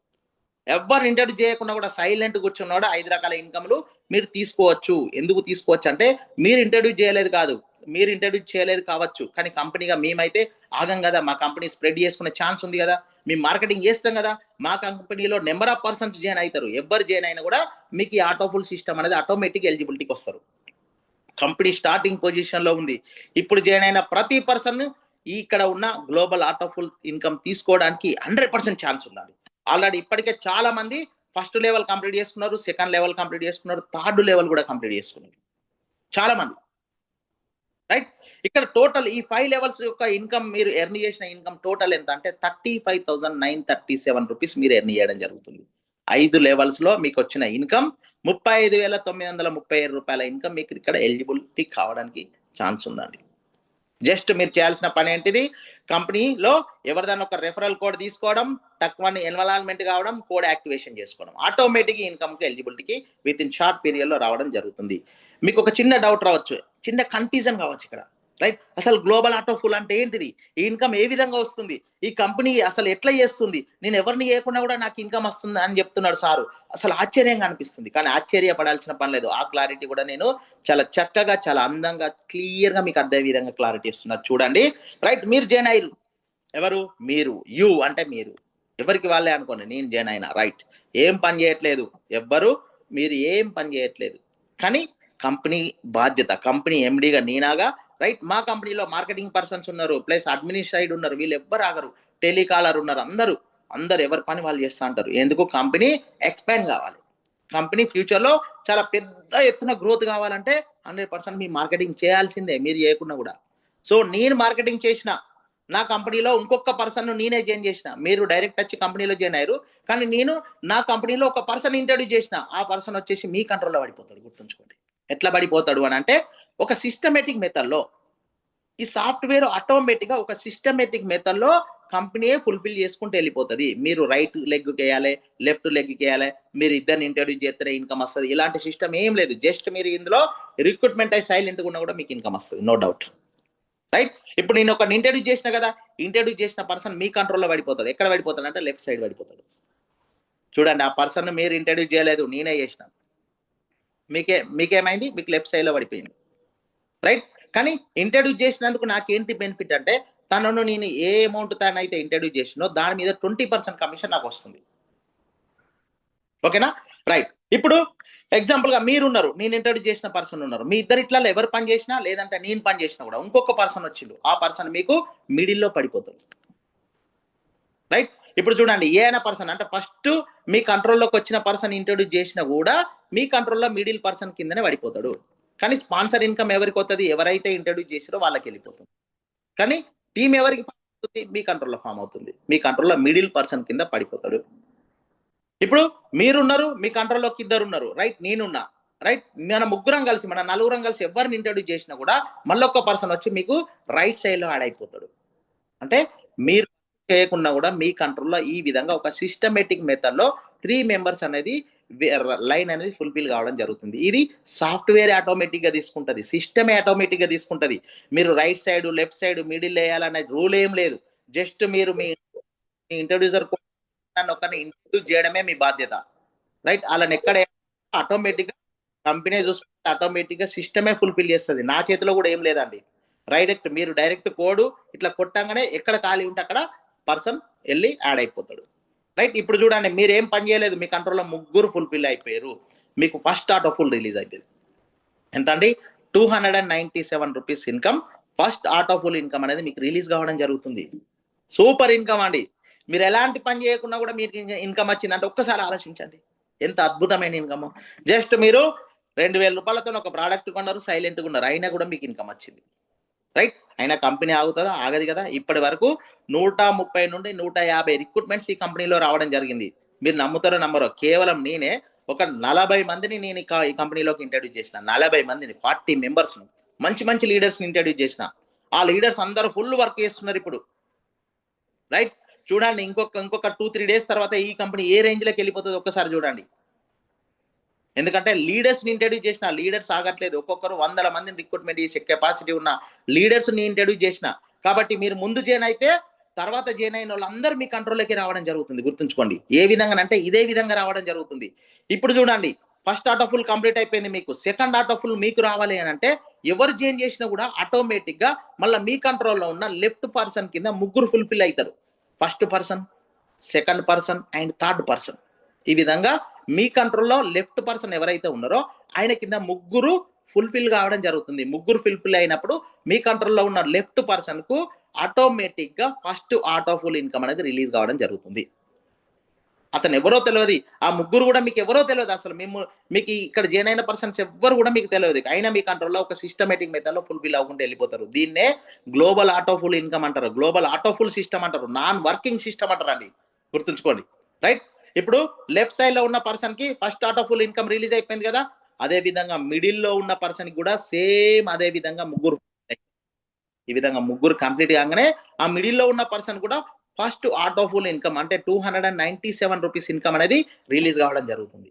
Speaker 1: ఎవరు ఇంట్రడ్యూస్ చేయకుండా కూడా సైలెంట్ కూర్చున్నాడు 5 రకాల ఇన్కమ్లు మీరు తీసుకోవచ్చు. ఎందుకు తీసుకోవచ్చు అంటే మీరు ఇంట్రడ్యూస్ చేయలేదు కాదు, మీరు ఇంట్రడ్యూస్ చేయలేదు కావచ్చు, కానీ కంపెనీగా మేమైతే ఆగం కదా. మా కంపెనీ స్ప్రెడ్ చేసుకునే ఛాన్స్ ఉంది కదా, మేము మార్కెటింగ్ చేస్తాం కదా. మా కంపెనీలో నెంబర్ ఆఫ్ పర్సన్స్ జాయిన్ అవుతారు. ఎవరు జాయిన్ అయినా కూడా మీకు ఈ ఆటోఫుల్ సిస్టమ్ అనేది ఆటోమేటిక్ ఎలిజిబిలిటీకి వస్తారు. కంపెనీ స్టార్టింగ్ పొజిషన్ లో ఉంది. ఇప్పుడు జాయిన్ అయిన ప్రతి పర్సన్ ఇక్కడ ఉన్న global art of pool income తీసుకోవడానికి 100% ఛాన్స్ ఉందండి. ఆల్రెడీ ఇప్పటికే చాలా మంది ఫస్ట్ లెవెల్ కంప్లీట్ చేసుకున్నారు, సెకండ్ లెవెల్ కంప్లీట్ చేసుకున్నారు, థర్డ్ లెవెల్ కూడా కంప్లీట్ చేసుకున్నారు చాలా మంది. రైట్, ఇక్కడ టోటల్ ఈ 5 లెవెల్స్ యొక్క ఇన్కమ్ మీరు ఎర్న్ చేసిన ఇన్కమ్ టోటల్ ఎంత అంటే 35,937 రూపీస్ మీరు ఎర్న్ చేయడం జరుగుతుంది. 5 లెవెల్స్ లో మీకు వచ్చిన ఇన్కమ్ 35,937 రూపాయల ఇన్కమ్ మీకు ఇక్కడ ఎలిజిబిలిటీ కావడానికి ఛాన్స్ ఉందండి. జస్ట్ మీరు చేయాల్సిన పని ఏంటిది, కంపెనీలో ఎవరిదైనా ఒక రెఫరల్ కోడ్ తీసుకోవడం, టక్వన్ ఎన్వలాల్మెంట్ కావడం, కోడ్ యాక్టివేషన్ చేసుకోవడం, ఆటోమేటిక్ ఇన్కమ్కి ఎలిజిబిలిటీకి విత్ ఇన్ షార్ట్ పీరియడ్లో రావడం జరుగుతుంది. మీకు ఒక చిన్న డౌట్ రావచ్చు, చిన్న కన్ఫ్యూజన్ కావచ్చు ఇక్కడ. రైట్, అసలు గ్లోబల్ ఆర్ట్ ఆఫ్ ఫుల్ అంటే ఏంటిది, ఈ ఇన్కమ్ ఏ విధంగా వస్తుంది, ఈ కంపెనీ అసలు ఎట్లా చేస్తుంది, నేను ఎవరిని చేయకుండా కూడా నాకు ఇన్కమ్ వస్తుంది అని చెప్తున్నాడు సారు. అసలు ఆశ్చర్యంగా అనిపిస్తుంది, కానీ ఆశ్చర్యపడాల్సిన పని లేదు. ఆ క్లారిటీ కూడా నేను చాలా చక్కగా, చాలా అందంగా, క్లియర్గా మీకు అర్థం విధంగా క్లారిటీ ఇస్తున్నారు. చూడండి, రైట్, మీరు జాయిన్ అయ్యారు. ఎవరు? మీరు. యూ అంటే మీరు, ఎవరికి వాళ్ళే అనుకోండి. నేను జాయిన్ అయినా, రైట్, ఏం పని చేయట్లేదు, ఎవ్వరు మీరు ఏం పని చేయట్లేదు, కానీ కంపెనీ బాధ్యత, కంపెనీ ఎండీగా నేనాగా, రైట్, మా కంపెనీలో మార్కెటింగ్ పర్సన్స్ ఉన్నారు, ప్లస్ అడ్మినిస్ట్రేటివ్ సైడ్ ఉన్నారు, వీళ్ళు ఎవ్వరు ఆగరు, టెలికాలర్ ఉన్నారు, అందరూ ఎవరి పని వాళ్ళు చేస్తూ ఉంటారు. ఎందుకు? కంపెనీ ఎక్స్పాండ్ కావాలి, కంపెనీ ఫ్యూచర్లో చాలా పెద్ద ఎత్తున గ్రోత్ కావాలంటే 100% మీ మార్కెటింగ్ చేయాల్సిందే, మీరు చేయకుండా కూడా. సో నేను మార్కెటింగ్ చేసిన, నా కంపెనీలో ఇంకొక పర్సన్ నేనే జాయిన్ చేసిన, మీరు డైరెక్ట్ వచ్చి కంపెనీలో జాయిన్ అయ్యారు, కానీ నేను నా కంపెనీలో ఒక పర్సన్ ఇంట్రడ్యూస్ చేసిన, ఆ పర్సన్ వచ్చేసి మీ కంట్రోల్లో పడిపోతాడు. గుర్తుంచుకోండి, ఎట్లా పడిపోతాడు అని అంటే, ఒక సిస్టమేటిక్ మెథడ్లో ఈ సాఫ్ట్వేర్ ఆటోమేటిక్గా ఒక సిస్టమేటిక్ మెథడ్లో కంపెనీ ఫుల్ఫిల్ చేసుకుంటూ వెళ్ళిపోతుంది. మీరు రైట్ లెగ్ వేయాలి, లెఫ్ట్ లెగ్ వేయాలి, మీరు ఇద్దరిని ఇంట్రడ్యూస్ చేస్తే ఇన్కమ్ వస్తుంది, ఇలాంటి సిస్టమ్ ఏం లేదు. జస్ట్ మీరు ఇందులో రిక్రూట్మెంట్ అయి సైలెంట్గా ఉన్నా కూడా మీకు ఇన్కమ్ వస్తుంది, నో డౌట్. రైట్, ఇప్పుడు నేను ఒక ఇంట్రడ్యూస్ చేసిన కదా, ఇంట్రడ్యూస్ చేసిన పర్సన్ మీ కంట్రోల్లో పడిపోతాడు. ఎక్కడ పడిపోతాడు అంటే లెఫ్ట్ సైడ్ పడిపోతాడు. చూడండి, ఆ పర్సన్ మీరు ఇంట్రడ్యూస్ చేయలేదు, నేనే చేసిన, మీకేమైంది, మీకు లెఫ్ట్ సైడ్ లో పడిపోయింది. రైట్, కానీ ఇంట్రడ్యూస్ చేసినందుకు నాకేంటి బెనిఫిట్ అంటే, తనను నేను ఏ అమౌంట్ తనైతే ఇంట్రడ్యూస్ చేసినో దాని మీద 20% కమిషన్ నాకు వస్తుంది. ఓకేనా? రైట్, ఇప్పుడు ఎగ్జాంపుల్ గా మీరున్నారు, నేను ఇంట్రడ్యూస్ చేసిన పర్సన్ ఉన్నారు, మీ ఇట్లా ఎవరు పని చేసినా, లేదంటే నేను పని చేసినా కూడా ఇంకొక పర్సన్ వచ్చిండు, ఆ పర్సన్ మీకు మిడిల్లో పడిపోతుంది. రైట్, ఇప్పుడు చూడండి, ఏ అయినా పర్సన్ అంటే ఫస్ట్ మీ కంట్రోల్లోకి వచ్చిన పర్సన్ ఇంట్రడ్యూస్ చేసినా కూడా మీ కంట్రోల్లో మిడిల్ పర్సన్ కిందనే పడిపోతాడు. కానీ స్పాన్సర్ ఇన్కమ్ ఎవరికి వస్తుంది, ఎవరైతే ఇంట్రడ్యూస్ చేసారో వాళ్ళకి వెళ్ళిపోతుంది. కానీ టీం ఎవరికి ఫామ్ అవుతుంది, మీ కంట్రోల్లో ఫామ్ అవుతుంది, మీ కంట్రోల్లో మిడిల్ పర్సన్ కింద పడిపోతాడు. ఇప్పుడు మీరున్నారు, మీ కంట్రోల్లోకి ఇద్దరు ఉన్నారు, రైట్, నేనున్నా, రైట్, మన ముగ్గురం కలిసి, మన నలుగురం కలిసి ఎవరిని ఇంట్రడ్యూస్ చేసినా కూడా మళ్ళొక్క పర్సన్ వచ్చి మీకు రైట్ సైడ్ లో యాడ్ అయిపోతాడు. అంటే మీరు చేయకుండా కూడా మీ కంట్రోల్లో ఈ విధంగా ఒక సిస్టమేటిక్ మెథడ్ లో 3 మెంబర్స్ అనేది లైన్ అనేది ఫుల్ఫిల్ కావడం జరుగుతుంది. ఇది సాఫ్ట్వేర్ ఆటోమేటిక్ గా తీసుకుంటది, సిస్టమే ఆటోమేటిక్ గా తీసుకుంటది. మీరు right side, left side, middle వేయాలనే రూల్ ఏం లేదు. జస్ట్ మీరు మీ ఇంట్రడ్యూసర్ ఒకరిని ఇంట్రడ్యూస్ చేయడమే మీ బాధ్యత. రైట్, వాళ్ళని ఎక్కడ ఆటోమేటిక్ గా కంపెనీ చూసుకుంటే ఆటోమేటిక్ గా సిస్టమే ఫుల్ఫిల్ చేస్తుంది. నా చేతిలో కూడా ఏం లేదండి. మీరు డైరెక్ట్ కోడ్ ఇట్లా కొట్టంగానే ఎక్కడ ఖాళీ ఉంటే అక్కడ పర్సన్ వెళ్ళి యాడ్ అయిపోతాడు. రైట్, ఇప్పుడు చూడండి, మీరు ఏం పని చేయలేదు, మీ కంట్రోల్లో ముగ్గురు ఫుల్ఫిల్ అయిపోయారు, మీకు first art of full release అయిపోయింది. ఎంత అండి? 297 rupees income, first art of pool income అనేది మీకు రిలీజ్ కావడం జరుగుతుంది. సూపర్ ఇన్కమ్ అండి. మీరు ఎలాంటి పని చేయకుండా కూడా మీకు ఇన్కమ్ వచ్చిందంటే ఒక్కసారి ఆలోచించండి, ఎంత అద్భుతమైన ఇన్కమ్. జస్ట్ మీరు 2,000 రూపాయలతో ఒక ప్రోడక్ట్ కొన్నారు, సైలెంట్గా ఉన్నారు, అయినా కూడా మీకు ఇన్కమ్ వచ్చింది. రైట్, అయినా కంపెనీ ఆగుతుందా? ఆగదు కదా. ఇప్పటి వరకు 130 నుండి 150 రిక్రూట్మెంట్స్ ఈ కంపెనీలో రావడం జరిగింది. మీరు నమ్ముతారో నమ్మరో, కేవలం నేనే ఒక 40 మందిని నేను ఈ కంపెనీలోకి ఇంట్రడ్యూస్ చేసిన, 40 మందిని, 40 మెంబర్స్, మంచి మంచి లీడర్స్ ఇంట్రడ్యూస్ చేసిన. ఆ లీడర్స్ అందరూ ఫుల్ వర్క్ చేస్తున్నారు ఇప్పుడు. రైట్, చూడండి, ఇంకొక 2-3 డేస్ తర్వాత ఈ కంపెనీ ఏ రేంజ్ లోకి వెళ్ళిపోతుంది ఒక్కసారి చూడండి. ఎందుకంటే లీడర్స్ ని ఇంట్రడ్యూస్ చేసిన, లీడర్స్ ఆగట్లేదు, ఒక్కొక్కరు 100 మందిని రిక్రూట్మెంట్ చేసే కెపాసిటీ ఉన్న లీడర్స్ ని ఇంట్రడ్యూస్ చేసిన. కాబట్టి మీరు ముందు జాయిన్ అయితే తర్వాత జాయిన్ అయిన వాళ్ళందరూ మీ కంట్రోల్లోకి రావడం జరుగుతుంది. గుర్తుంచుకోండి, ఏ విధంగా అంటే ఇదే విధంగా రావడం జరుగుతుంది. ఇప్పుడు చూడండి, first art of full complete అయిపోయింది, మీకు సెకండ్ ఆర్ట్ ఆఫ్ ఫుల్ మీకు రావాలి అని అంటే ఎవరు జాయిన్ చేసినా కూడా ఆటోమేటిక్ గా మళ్ళీ మీ కంట్రోల్లో ఉన్న లెఫ్ట్ పర్సన్ కింద ముగ్గురు ఫుల్ఫిల్ అవుతారు. First person, second person and third person. ఈ విధంగా మీ కంట్రోల్లో లెఫ్ట్ పర్సన్ ఎవరైతే ఉన్నారో ఆయన కింద ముగ్గురు ఫుల్ఫిల్ కావడం జరుగుతుంది. ముగ్గురు ఫుల్ఫిల్ అయినప్పుడు మీ కంట్రోల్లో ఉన్న లెఫ్ట్ పర్సన్ కు ఆటోమేటిక్ గా ఫస్ట్ ఆటో ఫుల్ ఇన్కమ్ అనేది రిలీజ్ కావడం జరుగుతుంది. అతను ఎవరో తెలియదు, ఆ ముగ్గురు కూడా మీకు ఎవరో తెలియదు, అసలు మీకు ఇక్కడ జాయిన్ అయిన పర్సన్స్ ఎవ్వరు కూడా మీకు తెలియదు. అయినా మీ కంట్రోల్లో ఒక సిస్టమేటిక్ మెథడ్ లో ఫుల్ఫిల్ అవ్వకుండా వెళ్ళిపోతారు. దీన్నే గ్లోబల్ ఆటో ఫుల్ ఇన్కమ్ అంటారు, గ్లోబల్ ఆటో ఫుల్ సిస్టమ్ అంటారు, నాన్ వర్కింగ్ సిస్టమ్ అంటారు అండి, గుర్తుంచుకోండి. రైట్, ఇప్పుడు లెఫ్ట్ సైడ్ లో ఉన్న పర్సన్ కి first auto pool income release అయిపోయింది కదా, అదే విధంగా మిడిల్ లో ఉన్న పర్సన్ కి కూడా సేమ్ అదే విధంగా ముగ్గురు, ఈ విధంగా ముగ్గురు కంప్లీట్ కాగానే ఆ మిడిల్ లో ఉన్న పర్సన్ కూడా ఫస్ట్ ఆటో ఫుల్ ఇన్కమ్ అంటే 297 రూపీస్ ఇన్కమ్ అనేది రిలీజ్ కావడం జరుగుతుంది.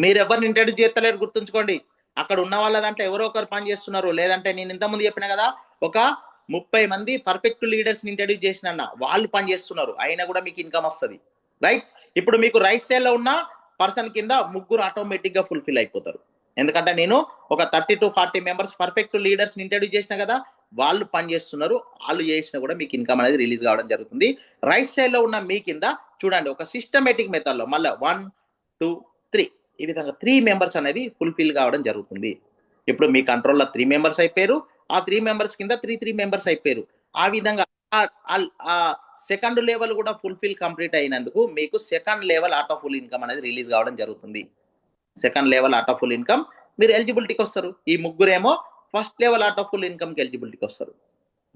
Speaker 1: మీరు ఎవరిని ఇంట్రడ్యూస్ చేస్తలేరు, గుర్తుంచుకోండి. అక్కడ ఉన్న వాళ్ళ దాంట్లో ఎవరో ఒకరు పని చేస్తున్నారు. లేదంటే నేను ఇంతకుముందు చెప్పిన కదా, ఒక 30 మంది పర్ఫెక్ట్ లీడర్స్ ని ఇంట్రడ్యూస్ చేసిన వాళ్ళు పని చేస్తున్నారు, అయినా కూడా మీకు ఇన్కమ్ వస్తుంది. రైట్, ఇప్పుడు మీకు రైట్ సైడ్ లో ఉన్న పర్సన్ కింద ముగ్గురు ఆటోమేటిక్ గా ఫుల్ఫిల్ అయిపోతారు. ఎందుకంటే నేను ఒక 30 to 40 members perfect leaders introduce చేసిన కదా, వాళ్ళు పని చేస్తున్నారు, వాళ్ళు చేసినా కూడా మీకు ఇన్కమ్ అనేది రిలీజ్ కావడం జరుగుతుంది. రైట్ సైడ్ లో ఉన్న మీ కింద చూడండి, ఒక సిస్టమేటిక్ మెథడ్ లో మళ్ళీ 1 2 3 ఈ విధంగా 3 మెంబర్స్ అనేది ఫుల్ఫిల్ కావడం జరుగుతుంది. ఇప్పుడు మీ కంట్రోల్లో 3 మెంబర్స్ అయిపోయారు, ఆ 3 మెంబర్స్ కింద 3 మెంబర్స్ అయిపోయారు. ఆ విధంగా సెకండ్ లెవెల్ కూడా ఫుల్ఫిల్ కంప్లీట్ అయినందుకు మీకు second level auto pool income అనేది రిలీజ్ కావడం జరుగుతుంది. Second level auto pool income మీరు ఎలిజిబిలిటీకి వస్తారు. ఈ ముగ్గురేమో first level auto pool income కి ఎలిజిబిలిటీకి వస్తారు.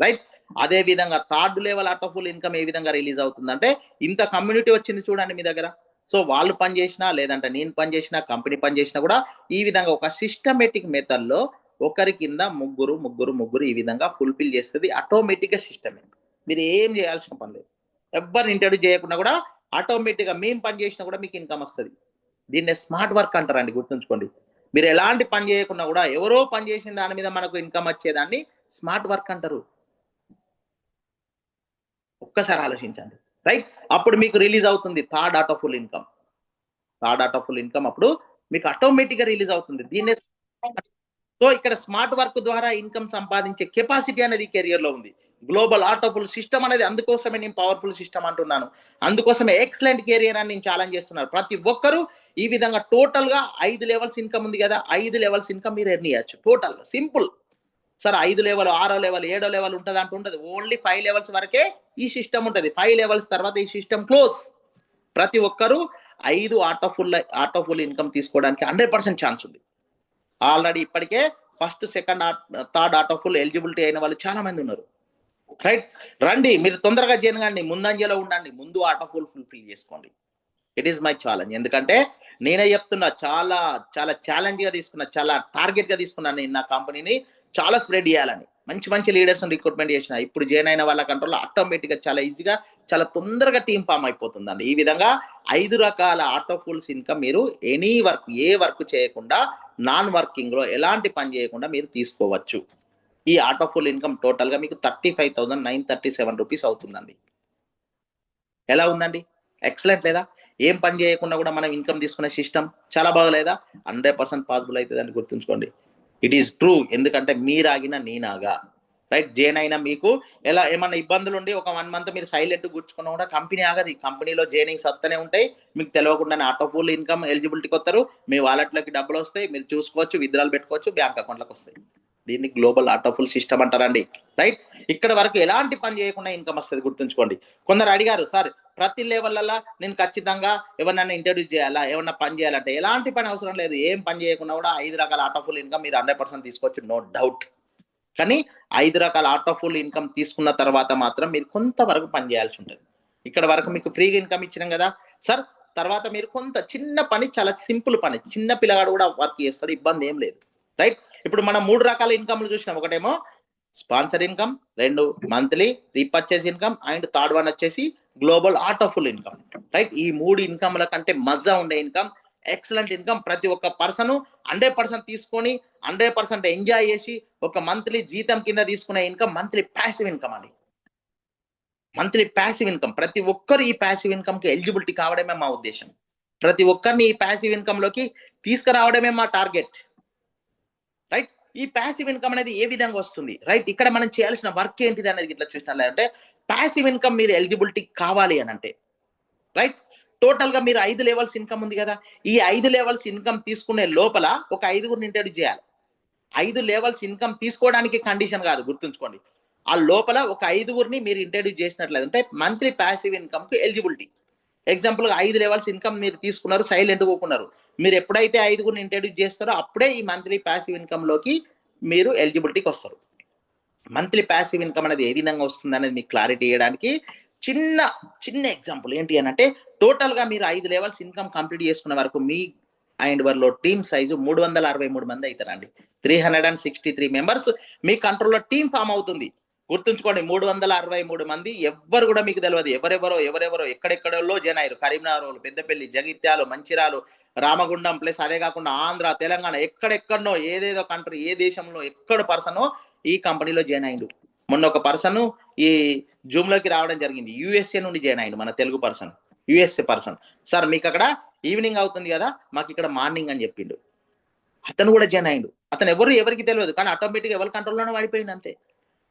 Speaker 1: రైట్, అదే విధంగా third level auto pool income ఏ విధంగా రిలీజ్ అవుతుందంటే, ఇంత కమ్యూనిటీ వచ్చింది చూడండి మీ దగ్గర, సో వాళ్ళు పని చేసినా లేదంటే నేను పని చేసినా కంపెనీ పని చేసినా కూడా ఈ విధంగా ఒక సిస్టమేటిక్ మెథడ్ లో ఒకరి కింద ముగ్గురు ముగ్గురు ముగ్గురు ఈ విధంగా ఫుల్ఫిల్ చేస్తుంది ఆటోమేటిక్ గా సిస్టమే. మీరు ఏం చేయాల్సిన పని లేదు, ఎవరిని ఇంట్రడ్యూస్ చేయకుండా కూడా ఆటోమేటిక్ గా మేము పని చేసినా కూడా మీకు ఇన్కమ్ వస్తుంది. దీన్నే స్మార్ట్ వర్క్ అంటారండి, గుర్తుంచుకోండి. మీరు ఎలాంటి పని చేయకుండా కూడా ఎవరో పని చేసిన దాని మీద మనకు ఇన్కమ్ వచ్చేదాన్ని స్మార్ట్ వర్క్ అంటారు. ఒక్కసారి ఆలోచించండి. రైట్, అప్పుడు మీకు రిలీజ్ అవుతుంది third auto pool income. Third auto pool income అప్పుడు మీకు ఆటోమేటిక్ గా రిలీజ్ అవుతుంది. దీన్నే సో ఇక్కడ స్మార్ట్ వర్క్ ద్వారా ఇన్కమ్ సంపాదించే కెపాసిటీ అనేది కెరియర్ లో ఉంది. గ్లోబల్ ఆటోఫుల్ సిస్టమ్ అనేది అందుకోసమే నేను పవర్ఫుల్ సిస్టమ్ అంటున్నాను, అందుకోసమే ఎక్సలెంట్ కెరియర్ అని నేను ఛాలెంజ్ చేస్తున్నాను. ప్రతి ఒక్కరూ ఈ విధంగా టోటల్ గా 5 లెవెల్స్ ఇన్కమ్ ఉంది కదా, 5 లెవెల్స్ ఇన్కమ్ మీరు ఎర్న్ చేయొచ్చు టోటల్ గా. Simple sir, 5 level 6 level 7 level ఉంటుంది అంటూ ఉంటుంది, ఓన్లీ 5 లెవెల్స్ వరకే ఈ సిస్టమ్ ఉంటుంది. 5 లెవెల్స్ తర్వాత ఈ సిస్టమ్ క్లోజ్. ప్రతి ఒక్కరూ 5 ఆటోఫుల్ ఇన్కమ్ తీసుకోవడానికి 100% ఛాన్స్ ఉంది. ఆల్రెడీ ఇప్పటికే first second third auto full eligibility అయిన వాళ్ళు చాలా మంది ఉన్నారు. రైట్, రండి మీరు తొందరగా చేయకండి, ముందంజలో ఉండండి, ముందు ఆటో ఫుల్ఫిల్ చేసుకోండి. It is my challenge. ఎందుకంటే నేనే చెప్తున్నా, చాలా చాలా ఛాలెంజ్ గా తీసుకున్నా, చాలా టార్గెట్ గా తీసుకున్నాను నేను నా కంపెనీని చాలా స్ప్రెడ్ చేయాలని. మంచి మంచి లీడర్స్ రిక్రూట్మెంట్ చేసిన, ఇప్పుడు జాయిన్ అయిన వాళ్ళ కంట్రోల్లో ఆటోమేటిక్ గా చాలా ఈజీగా చాలా తొందరగా టీమ్ ఫామ్ అయిపోతుందండి. ఈ విధంగా 5 రకాల ఆటో ఫుల్స్ ఇన్కమ్ మీరు ఎనీ వర్క్ ఏ వర్క్ చేయకుండా నాన్ వర్కింగ్ లో ఎలాంటి పని చేయకుండా మీరు తీసుకోవచ్చు. ఈ ఆటో ఫుల్ ఇన్కమ్ టోటల్ గా మీకు 35,937 రూపీస్ అవుతుందండి. ఎలా ఉందండి, ఎక్సలెంట్ లేదా? ఏం పని చేయకుండా కూడా మనం ఇన్కమ్ తీసుకునే సిస్టమ్ చాలా బాగలేదా? 100% పాసిబుల్ అవుతుందని గుర్తుంచుకోండి. ఇట్ ఈస్ ట్రూ, ఎందుకంటే మీరాగిన నేనాగా. రైట్, జైన్ అయినా మీకు ఎలా ఏమన్నా ఇబ్బందులు ఉండి ఒక 1 మంత్ మీరు సైలెంట్ కూర్చుకున్నా కూడా కంపెనీ ఆగది. కంపెనీలో జైనింగ్స్ వస్తూనే ఉంటాయి, మీకు తెలియకుండానే ఆటో ఫుల్ ఇన్కమ్ ఎలిజిబిలిటీకి వస్తారు, మీ వాలెట్లోకి డబ్బులు వస్తాయి, మీరు చూసుకోవచ్చు, విత్డ్రాలు పెట్టుకోవచ్చు, బ్యాంక్ అకౌంట్లోకి వస్తాయి. దీన్ని గ్లోబల్ ఆటో ఫుల్ సిస్టమ్ అంటారండి. రైట్, ఇక్కడ వరకు ఎలాంటి పని చేయకుండా ఇన్కమ్ వస్తుంది, గుర్తుంచుకోండి. కొందరు అడిగారు, సార్ ప్రతి లెవెల్లో నేను ఖచ్చితంగా ఎవరినైనా ఇంట్రడ్యూస్ చేయాలా, ఏమన్నా పని చేయాలంటే ఎలాంటి పని అవసరం లేదు, ఏం పని చేయకుండా కూడా 5 రకాల ఆటో ఫుల్ ఇన్కమ్ మీరు 100% తీసుకోవచ్చు, నో డౌట్. కానీ 5 రకాల ఆటో ఫుల్ ఇన్కమ్ తీసుకున్న తర్వాత మాత్రం మీరు కొంతవరకు పని చేయాల్సి ఉంటుంది. ఇక్కడ వరకు మీకు ఫ్రీగా ఇన్కమ్ ఇచ్చినాం కదా సార్, తర్వాత మీరు కొంత చిన్న పని, చాలా సింపుల్ పని, చిన్న పిల్లగాడు కూడా వర్క్ చేస్తాడు, ఇబ్బంది ఏం లేదు. రైట్, ఇప్పుడు మనం 3 రకాల ఇన్కమ్లు చూసినాం. ఒకటేమో sponsor income, 2 monthly repurchase income, and third one వచ్చేసి global auto pool income. Right, ఈ 3 ఇన్కమ్ల కంటే మజా ఉండే ఇన్కమ్, ఎక్సలెంట్ ఇన్కమ్, ప్రతి ఒక్క పర్సన్ 100% తీసుకొని 100% ఎంజాయ్ చేసి ఒక మంత్లీ జీతం కింద తీసుకునే ఇన్కమ్ మంత్లీ ప్యాసివ్ ఇన్కమ్ అండి. మంత్లీ ప్యాసివ్ ఇన్కమ్, ప్రతి ఒక్కరు ఈ ప్యాసివ్ ఇన్కమ్ కి ఎలిజిబిలిటీ కావడమే మా ఉద్దేశం. ప్రతి ఒక్కరిని ఈ ప్యాసివ్ ఇన్కమ్ లోకి తీసుకురావడమే మా టార్గెట్. రైట్, ఈ ప్యాసివ్ ఇన్కమ్ అనేది ఏ విధంగా వస్తుంది? రైట్, ఇక్కడ మనం చేయాల్సిన వర్క్ ఏంటిది అనేది ఇట్లా చూసినట్లయితే, ప్యాసివ్ ఇన్కమ్ మీరు ఎలిజిబిలిటీ కావాలి అని అంటే, రైట్, టోటల్ గా మీరు 5 లెవెల్స్ ఇన్కమ్ ఉంది కదా, ఈ 5 లెవెల్స్ ఇన్కమ్ తీసుకునే లోపల ఒక 5గురిని ఇంట్రడ్యూస్ చేయాలి. 5 లెవెల్స్ ఇన్కమ్ తీసుకోవడానికి కండిషన్ కాదు, గుర్తుంచుకోండి. ఆ లోపల ఒక 5గురిని మీరు ఇంట్రడ్యూస్ చేసినట్లయితే అంటే మంత్లీ ప్యాసివ్ ఇన్కమ్ కు ఎలిజిబిలిటీ. ఎగ్జాంపుల్ 5 లెవెల్స్ ఇన్కమ్ మీరు తీసుకున్నారు, సైలెంట్ పోకున్నారు. మీరు ఎప్పుడైతే 5గురిని ఇంట్రడ్యూస్ చేస్తారో అప్పుడే ఈ మంత్లీ ప్యాసివ్ ఇన్కమ్ లోకి మీరు ఎలిజిబిలిటీకి వస్తారు. మంత్లీ ప్యాసివ్ ఇన్కమ్ అనేది ఏ విధంగా వస్తుంది అనేది మీకు క్లారిటీ ఇవ్వడానికి చిన్న చిన్న ఎగ్జాంపుల్ ఏంటి అని అంటే, టోటల్ గా మీరు 5 లెవెల్స్ ఇన్కమ్ కంప్లీట్ చేసుకున్న వరకు మీ అండ్ వర్లో టీమ్ సైజు 363 మంది అవుతారండి. 363 మెంబర్స్ మీ కంట్రోల్లో టీమ్ ఫామ్ అవుతుంది. గుర్తుంచుకోండి, 363 మంది ఎవ్వరు కూడా మీకు తెలియదు. ఎవరెవరో ఎక్కడెక్కడో జాయిన్ అయ్యారు. కరీంనగర్, పెద్దపల్లి, జగిత్యాలు, మంచిరాలు, రామగుండం, ప్లస్ అదే కాకుండా ఆంధ్ర, తెలంగాణ, ఎక్కడెక్కడనో ఏదేదో కంట్రీ, ఏ దేశంలో ఎక్కడ పర్సనో ఈ కంపెనీలో జాయిన్ అయ్యిండు. మొన్న ఒక పర్సన్ ఈ జూమ్ లోకి రావడం జరిగింది, యుఎస్ఏ నుండి జాయిన్ అయ్యిండు. మన Telugu person, USA person. Sir మీకు అక్కడ ఈవినింగ్ అవుతుంది కదా, మాకు ఇక్కడ మార్నింగ్ అని చెప్పిండు. అతను కూడా జాయిన్ అయ్యిండు. అతను ఎవరికి తెలియదు, కానీ ఆటోమేటిక్ ఎవరి కంట్రోల్లోనే వాడిపోయింది అంతే.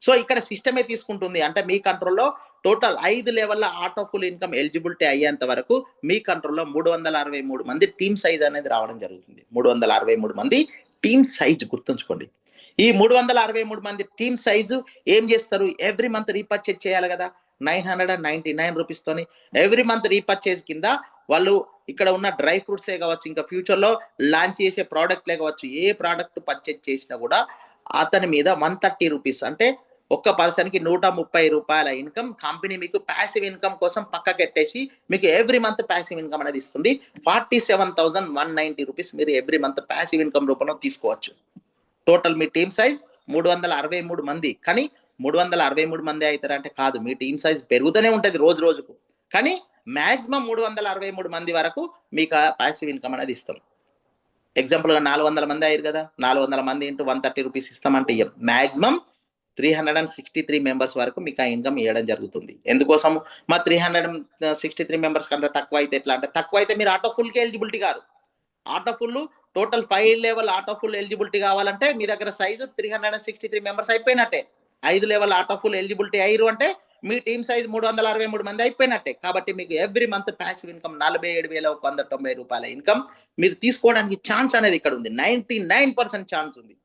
Speaker 1: సో ఇక్కడ సిస్టమే తీసుకుంటుంది. అంటే మీ కంట్రోల్లో టోటల్ 5 లెవెల్ల ఆటో ఫుల్ ఇన్కమ్ ఎలిజిబిలిటీ అయ్యేంత వరకు మీ కంట్రోల్లో 363 మంది టీమ్ సైజ్ అనేది రావడం జరుగుతుంది. 363 మంది టీమ్ సైజ్ గుర్తుంచుకోండి. ఈ 363 మంది టీమ్ సైజు ఏం చేస్తారు? ఎవ్రీ మంత్ రీపర్చేజ్ చేయాలి కదా, 999 రూపీస్ తోని ఎవ్రీ మంత్ రీపర్చేజ్ కింద వాళ్ళు ఇక్కడ ఉన్న డ్రై ఫ్రూట్సే కావచ్చు, ఇంకా ఫ్యూచర్ లో లాంచ్ చేసే ప్రోడక్ట్లే కావచ్చు, ఏ ప్రోడక్ట్ పర్చేజ్ చేసినా కూడా అతని మీద 130 రూపీస్, అంటే ఒక్క పర్సన్ కి 130 రూపాయల ఇన్కమ్ కంపెనీ మీకు ప్యాసివ్ ఇన్కమ్ కోసం పక్కకెట్టేసి మీకు ఎవ్రీ మంత్ ప్యాసివ్ ఇన్కమ్ అనేది ఇస్తుంది. 47,190 రూపీస్ మీరు ఎవ్రీ మంత్ ప్యాసివ్ ఇన్కమ్ రూపంలో తీసుకోవచ్చు. టోటల్ మీ టీమ్ సైజ్ 363 మంది. కానీ 363 మంది అవుతారంటే కాదు, మీ టీమ్ సైజ్ పెరుగుతూనే ఉంటుంది రోజు రోజుకు. కానీ మాక్సిమం 363 మంది వరకు మీకు ప్యాసివ్ ఇన్కమ్ అనేది ఇస్తాం. ఎగ్జాంపుల్ గా 400 మంది అయ్యారు కదా, 400 మంది ఇంటూ 130 రూపీస్ ఇస్తామంటే మాక్సిమం 363 మెంబర్స్ వరకు మీకు ఆ ఇన్కమ్ ఇవ్వడం జరుగుతుంది. ఎందుకోసం? మా 363 మెంబర్స్ కంటే తక్కువ అయితే ఎట్లా అంటే, తక్కువ అయితే మీరు ఆటో ఫుల్ కి ఎలిజిబిలిటీ కాదు. Auto full total 5 level auto full eligibility కావాలంటే మీ దగ్గర సైజు 363 మెంబర్స్ అయిపోయినట్టే. 5 లెవెల్ ఆటో ఫుల్ ఎలిజిబిలిటీ అయ్యారు అంటే మీ టీమ్ సైజ్ 363 మంది అయిపోయినట్టే. కాబట్టి మీకు ఎవ్రీ మంత్ ప్యాసివ్ ఇన్కమ్ 47,190 రూపాయల ఇన్కమ్ మీరు తీసుకోవడానికి ఛాన్స్ అనేది ఇక్కడ ఉంది. 99% ఛాన్స్ ఉంది.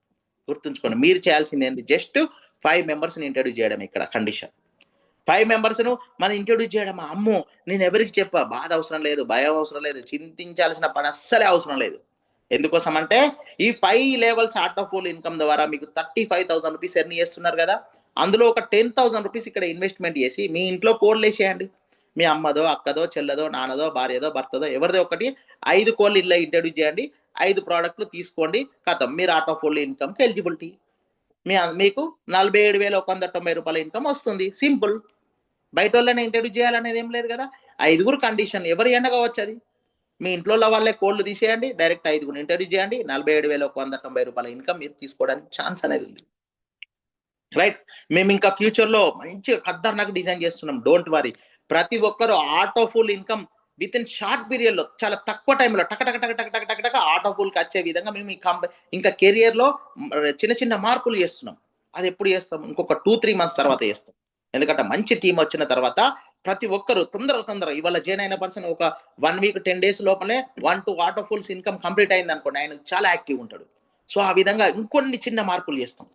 Speaker 1: గుర్తుంచుకోండి, మీరు చేయాల్సింది ఏంటి? జస్ట్ 5 మెంబర్స్ ని ఇంట్రడ్యూస్ చేయడం. ఇక్కడ కండిషన్ 5 మెంబర్స్ ను మనం ఇంట్రడ్యూస్ చేయడం. అమ్మో నేను ఎవరికి చెప్పా, బాధ అవసరం లేదు, భయం అవసరం లేదు, చింతించాల్సిన పని అస్సలే అవసరం లేదు. ఎందుకోసం అంటే ఈ 5 levels art of pool income ద్వారా మీకు 35,000 రూపీస్ ఎర్న్ చేస్తున్నారు కదా, అందులో ఒక 10,000 రూపీస్ ఇక్కడ ఇన్వెస్ట్మెంట్ చేసి మీ ఇంట్లో కోళ్ళు వేసేయండి. మీ అమ్మదో, అక్కదో, చెల్లదో, నాన్నదో, భార్యదో, భర్తదో ఎవరిదో ఒకటి 5 కోళ్ళు ఇల్లు ఇంట్రడ్యూస్ చేయండి. 5 ప్రోడక్ట్లు తీసుకోండి, కథం మీరు ఆర్ట్ ఆఫ్ ఫుల్ ఇన్కమ్ కి ఎలిజిబిలిటీ. మీకు 47,190 రూపాయల ఇన్కమ్ వస్తుంది. సింపుల్. బయట వాళ్ళని ఇంట్రడ్యూస్ చేయాలనేది ఏం లేదు కదా. 5గురు కండిషన్, ఎవరు ఎండగవచ్చు. అది మీ ఇంట్లో వాళ్ళే కోళ్ళు తీసేయండి, డైరెక్ట్ 5గురు ఇంట్రడ్యూస్ చేయండి, 47,190 రూపాయల ఇన్కమ్ మీరు తీసుకోవడానికి ఛాన్స్ అనేది ఉంది. రైట్. మేము ఇంకా ఫ్యూచర్ లో మంచి ఖతర్నాక్ డిజైన్ చేస్తున్నాం. Don't worry. ప్రతి ఒక్కరు auto pool income with in short period లో, చాలా తక్కువ టైంలో టక టక టక టక టక టక టక ఆటో ఫుల్ కి వచ్చే విధంగా మేము ఇంకా కెరియర్ లో చిన్న చిన్న మార్పులు చేస్తున్నాం. అది ఎప్పుడు చేస్తాం? ఇంకొక 2-3 మంత్స్ తర్వాత చేస్తాం. ఎందుకంటే మంచి టీం వచ్చిన తర్వాత ప్రతి ఒక్కరు తొందర ఇవాళ జాయిన్ అయిన పర్సన్ ఒక 1 వీక్ 10 డేస్ లోపలే 1-2 ఆటో ఫుల్స్ ఇన్కమ్ కంప్లీట్ అయింది అనుకోండి, ఆయన చాలా యాక్టివ్ ఉంటాడు. సో ఆ విధంగా ఇంకొన్ని చిన్న మార్పులు చేస్తాం.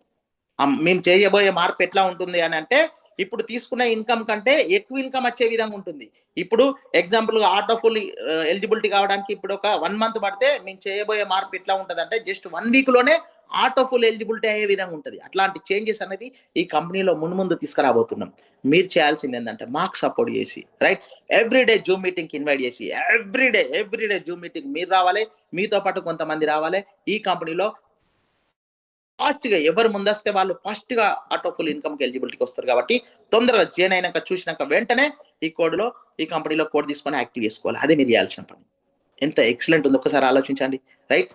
Speaker 1: మేము చేయబోయే మార్పు ఎట్లా ఉంటుంది అని అంటే, ఇప్పుడు తీసుకున్న ఇన్కమ్ కంటే ఎక్కువ ఇన్కమ్ వచ్చే విధంగా ఉంటుంది. ఇప్పుడు ఎగ్జాంపుల్ గా ఆటో ఫుల్ ఎలిజిబిలిటీ కావడానికి ఇప్పుడు ఒక 1 మంత్ పడితే మేము చేయబోయే మార్పు ఎట్లా ఉంటుంది అంటే, జస్ట్ 1 వీక్ లోనే ఆటో ఫుల్ ఎలిజిబిలిటీ అయ్యే విధంగా ఉంటుంది. అట్లాంటి చేంజెస్ అనేది ఈ కంపెనీలో ముందు తీసుకురాబోతున్నాం. మీరు చేయాల్సింది ఏంటంటే మాకు సపోర్ట్ చేసి, రైట్, ఎవ్రీడే జూమ్ మీటింగ్ కి ఇన్వైట్ చేసి, ఎవ్రీడే జూమ్ మీటింగ్ మీరు రావాలి, మీతో పాటు కొంతమంది రావాలి. ఈ కంపెనీలో ఫాస్ట్ గా ఎవరు ముందస్తే వాళ్ళు ఫాస్ట్ గా ఆటో ఫుల్ ఇన్కమ్ కి ఎలిజిబిలిటీకి వస్తారు. కాబట్టి తొందరగా జాయిన్ అయినాక చూసినాక వెంటనే ఈ కంపెనీలో కోడ్ తీసుకొని యాక్టివ్ చేసుకోవాలి. అదే మీరు చేయాల్సిన పని. ఎంత ఎక్సలెంట్ ఉంది ఒకసారి ఆలోచించండి. రైట్.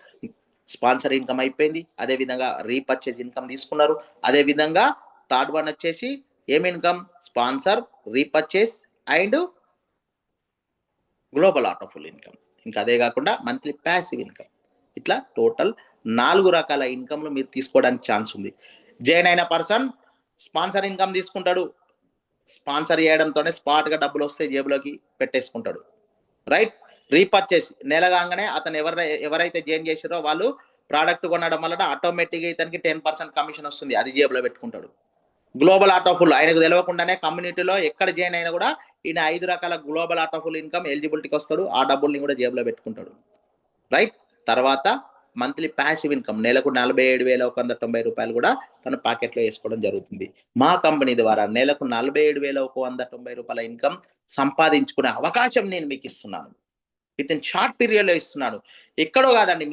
Speaker 1: స్పాన్సర్ ఇన్కమ్ అయిపోయింది, అదే విధంగా రీపర్చేజ్ ఇన్కమ్ తీసుకున్నారు, అదే విధంగా థర్డ్ వన్ వచ్చేసి ఏం income? Sponsor, repurchase and global auto pool income. ఇంకా అదే కాకుండా మంత్లీ ప్యాసివ్ ఇన్కమ్. ఇట్లా టోటల్ 4 రకాల ఇన్కమ్లు మీరు తీసుకోవడానికి ఛాన్స్ ఉంది. జాయిన్ అయిన పర్సన్ స్పాన్సర్ ఇన్కమ్ తీసుకుంటాడు. స్పాన్సర్ చేయడంతోనే స్పాట్ గా డబ్బులు వస్తే జేబులోకి పెట్టేసుకుంటాడు. రైట్. రీపర్చేస్ నెల కాగానే అతను ఎవరైతే జాయిన్ చేసారో వాళ్ళు ప్రోడక్ట్ కొనడం వలన ఆటోమేటిక్గా ఇతనికి 10% కమిషన్ వస్తుంది, అది జేబులో పెట్టుకుంటాడు. గ్లోబల్ ఆర్ట్ ఆఫ్ ఫుల్ ఆయనకు తెలియకుండానే కమ్యూనిటీలో ఎక్కడ జాయిన్ అయినా కూడా ఈయన 5 రకాల global art of pool income ఎలిజిబిలిటీకి వస్తాడు, ఆ డబ్బుల్ని కూడా జేబులో పెట్టుకుంటాడు. రైట్. తర్వాత మంత్లీ ప్యాసివ్ ఇన్కమ్ నెలకు 47,190 రూపాయలు కూడా తన పాకెట్లో వేసుకోవడం జరుగుతుంది. మా కంపెనీ ద్వారా నెలకు 47,190 రూపాయల ఇన్కమ్ సంపాదించుకునే అవకాశం నేను మీకు ఇస్తున్నాను. విత్ ఇన్ షార్ట్ పీరియడ్ లో ఇస్తున్నాను. ఎక్కడో కాదండి,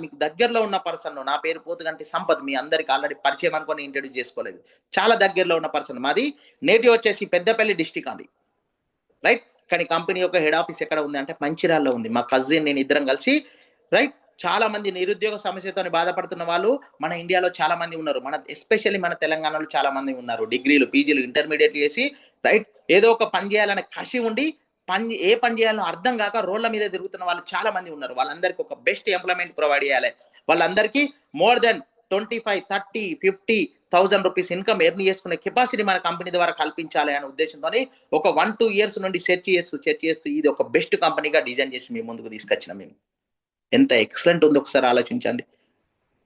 Speaker 1: మీకు దగ్గరలో ఉన్న పర్సన్. నా పేరు పోతుగంటి సంపత్, మీ అందరికి ఆల్రెడీ పరిచయం అనుకొని ఇంట్రడ్యూస్ చేసుకోలేదు. చాలా దగ్గరలో ఉన్న పర్సన్. మాది నేటివ్ వచ్చేసి పెద్దపల్లి డిస్టిక్ అండి. రైట్. కానీ కంపెనీ యొక్క హెడ్ ఆఫీస్ ఎక్కడ ఉంది అంటే మంచిర్యాలలో ఉంది. మా కజిన్ నేను ఇద్దరం కలిసి, రైట్, చాలా మంది నిరుద్యోగ సమస్యతో బాధపడుతున్న వాళ్ళు మన ఇండియాలో చాలా మంది ఉన్నారు. ఎస్పెషల్లీ మన తెలంగాణలో చాలా మంది ఉన్నారు. డిగ్రీలు, పీజీలు, ఇంటర్మీడియట్ చేసి, రైట్, ఏదో ఒక పని చేయాలనే కసి ఉండి ఏ పని చేయాలో అర్థం కాక రోడ్ల మీద తిరుగుతున్న వాళ్ళు చాలా మంది ఉన్నారు. వాళ్ళందరికీ ఒక బెస్ట్ ఎంప్లాయ్మెంట్ ప్రొవైడ్ చేయాలి. వాళ్ళందరికీ more than 25, 30, 50,000 rupees income earn చేసుకునే కెపాసిటీ మన కంపెనీ ద్వారా కల్పించాలి అనే ఉద్దేశంతో ఒక 1-2 ఇయర్స్ నుండి సెర్చ్ చేస్తూ ఇది ఒక బెస్ట్ కంపెనీగా డిజైన్ చేసి మీ ముందుకు తీసుకొచ్చిన మేము. ఎంత ఎక్సలెంట్ ఉందో ఒకసారి ఆలోచించండి.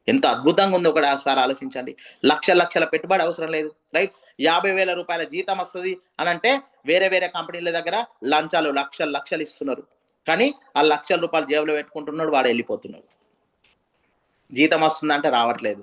Speaker 1: ఎంత అద్భుతంగా ఉందో ఒకసారి ఆలోచించండి. లక్షల పెట్టుబడి అవసరం లేదు. రైట్. 50,000 రూపాయల జీతం వస్తుంది అని అంటే వేరే కంపెనీల దగ్గర లంచాలు లక్షలు ఇస్తున్నారు. కానీ ఆ లక్షల జేబులో పెట్టుకుంటున్నాడు, వాడు వెళ్ళిపోతున్నాడు. జీతం వస్తుందంటే రావట్లేదు.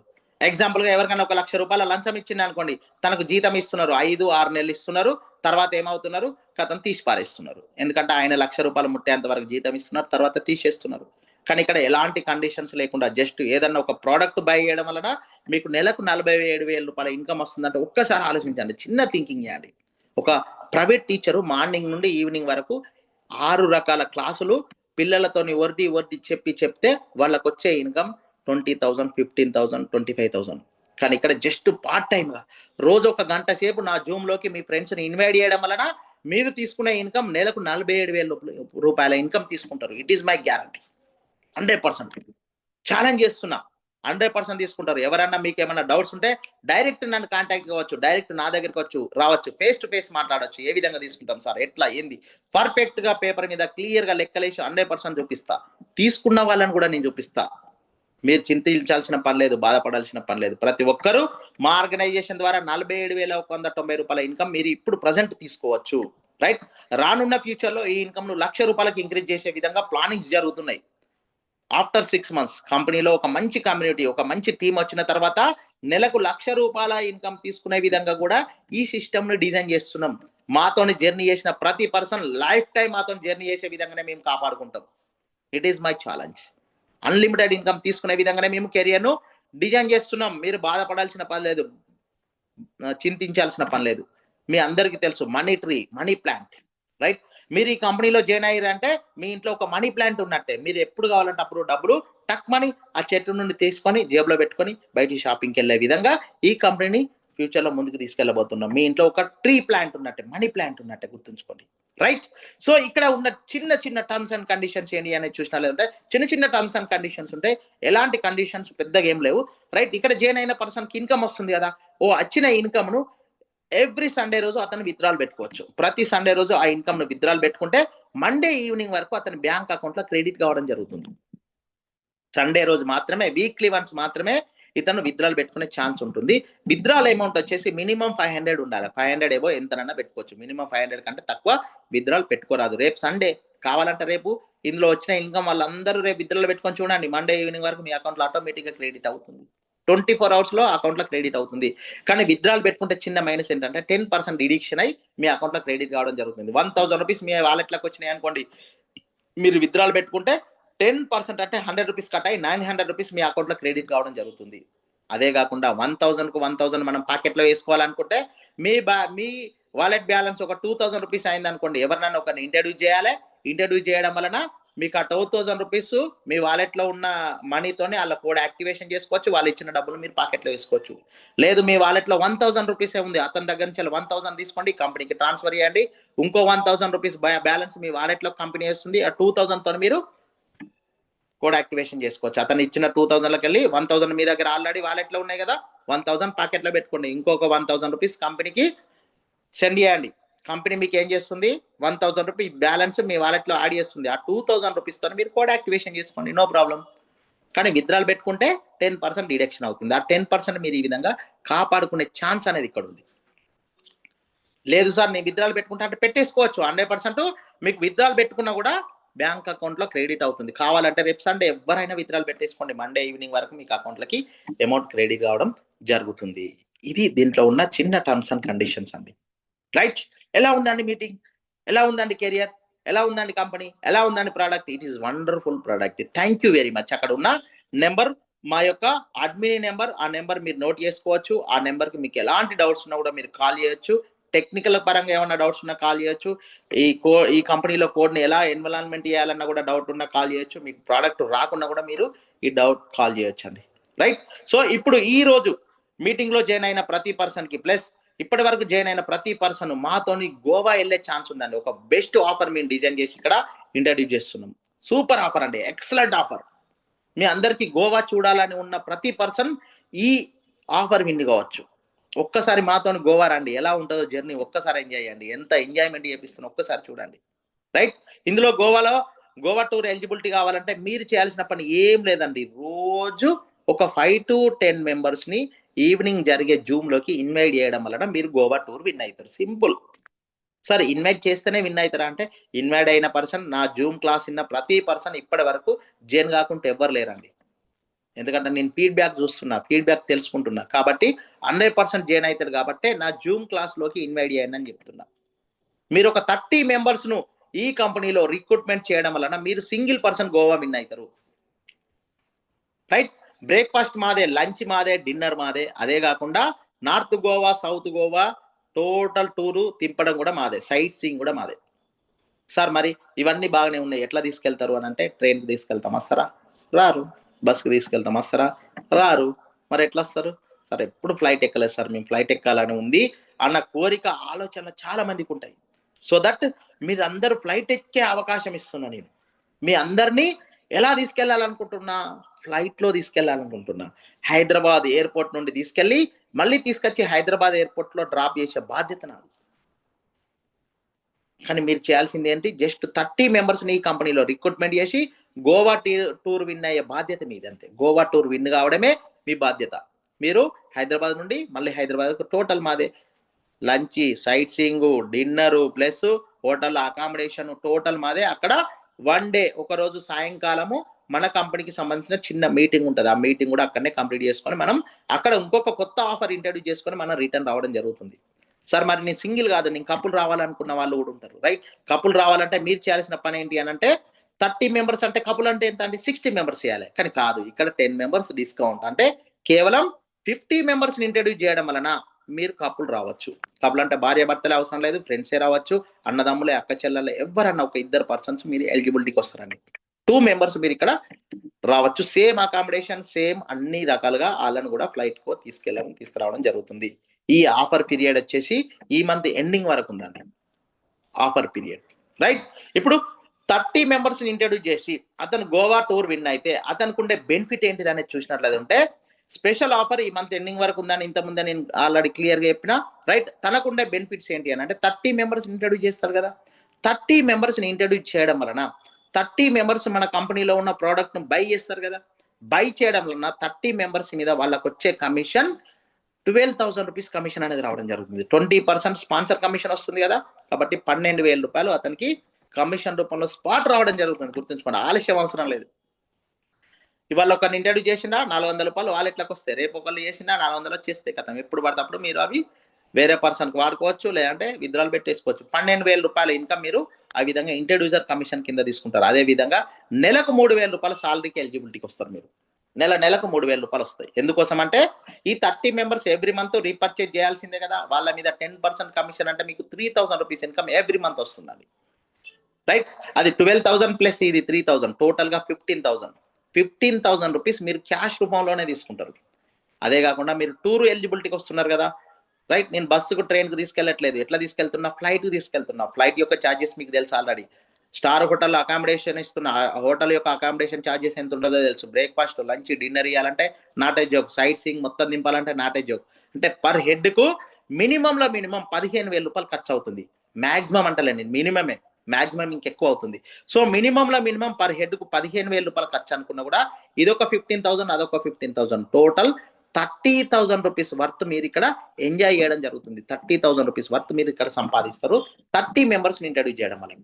Speaker 1: ఎగ్జాంపుల్ గా ఎవరికైనా 1,00,000 రూపాయల లంచం ఇచ్చింది అనుకోండి, తనకు జీతం ఇస్తున్నారు, 5-6 నెలలు ఇస్తున్నారు. తర్వాత ఏమవుతున్నారు, కథం తీసి పారేస్తున్నారు. ఎందుకంటే ఆయన 1,00,000 రూపాయలు ముట్టేంత వరకు జీతం ఇస్తున్నారు, తర్వాత తీసేస్తున్నారు. కానీ ఇక్కడ ఎలాంటి కండిషన్స్ లేకుండా జస్ట్ ఏదన్నా ఒక ప్రోడక్ట్ బై చేయడం వలన మీకు నెలకు 47,000 రూపాయల ఇన్కమ్ వస్తుందంటే ఒక్కసారి ఆలోచించండి. చిన్న థింకింగ్ చేయండి. ఒక ప్రైవేట్ టీచరు మార్నింగ్ నుండి ఈవినింగ్ వరకు 6 రకాల క్లాసులు పిల్లలతోని వడ్డీ చెప్తే వాళ్ళకు వచ్చే ఇన్కమ్ 20,000, 15,000, 25,000. కానీ ఇక్కడ జస్ట్ పార్ట్ టైమ్ గా రోజు 1 గంట సేపు నా జూమ్ లోకి మీ ఫ్రెండ్స్ ని ఇన్వైట్ చేయడం వలన మీరు తీసుకునే ఇన్కమ్ నెలకు 47,000 రూపాయల ఇన్కమ్ తీసుకుంటారు. It is my guarantee. 100% challenge చేస్తున్నా. 100% తీసుకుంటారు. ఎవరన్నా మీకు ఏమైనా డౌట్స్ ఉంటే డైరెక్ట్ నన్ను కాంటాక్ట్ కావచ్చు, డైరెక్ట్ నా దగ్గరికి రావచ్చు, ఫేస్ టు ఫేస్ మాట్లాడవచ్చు. ఏ విధంగా తీసుకుంటాం సార్, ఎట్లా, ఏంది, పర్ఫెక్ట్ గా పేపర్ మీద క్లియర్ గా లెక్కలేసి 100% చూపిస్తా. తీసుకున్న వాళ్ళని కూడా నేను చూపిస్తా. మీరు చింతించాల్సిన పని లేదు, బాధపడాల్సిన పని లేదు. ప్రతి ఒక్కరూ మా ఆర్గనైజేషన్ ద్వారా 47,190 రూపాయల ఇన్కమ్ మీరు ఇప్పుడు ప్రజెంట్ తీసుకోవచ్చు. రైట్. రానున్న ఫ్యూచర్ లో ఈ ఇన్కమ్ ను 1,00,000 రూపాయలకు ఇంక్రీజ్ చేసే విధంగా ప్లానింగ్స్ జరుగుతున్నాయి. ఆఫ్టర్ 6 months కంపెనీలో ఒక మంచి కమ్యూనిటీ, ఒక మంచి టీం వచ్చిన తర్వాత నెలకు 1,00,000 రూపాయల ఇన్కమ్ తీసుకునే విధంగా కూడా ఈ సిస్టమ్ ను డిజైన్ చేస్తున్నాం. మాతోని జర్నీ చేసిన ప్రతి పర్సన్ లైఫ్ టైం మాతో జర్నీ చేసే విధంగానే మేము కాపాడుకుంటాం. It is my challenge. Unlimited income తీసుకునే విధంగానే మేము కెరియర్ ను డిజైన్ చేస్తున్నాం. మీరు బాధపడాల్సిన పని లేదు, చింతించాల్సిన పని లేదు. మీ అందరికీ తెలుసు money tree, money plant. Right. మీరు ఈ కంపెనీలో జాయిన్ అయ్యారంటే మీ ఇంట్లో ఒక మనీ ప్లాంట్ ఉన్నట్టే. మీరు ఎప్పుడు కావాలంటే అప్పుడు డబ్బులు టక్ మనీ ఆ చెట్టు నుండి తీసుకొని జేబులో పెట్టుకొని బయటికి షాపింగ్కి వెళ్ళే విధంగా ఈ కంపెనీని ఫ్యూచర్ లో ముందుకు తీసుకెళ్ళబోతున్నాం. మీ ఇంట్లో ఒక ట్రీ ప్లాంట్ ఉన్నట్టే, మనీ ప్లాంట్ ఉన్నట్టే గుర్తుంచుకోండి. రైట్. సో ఇక్కడ ఉన్న చిన్న టర్మ్స్ అండ్ కండిషన్స్ ఏంటి అనేది చూసినా, లేదంటే చిన్న టర్మ్స్ అండ్ కండిషన్స్ ఉంటాయి. ఎలాంటి కండిషన్స్ పెద్దగా ఏం లేవు. రైట్. ఇక్కడ జాయిన్ అయిన పర్సన్ కి ఇన్కమ్ వస్తుంది కదా, వచ్చిన ఇన్కమ్ ను ఎవ్రీ సండే రోజు అతను విత్డ్రాల్ పెట్టుకోవచ్చు. ప్రతి సండే రోజు ఆ ఇన్కమ్ ను విత్డ్రాల్ పెట్టుకుంటే మండే ఈవినింగ్ వరకు అతని బ్యాంక్ అకౌంట్ లో క్రెడిట్ కావడం జరుగుతుంది. సండే రోజు మాత్రమే, వీక్లీ వన్స్ మాత్రమే ఇతను విత్డ్రాల్ పెట్టుకునే ఛాన్స్ ఉంటుంది. విత్డ్రాల్ అమౌంట్ వచ్చేసి మినిమం 500 ఉండాలి. 500 ఏవో ఎంతనన్నా పెట్టుకోవచ్చు. మినిమం 500 కంటే తక్కువ విత్డ్రాల్ పెట్టుకోరాదు. రేపు సండే కావాలంటే రేపు ఇందులో వచ్చిన ఇన్కమ్ వాళ్ళందరూ రేపు విత్డ్రాల్ పెట్టుకొని చూడండి. మండే ఈవినింగ్ వరకు మీ అకౌంట్ లో ఆటోమేటిక్ గా క్రెడిట్ అవుతుంది. 24 hours లో అకౌంట్ లో క్రెడిట్ అవుతుంది. కానీ విత్డ్రాల్ పెట్టుకుంటే చిన్న మైనస్ ఏంటంటే 10% డిడక్షన్ అయి మీ అకౌంట్ లో క్రెడిట్ కావడం జరుగుతుంది. 1,000 రూపీస్ మీ వాలెట్ లోకి వచ్చినాయి అనుకోండి, మీరు విత్డ్రాల్ పెట్టుకుంటే 10% అంటే 100 రూపీస్ కట్ అయి 900 రూపీస్ మీ అకౌంట్ లో క్రెడిట్ కావడం జరుగుతుంది. అదే కాకుండా 1,000 కు 1,000 మనం పాకెట్ లో వేసుకోవాలనుకుంటే మీ వాలెట్ బ్యాలెన్స్ ఒక 2,000 రూపీస్ అయింది అనుకోండి, ఎవరినైనా ఒకరిని ఇంట్రడ్యూస్ చేయాలి. ఇంట్రడ్యూస్ చేయడం వలన మీకు ఆ 2,000 రూపీస్ మీ వాలెట్ లో ఉన్న మనీతోనే వాళ్ళ కోడ్ యాక్టివేషన్ చేసుకోవచ్చు. వాళ్ళు ఇచ్చిన డబ్బులు మీరు పాకెట్ లో వేసుకోవచ్చు. లేదు మీ వాలెట్ లో 1,000 రూపీస్ ఉంది, అతని దగ్గర నుంచి 1,000 తీసుకోండి, కంపెనీకి ట్రాన్స్ఫర్ చేయండి. ఇంకో 1,000 రూపీస్ బ్యాలెన్స్ మీ వాలెట్ లో కంపెనీ వేస్తుంది. ఆ 2,000 తో మీరు కోడ్ యాక్టివేషన్ చేసుకోవచ్చు. అతను ఇచ్చిన 2,000 లోకి వెళ్ళి 1,000 మీ దగ్గర ఆల్రెడీ వాలెట్ లో ఉన్నాయి కదా, 1,000 పాకెట్ లో పెట్టుకోండి. ఇంకొక 1,000 రూపీస్ కంపెనీకి సెండ్ చేయండి. కంపెనీ మీకు ఏం చేస్తుంది, 1000 రూపీస్ బ్యాలెన్స్ మీ వాలెట్లో యాడ్ చేస్తుంది. ఆ 2000 రూపీస్తో మీరు కోడ్ యాక్టివేషన్ చేసుకోండి, నో ప్రాబ్లం. కానీ విత్డ్రాల్ పెట్టుకుంటే 10% డిడక్షన్ అవుతుంది. ఆ 10% మీరు ఈ విధంగా కాపాడుకునే ఛాన్స్ అనేది ఇక్కడ ఉంది. లేదు సార్ నేను విత్డ్రాల్ పెట్టుకుంటా అంటే పెట్టేసుకోవచ్చు. 100% మీకు విత్డ్రాల్ పెట్టుకున్నా కూడా బ్యాంక్ అకౌంట్లో క్రెడిట్ అవుతుంది. కావాలంటే రేపు సండే ఎవరైనా విత్డ్రాల్ పెట్టేసుకోండి, మండే ఈవినింగ్ వరకు మీకు అకౌంట్లకి అమౌంట్ క్రెడిట్ కావడం జరుగుతుంది. ఇది దీంట్లో ఉన్న చిన్న టర్మ్స్ అండ్ కండిషన్స్ అండి. రైట్? ఎలా ఉందండి మీటింగ్, ఎలా ఉందండి కెరియర్, ఎలా ఉందండి కంపెనీ, ఎలా ఉందండి product? It is wonderful product. Thank you very much. అక్కడ ఉన్న నెంబర్ మా యొక్క అడ్మిన్ నెంబర్, ఆ నెంబర్ మీరు నోట్ చేసుకోవచ్చు. ఆ నెంబర్కి మీకు ఎలాంటి డౌట్స్ ఉన్నా కూడా మీరు కాల్ చేయొచ్చు. టెక్నికల్ పరంగా ఏమైనా డౌట్స్ ఉన్నా కాల్ చేయొచ్చు. ఈ కంపెనీలో కోడ్ని ఎలా ఎన్వలాన్మెంట్ చేయాలన్నా కూడా డౌట్ ఉన్నా కాల్ చేయొచ్చు. మీకు ప్రోడక్ట్ రాకున్నా కూడా మీరు ఈ డౌట్ కాల్ చేయొచ్చు అండి. రైట్? సో ఇప్పుడు ఈ రోజు మీటింగ్లో జాయిన్ అయిన ప్రతి పర్సన్కి ప్లస్ ఇప్పటి వరకు జాయిన్ అయిన ప్రతి పర్సన్ మాతోని గోవా వెళ్ళే ఛాన్స్ ఉందండి. ఒక బెస్ట్ ఆఫర్ మేము డిజైన్ చేసి ఇక్కడ ఇంట్రడ్యూస్ చేస్తున్నాం. సూపర్ ఆఫర్ అండి, ఎక్సలెంట్ ఆఫర్. మీ అందరికీ గోవా చూడాలని ఉన్న ప్రతి పర్సన్ ఈ ఆఫర్ విన్ కావచ్చు. ఒక్కసారి మాతోని గోవా రండి, ఎలా ఉంటుందో జర్నీ ఒక్కసారి ఎంజాయ్ చేయండి. ఎంత ఎంజాయ్మెంట్ చేపిస్తున్నా ఒక్కసారి చూడండి. రైట్? ఇందులో గోవా టూర్ ఎలిజిబిలిటీ కావాలంటే మీరు చేయాల్సిన పని ఏం లేదండి. రోజు ఒక 5 to 10 మెంబర్స్ని ఈవినింగ్ జరిగే జూమ్లోకి ఇన్వైట్ చేయడం వలన మీరు గోవా టూర్ విన్ అవుతారు. సింపుల్. సార్ ఇన్వైట్ చేస్తేనే విన్ అవుతారా అంటే, ఇన్వైట్ అయిన పర్సన్, నా జూమ్ క్లాస్ విన్న ప్రతి పర్సన్ ఇప్పటి వరకు జైన్ కాకుండా ఎవ్వరు లేరండి. ఎందుకంటే నేను ఫీడ్బ్యాక్ చూస్తున్నా, ఫీడ్బ్యాక్ తెలుసుకుంటున్నా కాబట్టి 100% జాయిన్ అవుతారు. కాబట్టి నా జూమ్ క్లాస్లోకి ఇన్వైట్ చేయండి అని చెప్తున్నా. మీరు ఒక 30 మెంబర్స్ను ఈ కంపెనీలో రిక్రూట్మెంట్ చేయడం వలన మీరు సింగిల్ పర్సన్ గోవా విన్ అవుతారు. రైట్? బ్రేక్ఫాస్ట్ మాదే, లంచ్ మాదే, డిన్నర్ మాదే. అదే కాకుండా north Goa, south Goa total tour తిప్పడం కూడా మాదే, సైట్ సీయింగ్ కూడా మాదే. సార్ మరి ఇవన్నీ బాగానే ఉన్నాయి, ఎట్లా తీసుకెళ్తారు అని అంటే, ట్రైన్కి తీసుకెళ్తాం వస్తారా? రారు. బస్కి తీసుకెళ్తాం వస్తారా? రారు. మరి ఎట్లా వస్తారు? సార్ ఎప్పుడు ఫ్లైట్ ఎక్కలేదు సార్, మేము ఫ్లైట్ ఎక్కాలని ఉంది అన్న కోరిక, ఆలోచన చాలా మందికి ఉంటాయి. సో దట్ మీరు అందరూ ఫ్లైట్ ఎక్కే అవకాశం ఇస్తున్నా నేను. మీ అందరినీ ఎలా తీసుకెళ్లాలనుకుంటున్నా? ఫ్లైట్లో తీసుకెళ్లాలనుకుంటున్నా. హైదరాబాద్ ఎయిర్పోర్ట్ నుండి తీసుకెళ్ళి మళ్ళీ తీసుకొచ్చి హైదరాబాద్ ఎయిర్పోర్ట్లో డ్రాప్ చేసే బాధ్యత నాది. కానీ మీరు చేయాల్సింది ఏంటి? జస్ట్ 30 మెంబర్స్ని ఈ కంపెనీలో రిక్రూట్మెంట్ చేసి గోవా టూర్ విన్ అయ్యే బాధ్యత మీది, అంతే. గోవా టూర్ విన్ కావడమే మీ బాధ్యత. మీరు హైదరాబాద్ నుండి మళ్ళీ హైదరాబాద్ టోటల్ మాదే. Lunch, sight seeing, dinner plus hotel accommodation total మాదే. అక్కడ 1 డే, ఒకరోజు సాయంకాలము మన కంపెనీకి సంబంధించిన చిన్న మీటింగ్ ఉంటుంది. ఆ మీటింగ్ కూడా అక్కడనే కంప్లీట్ చేసుకొని మనం అక్కడ ఇంకొక కొత్త ఆఫర్ ఇంట్రడ్యూస్ చేసుకొని మనం రిటర్న్ రావడం జరుగుతుంది. సార్ మరి నేను సింగిల్ కాదు, నేను కపుల్ రావాలనుకున్న వాళ్ళు కూడా ఉంటారు. రైట్? కపుల్ రావాలంటే మీరు చేయాల్సిన పని ఏంటి అని అంటే, 30 మెంబర్స్ అంటే కపుల్ అంటే ఎంత అండి? 60 మెంబర్స్ చేయాలి. కానీ కాదు, ఇక్కడ 10 మెంబర్స్ డిస్కౌంట్. అంటే కేవలం 50 మెంబర్స్ని ఇంట్రడ్యూస్ చేయడం వలన మీరు కపుల్ రావచ్చు. కపుల్ అంటే భార్య భర్తలే అవసరం లేదు, ఫ్రెండ్సే రావచ్చు, అన్నదమ్ములే, అక్క చెల్లెలే, ఎవరన్నా ఒక 2 పర్సన్స్ మీరు ఎలిజిబిలిటీకి వస్తారండి. 2 మెంబర్స్ మీరు ఇక్కడ రావచ్చు. సేమ్ అకామిడేషన్, సేమ్ అన్ని రకాలుగా వాళ్ళని కూడా ఫ్లైట్కో తీసుకురావడం జరుగుతుంది. ఈ ఆఫర్ పీరియడ్ వచ్చేసి ఈ మంత్ ఎండింగ్ వరకు ఉందండి ఆఫర్ పీరియడ్. రైట్? ఇప్పుడు 30 మెంబర్స్ని ఇంట్రడ్యూస్ చేసి అతను గోవా టూర్ విన్ అయితే అతనికి ఉండే బెనిఫిట్ ఏంటిది అనేది చూసినట్లయితే ఉంటే, స్పెషల్ ఆఫర్ ఈ మంత్ ఎండింగ్ వరకు ఉందని ఇంతకుముందే నేను ఆల్రెడీ క్లియర్గా చెప్పిన. రైట్? తనకుండే బెనిఫిట్స్ ఏంటి అని అంటే, 30 మెంబర్స్ ఇంట్రడ్యూస్ చేస్తారు కదా, 30 మెంబర్స్ని ఇంట్రడ్యూస్ చేయడం వలన 30 మెంబర్స్ మన కంపెనీలో ఉన్న ప్రోడక్ట్ను బై చేస్తారు కదా. బై చేయడం వలన 30 మెంబర్స్ మీద వాళ్ళకు వచ్చే కమిషన్ 12,000 రూపీస్ కమిషన్ అనేది రావడం జరుగుతుంది. 20% స్పాన్సర్ కమిషన్ వస్తుంది కదా, కాబట్టి 12,000 రూపాయలు అతనికి కమిషన్ రూపంలో స్పాట్ రావడం జరుగుతుంది. గుర్తుంచుకోండి, ఆలస్యం అవసరం లేదు. ఇవాళ ఒకరిని ఇంట్రడ్యూస్ చేసినా 400 రూపాయలు వాలెట్లకు వస్తాయి, రేపు ఒకళ్ళు చేసినా 400 వచ్చేస్తాయి. కదా, ఎప్పుడు పడితే అప్పుడు మీరు అవి వేరే పర్సన్కి వాడుకోవచ్చు, లేదంటే విత్డ్రాల్ పెట్టేసుకోవచ్చు. 12,000 రూపాయల ఇన్కమ్ మీరు ఆ విధంగా ఇంట్రడ్యూసర్ కమిషన్ కింద తీసుకుంటారు. అదే విధంగా నెలకు 3,000 రూపాయల సాలరీకి ఎలిజిబిలిటీకి వస్తారు మీరు. నెలకు 3,000 రూపాయలు వస్తాయి. ఎందుకోసం అంటే ఈ 30 మెంబర్స్ ఎవ్రీ మంత్ రీపర్చేజ్ చేయాల్సిందే కదా, వాళ్ళ మీద 10% కమిషన్ అంటే మీకు 3,000 రూపీస్ ఇన్కమ్ ఎవ్రీ మంత్ వస్తుందండి. రైట్? అది 12,000 ప్లస్ ఇది 3,000, టోటల్గా 15,000 రూపీస్ మీరు క్యాష్ రూపంలోనే తీసుకుంటారు. అదే కాకుండా మీరు టూర్ ఎలిజిబిలిటీకి వస్తున్నారు కదా. రైట్? నేను బస్సుకు ట్రైన్కు తీసుకెళ్ళట్లేదు, ఎట్లా తీసుకెళ్తున్నా? ఫ్లైట్కి తీసుకెళ్తున్నా. ఫ్లైట్ యొక్క ఛార్జెస్ మీకు తెలుసు ఆల్రెడీ. స్టార్ హోటల్ అకామిడేషన్ ఇస్తున్న హోటల్ యొక్క అకామిడేషన్ ఛార్జెస్ ఎంత ఉంటుందో తెలుసు. బ్రేక్ఫాస్ట్, లంచ్, డిన్నర్ ఇవ్వాలంటే not a joke. Sight seeing మొత్తం దింపాలంటే నాట్ ఏ జోక్. అంటే పర్ హెడ్కు మినిమం 15,000 రూపాయలు ఖర్చు అవుతుంది. మాక్సిమం అంటలేండి, మినిమమే, మాక్సిమం ఇంకెక్కువ అవుతుంది. సో మినిమంలో మినిమం పర్ హెడ్కు 15,000 రూపాయలు ఖర్చు అనుకున్నా కూడా ఇదొక 15,000, అదొక 15,000, టోటల్ 30,000 రూపీస్ వర్త్ మీరు ఇక్కడ ఎంజాయ్ చేయడం జరుగుతుంది. 30,000 రూపీస్ వర్త్ మీరు ఇక్కడ సంపాదిస్తారు 30 మెంబర్స్ ఇంట్రడ్యూస్ చేయడం వల్ల.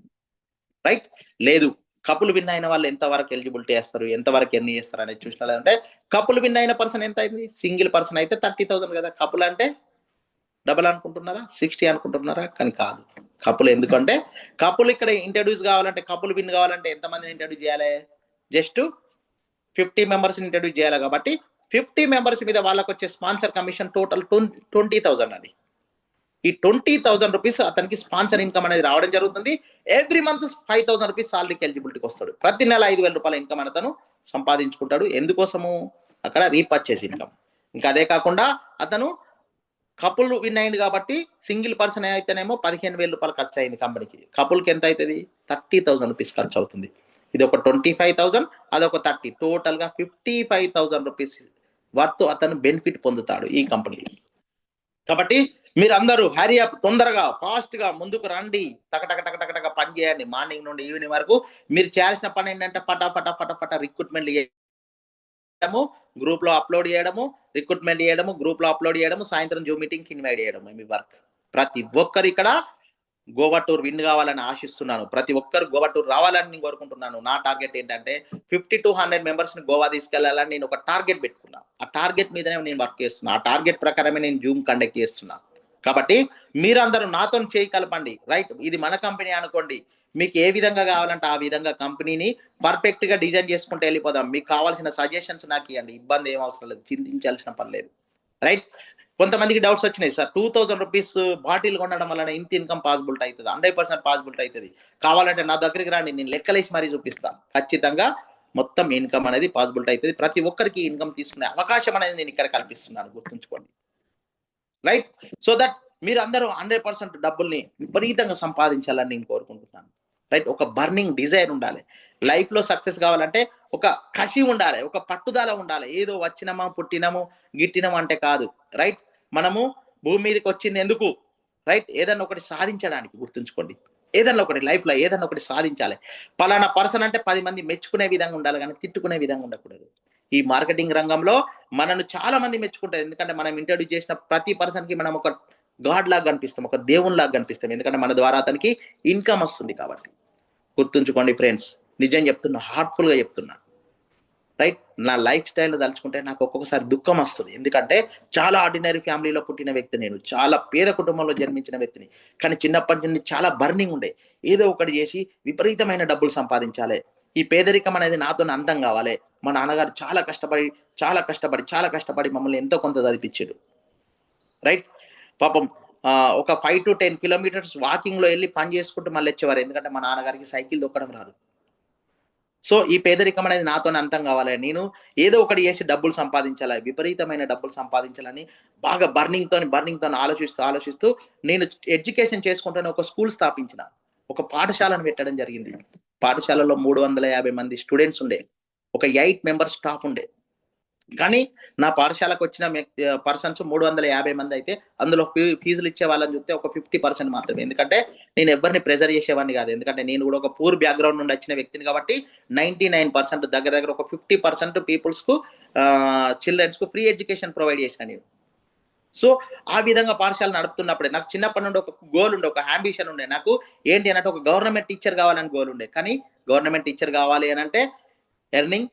Speaker 1: రైట్? లేదు కపుల్ విన్ అయిన వాళ్ళు ఎంతవరకు ఎలిజిబిలిటీ వేస్తారు, ఎంతవరకు ఎన్ని చేస్తారు అనేది చూసినట్లంటే కపుల్ విన్ అయిన పర్సన్ ఎంత అయింది? సింగిల్ పర్సన్ అయితే 30,000 కదా, కపుల్ అంటే డబల్ అనుకుంటున్నారా, 60 అనుకుంటున్నారా? కానీ కాదు, కపుల్. ఎందుకంటే కపుల్ ఇక్కడ ఇంట్రడ్యూస్ కావాలంటే, కపుల్ విన్ కావాలంటే ఎంతమందిని ఇంట్రడ్యూస్ చేయాలి? జస్ట్ 50 మెంబర్స్ ఇంట్రడ్యూస్ చేయాలి. కాబట్టి 50 మెంబర్స్ మీద వాళ్ళకి వచ్చే స్పాన్సర్ కమిషన్ టోటల్ 20,000 అది. ఈ 20,000 రూపీస్ అతనికి స్పాన్సర్ ఇన్కమ్ అనేది రావడం జరుగుతుంది. ఎవ్రీ మంత్ 5,000 రూపీస్ సాలరీకి ఎలిజిబిలిటీకి వస్తాడు. ప్రతి నెల 5,000 రూపాయల ఇన్కమ్ అని అతను సంపాదించుకుంటాడు. ఎందుకోసము? అక్కడ రీపర్చేస్ ఇన్కమ్. ఇంకా అదే కాకుండా అతను కపుల్ విన్ అయింది కాబట్టి సింగిల్ పర్సన్ అయితేనేమో 15,000 రూపాయలు ఖర్చు అయింది కంపెనీకి. కపుల్కి ఎంత అవుతుంది? 30,000 రూపీస్ ఖర్చు అవుతుంది. ఇది ఒక 25,000, అదొక 30, టోటల్గా 55,000 రూపీస్ వర్త్ అతను బెనిఫిట్ పొందుతాడు ఈ కంపెనీలో. కాబట్టి మీరందరూ హరి అప్, తొందరగా ఫాస్ట్ గా ముందుకు రండి, టక పని చేయండి. మార్నింగ్ నుండి ఈవినింగ్ వరకు మీరు చేయాల్సిన పని ఏంటంటే పటా రిక్రూట్మెంట్ చేయడము, గ్రూప్ లో అప్లోడ్ చేయడము, రిక్రూట్మెంట్ చేయడము, గ్రూప్ లో అప్లోడ్ చేయడము, సాయంత్రం జూమ్ మీటింగ్ కి ఇన్వైట్ చేయడము. మీ వర్క్. ప్రతి ఒక్కరు ఇక్కడ గోవా టూర్ విన్ కావాలని ఆశిస్తున్నాను. ప్రతి ఒక్కరు గోవా టూర్ రావాలని నేను కోరుకుంటున్నాను. నా టార్గెట్ ఏంటంటే 50 to 100 మెంబర్స్ ని గోవా తీసుకెళ్లాలని నేను ఒక టార్గెట్ పెట్టుకున్నా. ఆ టార్గెట్ మీదనే నేను వర్క్ చేస్తున్నా. ఆ టార్గెట్ ప్రకారమే నేను జూమ్ కండక్ట్ చేస్తున్నా. కాబట్టి మీరందరూ నాతో చేయి కలపండి. రైట్? ఇది మన కంపెనీ అనుకోండి. మీకు ఏ విధంగా కావాలంటే ఆ విధంగా కంపెనీని పర్ఫెక్ట్ గా డిజైన్ చేసుకుంటూ వెళ్ళిపోదాం. మీకు కావాల్సిన సజెషన్స్ నాకు ఇవ్వండి. ఇబ్బంది ఏం అవసరం లేదు, చింతించాల్సిన పని లేదు. రైట్? కొంతమందికి డౌట్స్ వచ్చినాయి, సార్ 2,000 రూపీస్ బాటిల్ కొనడం వల్ల ఇంత ఇన్కమ్ పాసిబిలిటీ అవుతుంది? 100% పాసిబిలిటీ అవుతుంది. కావాలంటే నా దగ్గరికి రండి, నేను లెక్కలేసి మరీ చూపిస్తా. ఖచ్చితంగా మొత్తం ఇన్కమ్ అనేది పాసిబిలిటీ అవుతుంది. ప్రతి ఒక్కరికి ఇన్కమ్ తీసుకునే అవకాశం అనేది నేను ఇక్కడ కల్పిస్తున్నాను, గుర్తుంచుకోండి. రైట్? సో దట్ మీరందరూ 100% డబ్బుల్ని విపరీతంగా సంపాదించాలని నేను కోరుకుంటున్నాను. రైట్? ఒక బర్నింగ్ డిజైర్ ఉండాలి. లైఫ్ లో సక్సెస్ కావాలంటే ఒక కసి ఉండాలి, ఒక పట్టుదల ఉండాలి. ఏదో వచ్చినమా, పుట్టినము, గిట్టినము అంటే కాదు. రైట్? మనము భూమి మీదకి వచ్చింది ఎందుకు? రైట్? ఏదన్నా ఒకటి సాధించడానికి. గుర్తుంచుకోండి, ఏదన్నా ఒకటి లైఫ్ లో ఏదన్నా ఒకటి సాధించాలి. పలానా పర్సన్ అంటే 10 మంది మెచ్చుకునే విధంగా ఉండాలి, కానీ తిట్టుకునే విధంగా ఉండకూడదు. ఈ మార్కెటింగ్ రంగంలో మనను చాలా మంది మెచ్చుకుంటారు. ఎందుకంటే మనం ఇంట్రడ్యూస్ చేసిన ప్రతి పర్సన్ కి మనం ఒక గాడ్ లాగా కనిపిస్తాం, ఒక దేవుని లాగా కనిపిస్తాం. ఎందుకంటే మన ద్వారా అతనికి ఇన్కమ్ వస్తుంది కాబట్టి. గుర్తుంచుకోండి ఫ్రెండ్స్, నిజం చెప్తున్నా, హార్ట్ఫుల్ గా చెప్తున్నా. రైట్? నా లైఫ్ స్టైల్ తలుచుకుంటే నాకు ఒక్కొక్కసారి దుఃఖం వస్తుంది. ఎందుకంటే చాలా ఆర్డినరీ ఫ్యామిలీలో పుట్టిన వ్యక్తి నేను, చాలా పేద కుటుంబంలో జన్మించిన వ్యక్తిని. కానీ చిన్నప్పటి నుండి చాలా బర్నింగ్ ఉండే. ఏదో ఒకటి చేసి విపరీతమైన డబ్బులు సంపాదించాలి. ఈ పేదరికం అనేది నాతో అంతం కావాలి. మా నాన్నగారు చాలా కష్టపడి మమ్మల్ని ఎంతో కొంత చదివించారు. రైట్? పాపం ఒక 5 to 10 కిలోమీటర్స్ వాకింగ్ లో వెళ్ళి పని చేసుకుంటూ మళ్ళీ వచ్చేవారు. ఎందుకంటే మా నాన్నగారికి సైకిల్ తొక్కడం రాదు. సో ఈ పేదరికం అనేది నాతోనే అంతం కావాలి. నేను ఏదో ఒకటి చేసి డబ్బులు సంపాదించాలి, విపరీతమైన డబ్బులు సంపాదించాలని బాగా బర్నింగ్తో ఆలోచిస్తూ నేను ఎడ్యుకేషన్ చేసుకుంటూనే ఒక స్కూల్ స్థాపించిన, ఒక పాఠశాలను పెట్టడం జరిగింది. పాఠశాలలో 350 మంది స్టూడెంట్స్ ఉండే, ఒక 8 మెంబర్స్ స్టాఫ్ ఉండే. కానీ నా పాఠశాలకు వచ్చిన పర్సన్స్ 350 మంది అయితే అందులో ఫీజులు ఇచ్చే వాళ్ళని చూస్తే ఒక 50% మాత్రమే. ఎందుకంటే నేను ఎవరిని ప్రెజర్ చేసేవాడిని కాదు. ఎందుకంటే నేను కూడా ఒక పూర్ బ్యాక్గ్రౌండ్ నుండి వచ్చిన వ్యక్తిని కాబట్టి 99% దగ్గర ఒక 50% పీపుల్స్ కు చిల్డ్రన్స్ కు ఫ్రీ ఎడ్యుకేషన్ ప్రొవైడ్ చేసిన నేను. సో ఆ విధంగా పాఠశాల నడుపుతున్నప్పుడే నాకు చిన్నప్పటి నుండి ఒక గోల్ ఉండే, ఒక అంబిషన్ ఉండే. నాకు ఏంటి అన్నట్టు ఒక గవర్నమెంట్ టీచర్ కావాలని గోల్ ఉండే. కానీ గవర్నమెంట్ టీచర్ కావాలి అని అంటే ఎర్నింగ్,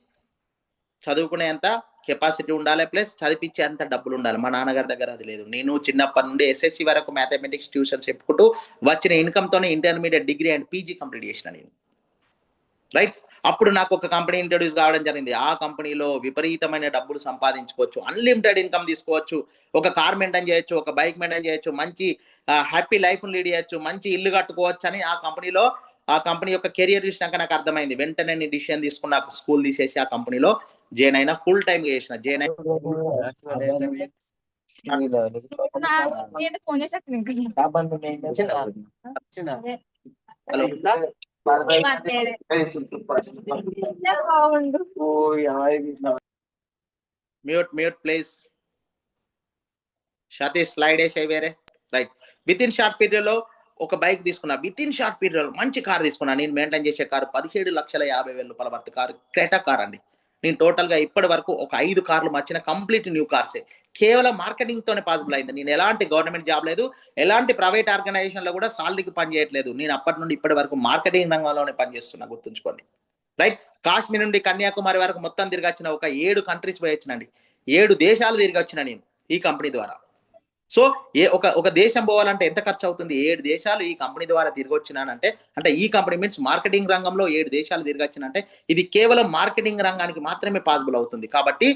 Speaker 1: చదువుకునేంత కెపాసిటీ ఉండాలి, ప్లస్ చదివించేంత డబ్బులు ఉండాలి. మా నాన్నగారి దగ్గర అది లేదు. నేను చిన్నప్పటి నుండి ఎస్ఎస్సి వరకు మ్యాథమెటిక్స్ ట్యూషన్స్ చెప్పుకుంటూ వచ్చిన ఇన్కమ్ తోనే intermediate, degree and PG complete చేసిన నేను. రైట్? అప్పుడు నాకు ఒక కంపెనీ ఇంట్రడ్యూస్ కావడం జరిగింది. ఆ కంపెనీలో విపరీతమైన డబ్బులు సంపాదించుకోవచ్చు, అన్లిమిటెడ్ ఇన్కమ్ తీసుకోవచ్చు, ఒక కార్ మెయింటైన్ చేయొచ్చు, ఒక బైక్ మెయింటైన్ చేయొచ్చు, మంచి హ్యాపీ లైఫ్ లీడ్ చేయొచ్చు, మంచి ఇల్లు కట్టుకోవచ్చు అని ఆ కంపెనీ యొక్క కెరియర్ చూసినాక నాకు అర్థమైంది. వెంటనే నేను డిసిషన్ తీసుకున్న, స్కూల్ తీసేసి ఆ కంపెనీలో జాయిన్ అయినా, ఫుల్ టైం చేసిన. జాయిన్ అయిన మ్యూట్ ప్లీజ్. సతీష్ స్లైడ్ వేరే. Right? With in short period లో ఒక బైక్ తీసుకున్నా, విత్ ఇన్ షార్ట్ పీరియడ్ మంచి కార్ తీసుకున్నా. నేను మెయింటైన్ చేసే car 17,50,000 worth car, Creta car అండి. నేను టోటల్గా ఇప్పటి వరకు ఒక 5 కార్లు మార్చిన, కంప్లీట్ న్యూ కార్సే. కేవలం మార్కెటింగ్ తోనే పాసిబుల్ అయింది. నేను ఎలాంటి గవర్నమెంట్ జాబ్ లేదు, ఎలాంటి ప్రైవేట్ ఆర్గనైజేషన్ లో కూడా సాలరీకి పని చేయట్లేదు. నేను అప్పటి నుండి ఇప్పటి వరకు మార్కెటింగ్ రంగంలోనే పనిచేస్తున్నా, గుర్తుంచుకోండి. రైట్, కాశ్మీర్ నుండి కన్యాకుమారి వరకు మొత్తం తిరిగి వచ్చిన, ఒక 7 కంట్రీస్ పోయి వచ్చినండి. 7 దేశాలు తిరిగి వచ్చిన నేను ఈ కంపెనీ ద్వారా. సో ఒక దేశం పోవాలంటే ఎంత ఖర్చు అవుతుంది? 7 దేశాలు ఈ కంపెనీ ద్వారా తిరిగి వచ్చినానంటే, అంటే ఈ కంపెనీ మీన్స్ మార్కెటింగ్ రంగంలో 7 దేశాలు తిరిగి వచ్చినంటే ఇది కేవలం మార్కెటింగ్ రంగానికి మాత్రమే పాసిబుల్ అవుతుంది. కాబట్టి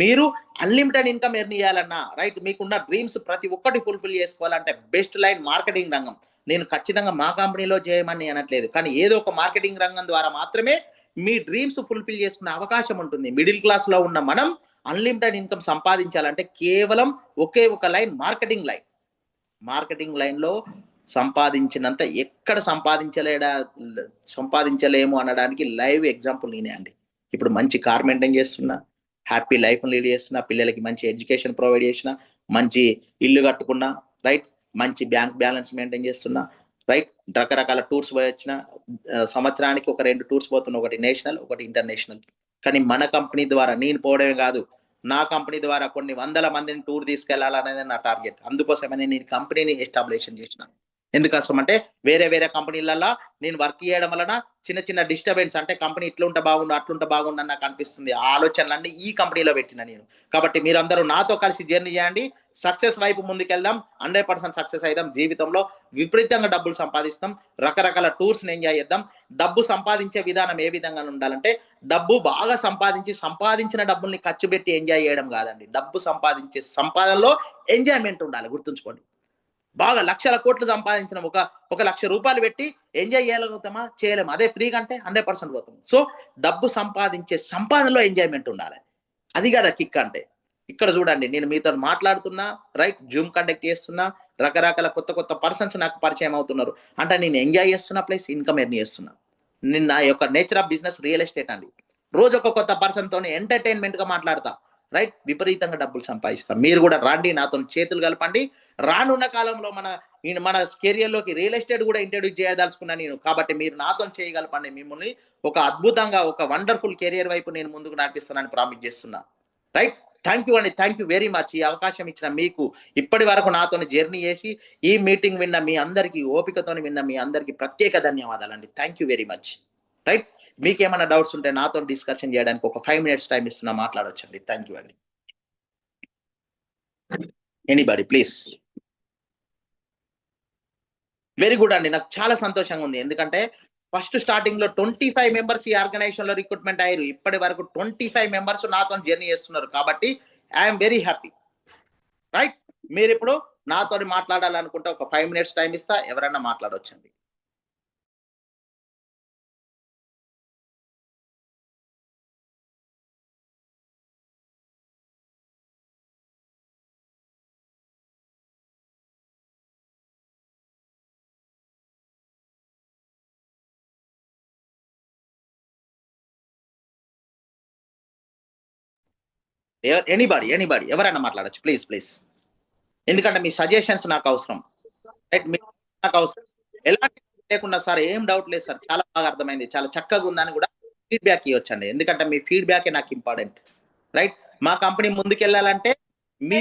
Speaker 1: మీరు అన్లిమిటెడ్ ఇన్కమ్ ఎర్న్ చేయాలన్నా, రైట్, మీకున్న డ్రీమ్స్ ప్రతి ఒక్కటి ఫుల్ఫిల్ చేసుకోవాలంటే బెస్ట్ లైన్ మార్కెటింగ్ రంగం. నేను ఖచ్చితంగా మా కంపెనీలో చేయమని అనట్లేదు, కానీ ఏదో ఒక మార్కెటింగ్ రంగం ద్వారా మాత్రమే మీ డ్రీమ్స్ ఫుల్ఫిల్ చేసుకునే అవకాశం ఉంటుంది. మిడిల్ క్లాస్ లో ఉన్న మనం అన్లిమిటెడ్ ఇన్కమ్ సంపాదించాలంటే కేవలం ఒకే ఒక line, marketing line. Marketing line లో సంపాదించినంత ఎక్కడ సంపాదించలేము అనడానికి లైవ్ ఎగ్జాంపుల్ నేనే అండి. ఇప్పుడు మంచి కార్ మెయింటైన్ చేస్తున్నా, హ్యాపీ లైఫ్ లీడ్ చేస్తున్నా, పిల్లలకి మంచి ఎడ్యుకేషన్ ప్రొవైడ్ చేసిన, మంచి ఇల్లు కట్టుకున్నా, రైట్, మంచి బ్యాంక్ బ్యాలెన్స్ మెయింటైన్ చేస్తున్నా, రైట్, రకరకాల టూర్స్ పోయి వచ్చిన, సంవత్సరానికి ఒక 2 టూర్స్ పోతున్నా, ఒకటి నేషనల్, ఒకటి ఇంటర్నేషనల్. కానీ మన కంపెనీ ద్వారా నేను పోవడమే కాదు, నా కంపెనీ ద్వారా కొన్ని వందల మందిని టూర్ తీసుకెళ్లాలనేది నా టార్గెట్. అందుకోసమే నేను ఈ కంపెనీని ఎస్టాబ్లిష్ చేసిన. ఎందుకోసం అంటే వేరే వేరే కంపెనీలలో నేను వర్క్ చేయడం వలన చిన్న చిన్న డిస్టర్బెన్స్, అంటే కంపెనీ ఇట్లుంటే బాగుండు అట్లుంటే బాగుండు అని నాకు అనిపిస్తుంది. ఆ ఆలోచనలన్నీ ఈ కంపెనీలో పెట్టిన నేను. కాబట్టి మీరందరూ నాతో కలిసి జర్నీ చేయండి, సక్సెస్ వైపు ముందుకెళ్దాం, 100% సక్సెస్ అయిదాం. జీవితంలో విపరీతంగా డబ్బులు సంపాదిస్తాం, రకరకాల టూర్స్ ఎంజాయ్ చేద్దాం. డబ్బు సంపాదించే విధానం ఏ విధంగా ఉండాలంటే, డబ్బు బాగా సంపాదించిన డబ్బుల్ని ఖర్చు పెట్టి ఎంజాయ్ చేయడం కాదండి. డబ్బు సంపాదించే సంపాదనలో ఎంజాయ్మెంట్ ఉండాలి, గుర్తుంచుకోండి. బాగా లక్షల కోట్లు సంపాదించిన ఒక ₹1,00,000 పెట్టి ఎంజాయ్ చేయగలుగుతామా? చేయలేము. అదే ఫ్రీగా అంటే 100% పోతాం. సో డబ్బు సంపాదించే సంపాదనలో ఎంజాయ్మెంట్ ఉండాలి. అది కదా కిక్ అంటే. ఇక్కడ చూడండి, నేను మీతో మాట్లాడుతున్నా, రైట్, జూమ్ కండక్ట్ చేస్తున్నా, రకరకాల కొత్త పర్సన్స్ నాకు పరిచయం అవుతున్నారు. అంటే నేను ఎంజాయ్ చేస్తున్నా, ప్లస్ ఇన్కమ్ ఎర్న్ చేస్తున్నా. నేను నా యొక్క nature of business real estate అండి. రోజు ఒక కొత్త పర్సన్ తోనే ఎంటర్టైన్మెంట్ గా మాట్లాడతా, రైట్, విపరీతంగా డబ్బులు సంపాదిస్తాం. మీరు కూడా రండి, నాతో చేతులు కలపండి. రానున్న కాలంలో మన కెరియర్ లోకి రియల్ ఎస్టేట్ కూడా ఇంట్రడ్యూస్ చేయదలుచుకున్నా నేను. కాబట్టి మీరు నాతో చేయగలపండి. మిమ్మల్ని ఒక అద్భుతంగా, ఒక వండర్ఫుల్ కెరియర్ వైపు నేను ముందుకు నడిపిస్తానని ప్రామిస్ చేస్తున్నా. రైట్, థ్యాంక్ యూ అండి, థ్యాంక్ యూ వెరీ మచ్. ఈ అవకాశం ఇచ్చిన మీకు, ఇప్పటి వరకు నాతో జర్నీ చేసి ఈ మీటింగ్ విన్న మీ అందరికీ, ఓపికతో విన్న మీ అందరికీ ప్రత్యేక ధన్యవాదాలండి. Thank you very much. Right, మీకేమైనా డౌట్స్ ఉంటే నాతో డిస్కషన్ చేయడానికి ఒక 5 minutes టైం ఇస్తున్నా, మాట్లాడొచ్చండి. థ్యాంక్ యూ అండి. Anybody please. వెరీ గుడ్ అండి, నాకు చాలా సంతోషంగా ఉంది. ఎందుకంటే ఫస్ట్ స్టార్టింగ్ లో 25 మెంబర్స్ ఈ ఆర్గనైజేషన్ లో రిక్రూట్మెంట్ అయ్యారు. ఇప్పటి వరకు 25 మెంబర్స్ నాతో జర్నీ చేస్తున్నారు. కాబట్టి ఐఎమ్ వెరీ హ్యాపీ. రైట్, మీరు ఇప్పుడు నాతో మాట్లాడాలనుకుంటే ఒక 5 minutes టైం ఇస్తా, ఎవరైనా మాట్లాడొచ్చండి. ఎనీబడి ఎవరైనా మాట్లాడొచ్చు, ప్లీజ్ ప్లీజ్. ఎందుకంటే మీ సజెషన్స్ నాకు అవసరం. రైట్, నాకు అవసరం. ఎలాంటి లేకుండా సార్ ఏం డౌట్ లేదు సార్, చాలా బాగా అర్థమైంది, చాలా చక్కగా ఉందని కూడా ఫీడ్బ్యాక్ ఇవ్వచ్చండి. ఎందుకంటే మీ ఫీడ్బ్యాక్ నాకు ఇంపార్టెంట్. రైట్, మా కంపెనీ ముందుకెళ్ళాలంటే మీ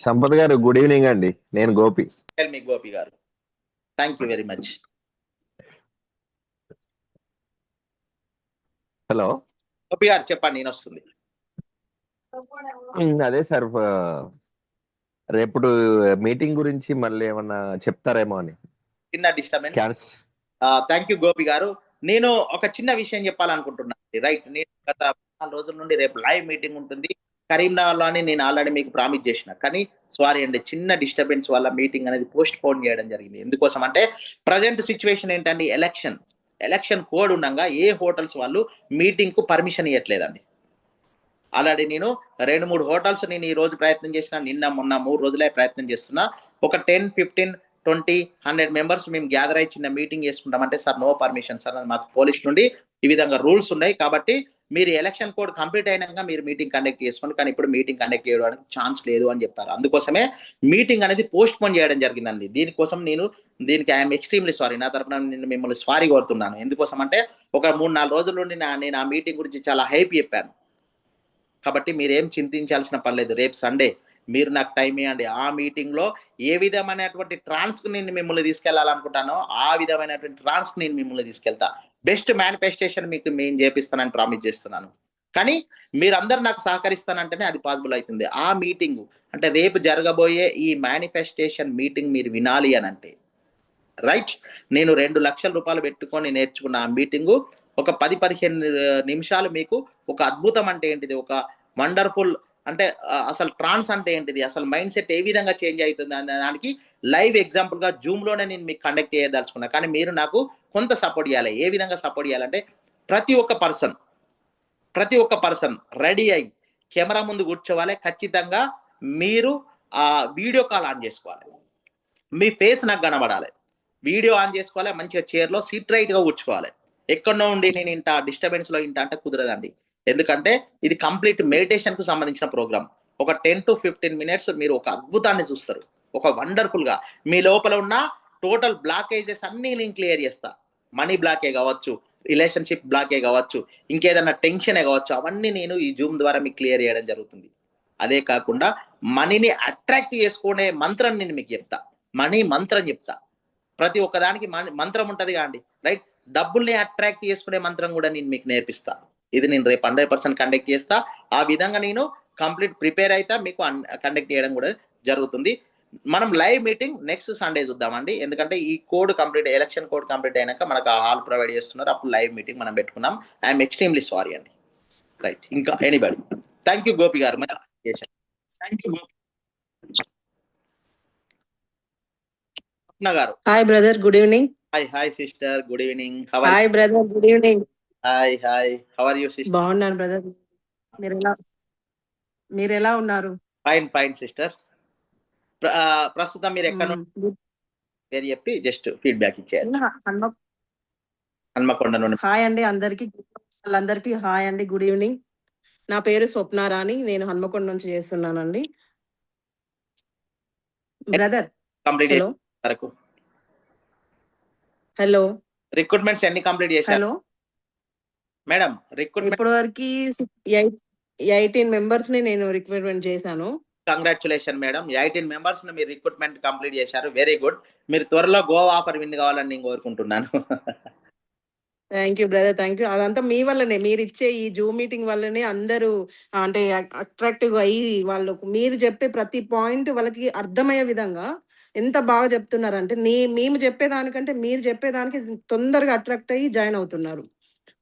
Speaker 2: సంపత్ గారు, గుడ్ ఈవినింగ్ అండి. నేను గోపి.
Speaker 1: మీ Gopi garu, thank you very much.
Speaker 2: Hello
Speaker 1: Gopi గారు చెప్పండి, నేను వస్తుంది.
Speaker 2: అదే సార్, రేపు మీటింగ్ గురించి మళ్ళీ ఏమన్నా చెప్తారేమో అని.
Speaker 1: చిన్న డిస్టర్బెన్స్. థ్యాంక్ యూ గోపి గారు. నేను ఒక చిన్న విషయం చెప్పాలనుకుంటున్నాను. రైట్, నేను గత 4 రోజుల నుండి రేపు లైవ్ మీటింగ్ ఉంటుంది కరీంనగర్ లో అని నేను ఆల్రెడీ మీకు ప్రామిస్ చేసిన. కానీ సారీ అండి, చిన్న డిస్టర్బెన్స్ వల్ల మీటింగ్ అనేది పోస్ట్ పోన్ చేయడం జరిగింది. ఎందుకోసం అంటే ప్రజెంట్ సిచ్యువేషన్ ఏంటండి, ఎలక్షన్ కోడ్ ఉండగా ఏ హోటల్స్ వాళ్ళు మీటింగ్ కు పర్మిషన్ ఇవ్వట్లేదండి. ఆల్రెడీ నేను 2-3 హోటల్స్ నేను ఈ రోజు ప్రయత్నం చేసిన, నిన్న మొన్న 3 రోజులే ప్రయత్నం చేస్తున్నా. ఒక 10, 15, 20, 100 మెంబర్స్ మేము గ్యాదర్ అయ్యి చిన్న మీటింగ్ చేసుకుంటామంటే సార్ నో పర్మిషన్ సార్, మాకు పోలీస్ నుండి ఈ విధంగా రూల్స్ ఉన్నాయి. కాబట్టి మీరు ఎలక్షన్ కోడ్ కంప్లీట్ అయినాక మీరు మీటింగ్ కండక్ట్ చేసుకోండి, కానీ ఇప్పుడు మీటింగ్ కండక్ట్ చేయడానికి ఛాన్స్ లేదు అని చెప్పారు. అందుకోసమే మీటింగ్ అనేది పోస్ట్ పోన్ చేయడం జరిగిందండి. దీనికోసం దీనికి ఐఎమ్ ఎక్స్ట్రీమ్లీ సారీ. నా తరపున నేను మిమ్మల్ని సారీ కోరుతున్నాను. ఎందుకోసం అంటే ఒక 3-4 రోజుల నుండి నేను ఆ మీటింగ్ గురించి చాలా హైప్ చెప్పాను. కాబట్టి మీరేం చింతించాల్సిన పర్లేదు. రేపు సండే మీరు నాకు టైం ఇవ్వండి. ఆ మీటింగ్ లో ఏ విధమైనటువంటి ట్రాన్స్ నేను మిమ్మల్ని తీసుకెళ్లాలనుకుంటానో ఆ విధమైనటువంటి ట్రాన్స్ నేను మిమ్మల్ని తీసుకెళ్తా. బెస్ట్ మేనిఫెస్టేషన్ మీకు నేను చేపిస్తానని ప్రామిస్ చేస్తున్నాను. కానీ మీరందరూ నాకు సహకరిస్తానంటేనే అది పాసిబుల్ అవుతుంది. ఆ మీటింగ్ అంటే రేపు జరగబోయే ఈ మేనిఫెస్టేషన్ మీటింగ్ మీరు వినాలి అని అంటే రైట్, నేను 2 లక్షల రూపాయలు పెట్టుకొని నేర్చుకున్న ఆ మీటింగు ఒక 10-15 నిమిషాలు మీకు ఒక అద్భుతం అంటే ఏంటిది, ఒక వండర్ఫుల్ అంటే అసలు ట్రాన్స్ అంటే ఏంటిది, అసలు మైండ్ సెట్ ఏ విధంగా చేంజ్ అవుతుంది అనే దానికి లైవ్ ఎగ్జాంపుల్ గా జూమ్ లోనే నేను మీకు కండక్ట్ చేయదలుచుకున్నా. కానీ మీరు నాకు కొంత సపోర్ట్ చేయాలి. ఏ విధంగా సపోర్ట్ చేయాలంటే ప్రతి ఒక్క పర్సన్ రెడీ అయ్యి కెమెరా ముందు కూర్చోవాలి. ఖచ్చితంగా మీరు ఆ వీడియో కాల్ ఆన్ చేసుకోవాలి. మీ ఫేస్ నాకు కనబడాలి. వీడియో ఆన్ చేసుకోవాలి. మంచిగా చైర్లో సీట్ రైట్ గా కూర్చోవాలి. ఎక్కడో ఉండి నేను ఇంత డిస్టర్బెన్స్ లో ఇంట అంటే కుదరదండి. ఎందుకంటే ఇది కంప్లీట్ మెడిటేషన్ కు సంబంధించిన ప్రోగ్రామ్. ఒక 10 to 15 మినిట్స్ మీరు ఒక అద్భుతాన్ని చూస్తారు. ఒక వండర్ఫుల్ గా మీ లోపల ఉన్న టోటల్ బ్లాకేజెస్ అన్ని నేను క్లియర్ చేస్తా. మనీ బ్లాకే కావచ్చు, రిలేషన్షిప్ బ్లాకే కావచ్చు, ఇంకేదన్నా టెన్షనే కావచ్చు, అవన్నీ నేను ఈ జూమ్ ద్వారా మీకు క్లియర్ చేయడం జరుగుతుంది. అదే కాకుండా మనీని అట్రాక్ట్ చేసుకునే మంత్రం నేను మీకు చెప్తా. మనీ మంత్రం చెప్తా. ప్రతి ఒక్కదానికి మంత్రం ఉంటది కాండి, రైట్? డబ్బుల్ని అట్రాక్ట్ చేసుకునే మంత్రం కూడా నేను మీకు నేర్పిస్తా. ఇది నేను రేపు 100% కండక్ట్ చేస్తా. ఆ విధంగా నేను కంప్లీట్ ప్రిపేర్ అయితా, మీకు కండక్ట్ చేయడం కూడా జరుగుతుంది. మనం లైవ్ మీటింగ్ నెక్స్ట్ సండే చూద్దామండి. ఎందుకంటే ఈ code complete, election code complete అయినాక మనకు ఆ హాల్ ప్రొవైడ్ చేస్తున్నారు. అప్పుడు లైవ్ మీటింగ్ మనం పెట్టుకున్నాం. ఐఎమ్ ఎక్స్ట్రీమ్లీ సారీ అండి. రైట్, ఇంకా anybody? Thank you Gopi garu. Thank you Gopi garu.
Speaker 3: Hi brother, good evening.
Speaker 1: Hi sister, good evening.
Speaker 3: Hi brother, good evening.
Speaker 1: Hi how are you sister?
Speaker 3: బాగున్నాను బ్రదర్. మీరు ఎలా ఉన్నారు?
Speaker 1: Fine sister. ప్రస్తుతం మీరు ఎక్కడ పేరు చెప్పి జస్ట్ ఫీడ్బ్యాక్ ఇచ్చేయాలి. హన్మకొండ నుండి.
Speaker 3: హాయ్ అండి వాళ్ళందరికీ హాయ్ అండి, గుడ్ ఈవినింగ్. నా పేరు స్వప్నారాణి, నేను హన్మకొండ నుంచి చేస్తున్నానండి. బ్రదర్
Speaker 1: కంప్లీట్
Speaker 3: హలో
Speaker 1: వరకు
Speaker 3: హలో
Speaker 1: రిక్రూట్మెంట్స్ ఎన్ని కంప్లీట్ చేశారు
Speaker 3: హలో
Speaker 1: మేడం? రిక్రూట్మెంట్
Speaker 3: ఇప్పటి వరకు 18 మెంబర్స్ ని నేను రిక్రూట్మెంట్ చేశాను.
Speaker 1: Congratulation madam. 18 మెంబర్స్ ని మీరు రిక్రూట్మెంట్ కంప్లీట్ చేశారు. Very good. మీరు త్వరలో గోవా ఆఫర్ విన్ కావాలని నేను కోరుకుంటున్నాను.
Speaker 3: Thank you brother, thank you. అదంతా మీ వల్లనే, మీరు ఇచ్చే ఈ జూమ్ మీటింగ్ వల్లనే అందరూ అంటే అట్రాక్టివ్ అయ్యి వాళ్ళకు మీరు చెప్పే ప్రతి పాయింట్ వాళ్ళకి అర్థమయ్యే విధంగా ఎంత బాగా చెప్తున్నారంటే మేము చెప్పేదానికంటే మీరు చెప్పేదానికి తొందరగా అట్రాక్ట్ అయ్యి జాయిన్ అవుతున్నారు.